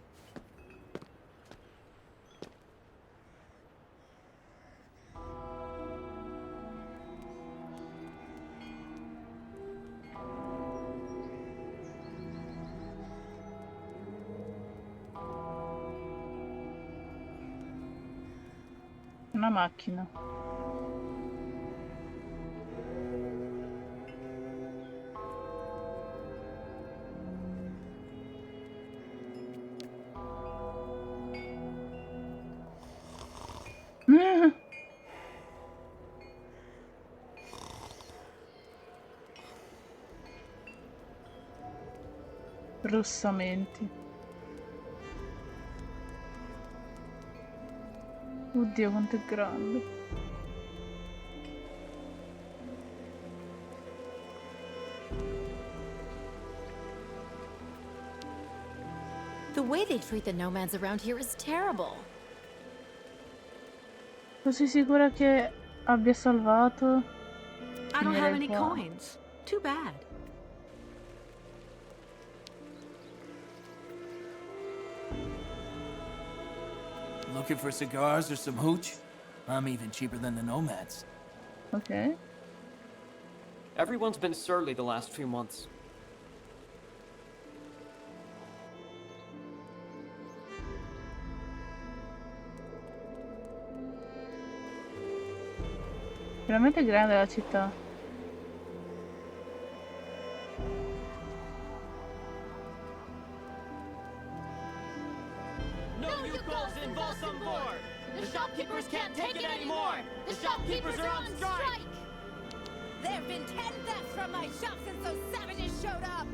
Una macchina. Russamenti. Oddio, quanto è grande. The way they treat the nomads around here is terrible. Così sicura che abbia salvato. I don't have Finirei any qua. coins. Too bad. Looking for cigars or some hooch? I'm even cheaper than the nomads. Ok. Everyone's been surly the last few months. Veramente grande la città. Yukos in Volsambor! The shopkeepers can't take it anymore! The shopkeepers are on strike! There have been 10 thefts from my shop since those savages showed up!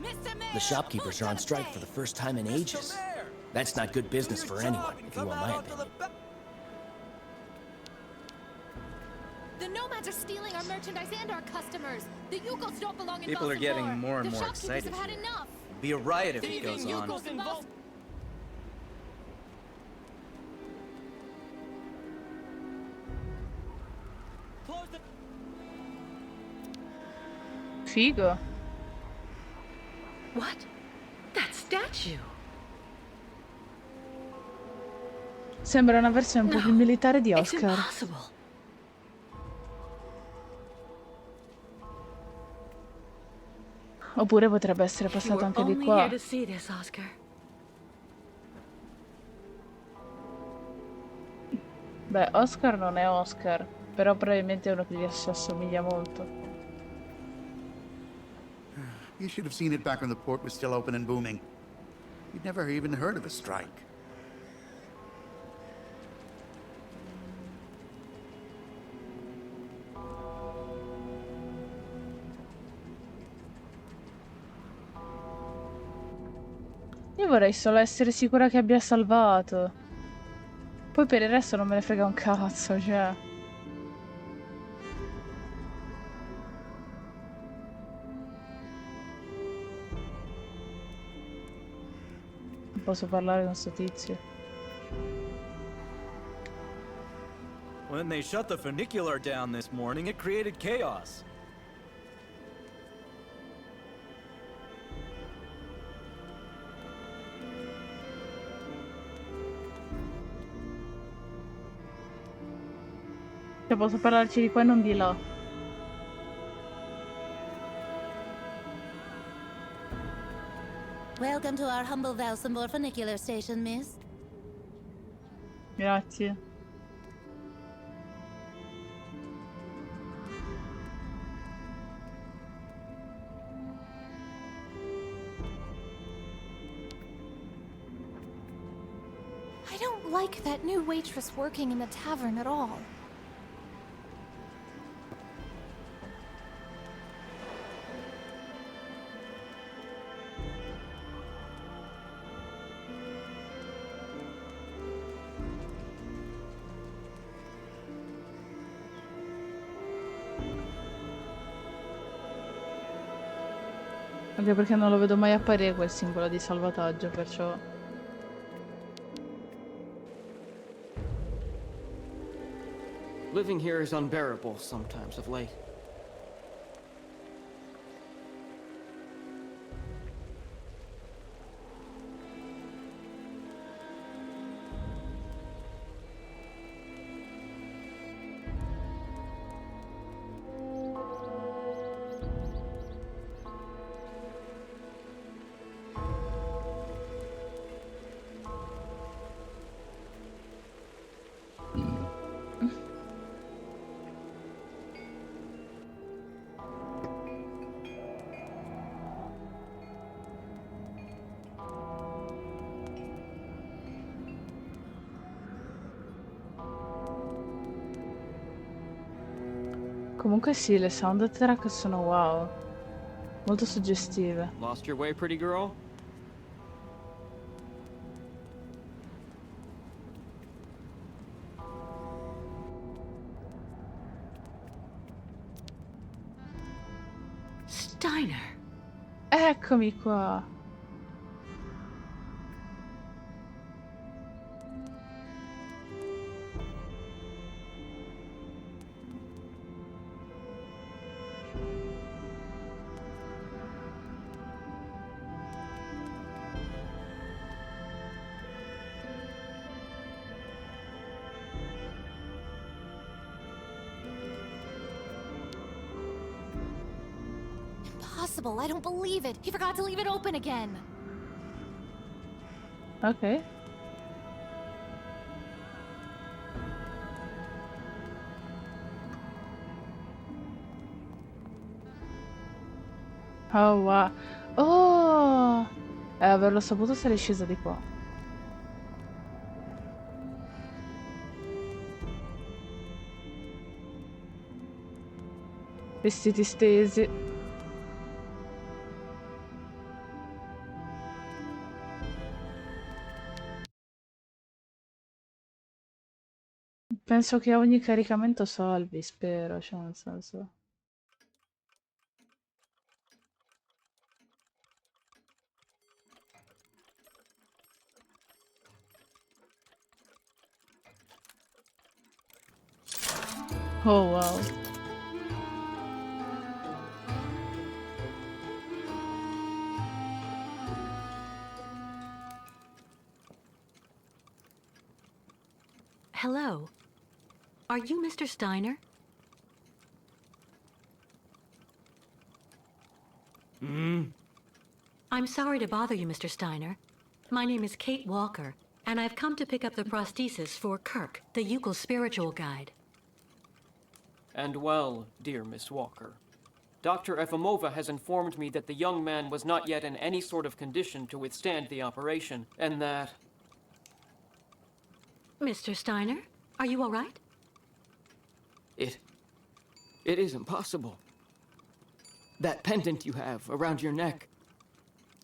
Mr. Mayor! The shopkeepers are on strike for the first time in ages. That's not good business for anyone, if you want my opinion. The nomads are stealing our merchandise and our customers. The Yukos don't belong in People are getting Balsamore. more and The more shopkeepers excited have had here. enough. It'll be a riot if it goes on. Yukos in Vol- Figo. What? That statue? Sembra una versione un po' più militare di It's Oscar. impossible. Oppure potrebbe essere You passato were anche di only qua. here to see this, Oscar. Beh, Oscar non è Oscar, però probabilmente è uno che gli si assomiglia molto. You should have seen it back when the port was still open and booming. You'd never even heard of a strike. Io vorrei solo essere sicura che abbia salvato. Poi per il resto non me ne frega un cazzo, cioè. Non posso parlare con sto tizio. When they shut the funicular down this morning, it created chaos. Cioè, posso parlarci di qua e non di là. Welcome to our humble Valsambor funicular station, miss. Grazie. I don't like that new waitress working in the tavern at all. Anche perché non lo vedo mai apparire quel simbolo di salvataggio, perciò... Living here is unbearable sometimes of late. Comunque sì, le soundtrack sono wow. Molto suggestive. Lost your way, pretty girl? Steiner. Eccomi qua. Impossible, I don't believe it. He forgot to leave it open again. Ok. Oh wow. Oh! Averlo saputo sarei scesa di qua. Vestiti stesi. Penso che a ogni caricamento salvi, spero, cioè nel senso... Oh wow. Hello. Are you Mr. Steiner? I'm sorry to bother you, Mr. Steiner. My name is Kate Walker, and I've come to pick up the prosthesis for Kirk, the Yukel's spiritual guide. And well, dear Miss Walker, Dr. Efimova has informed me that the young man was not yet in any sort of condition to withstand the operation, and that... Mr. Steiner, are you all right? It is impossible. That pendant you have around your neck.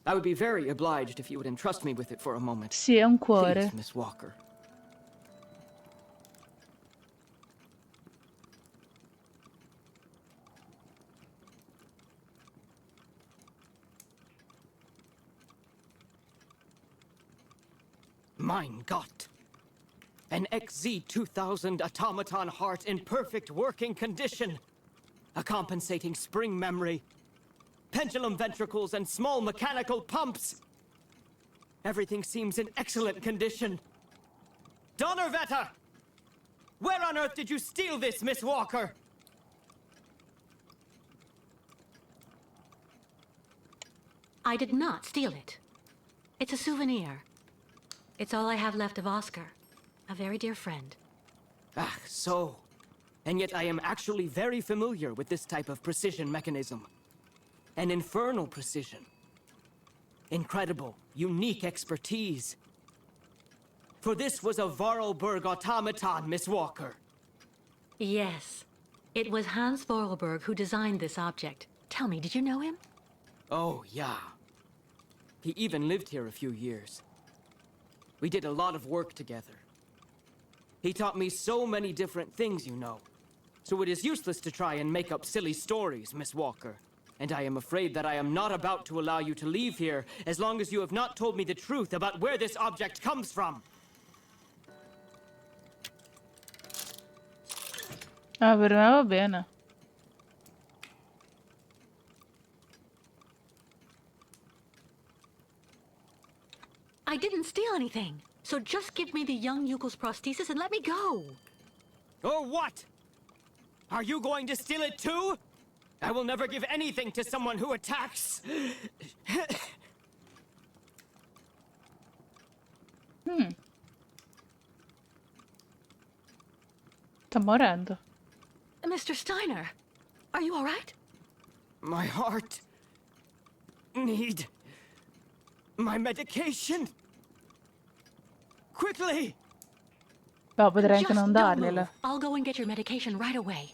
I would be very obliged if you would entrust me with it for a moment. Sì, è un cuore. Please, Miss Walker. Mein Gott! An XZ-2000 automaton heart in perfect working condition. A compensating spring memory. Pendulum ventricles and small mechanical pumps. Everything seems in excellent condition. Donnerwetter! Where on earth did you steal this, Miss Walker? I did not steal it. It's a souvenir. It's all I have left of Oscar, a very dear friend. Ah, so. And yet I am actually very familiar with this type of precision mechanism. An infernal precision. Incredible, unique expertise. For this was a Vorarlberg automaton, Miss Walker. Yes. It was Hans Vorarlberg who designed this object. Tell me, did you know him? Oh, yeah. He even lived here a few years. We did a lot of work together. He taught me so many different things, you know. So it is useless to try and make up silly stories, Miss Walker. And I am afraid that I am not about to allow you to leave here as long as you have not told me the truth about where this object comes from. Ah, per me va bene. I didn't steal anything. So just give me the young Yukel's prosthesis and let me go. Or what? Are you going to steal it too? I will never give anything to someone who attacks. Sta morendo. Mr. Steiner, are you all right? My heart... need... my medication. Quickly! Però potrei anche Just non don't dargliela. move. I'll go and get your medication right away.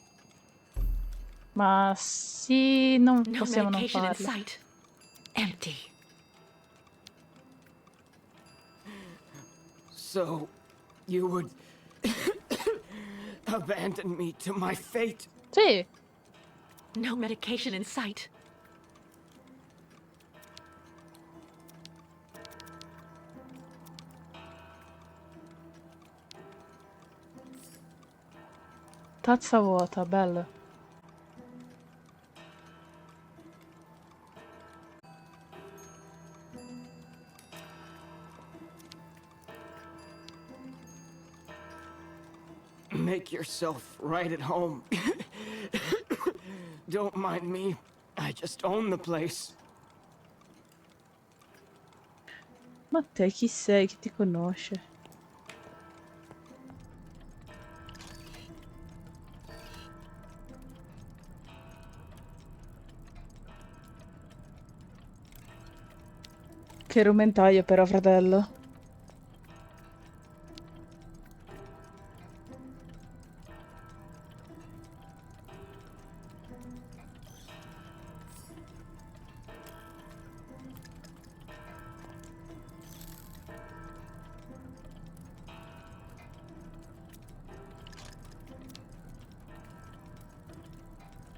Ma sì, non No possiamo non medication in farlo. sight. Empty. So, you would... abandon me to my fate? Sì. No medication in sight. Tazza vuota, bello. Make yourself right at home. Don't mind me. I just own the place. Ma te chi sei? Chi ti conosce? Che rumentaio però, fratello.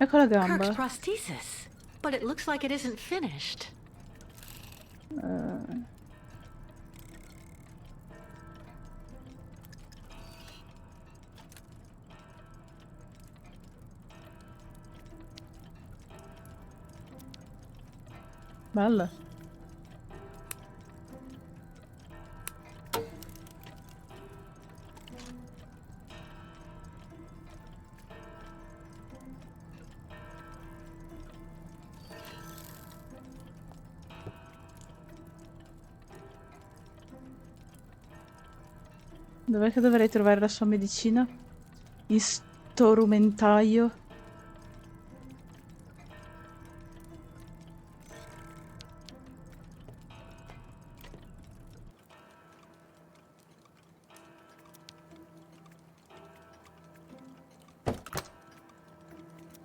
Ecco la Kirk's gamba. prosthesis, but it looks like it isn't finished. Bella. Dov'è che dovrei trovare la sua medicina? In sto rumentaio.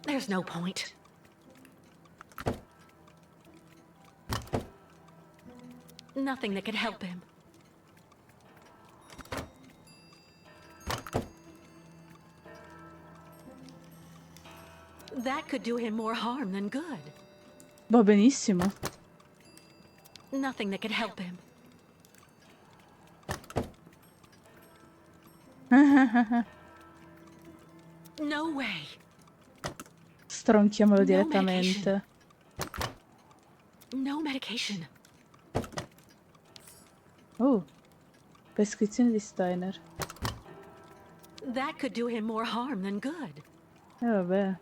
There's no point. Nothing that could help him. That could do him more harm than good. Va benissimo. Nothing that could help him. No way. Stronchiamolo No direttamente. No medication. Oh. Prescrizione di Steiner. That could do him more harm than good. Vabbè.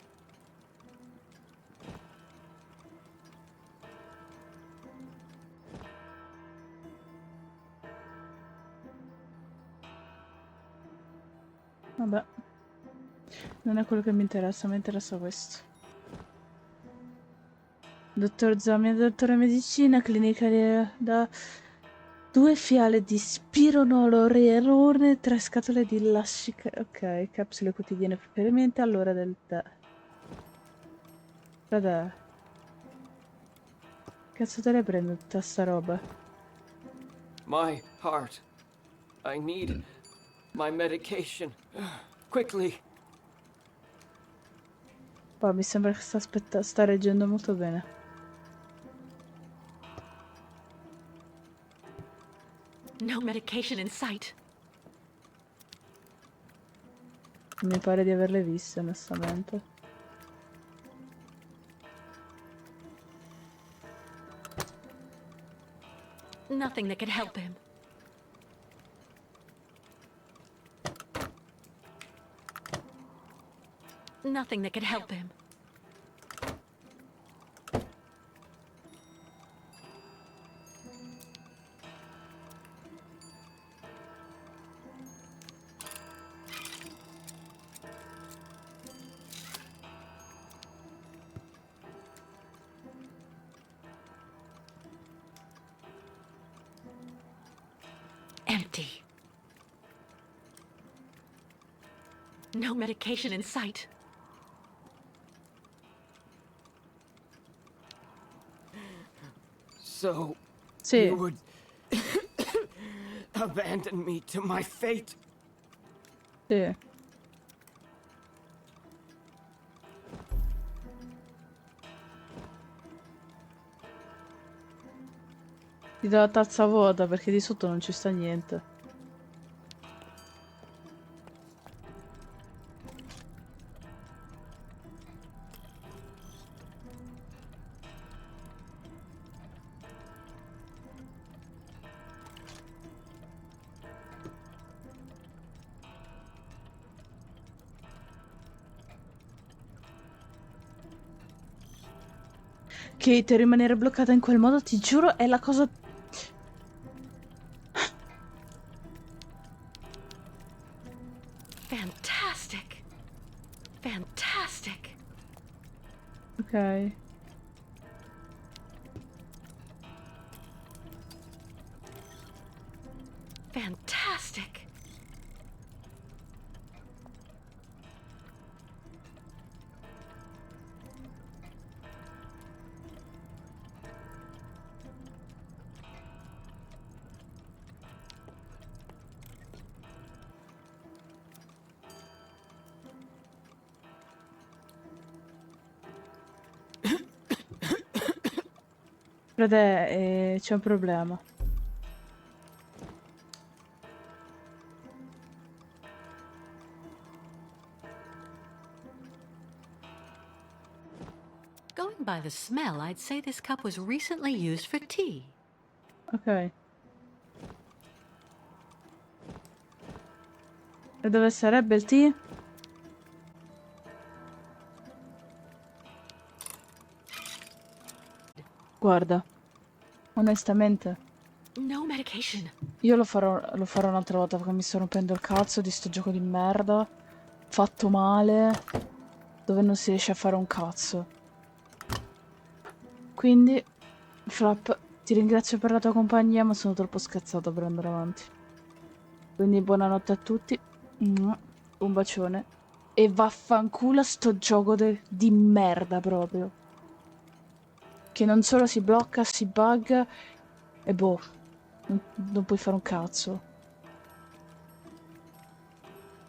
Vabbè. Non è quello che mi interessa questo. Dottor Zamia, dottore medicina, clinica da 2 fiale di spironolorone, 3 scatole di lascica. Ok, capsule quotidiane preferimenti all'ora del tè. Guarda. Cazzo te ne prendo tutta sta roba? My heart. I need my medication. Quickly. Poi mi sembra che sta reggendo molto bene. No medication in sight. Mi pare di averle viste, onestamente. Nothing that could help him. Nothing that could help him. Empty. No medication in sight. So, Sì. you would abandon me to my fate? Sì. Ti do la tazza vuota perché di sotto non ci sta niente. Kate, rimanere bloccata in quel modo, ti giuro, è la cosa... Fantastic. Fantastic. Ok. Fantastic. Frate, c'è un problema. Going by the smell, I'd say this cup was recently used for tea. Ok. E dove sarebbe il tea? Guarda, onestamente, No medication. io lo farò un'altra volta perché mi sto rompendo il cazzo di sto gioco di merda. Fatto male. Dove non si riesce a fare un cazzo. Quindi, Flap, ti ringrazio per la tua compagnia, ma sono troppo scazzato per andare avanti. Quindi buonanotte a tutti. Un bacione. E vaffanculo a sto gioco di merda proprio. Che non solo si blocca, si bugga e boh, non puoi fare un cazzo.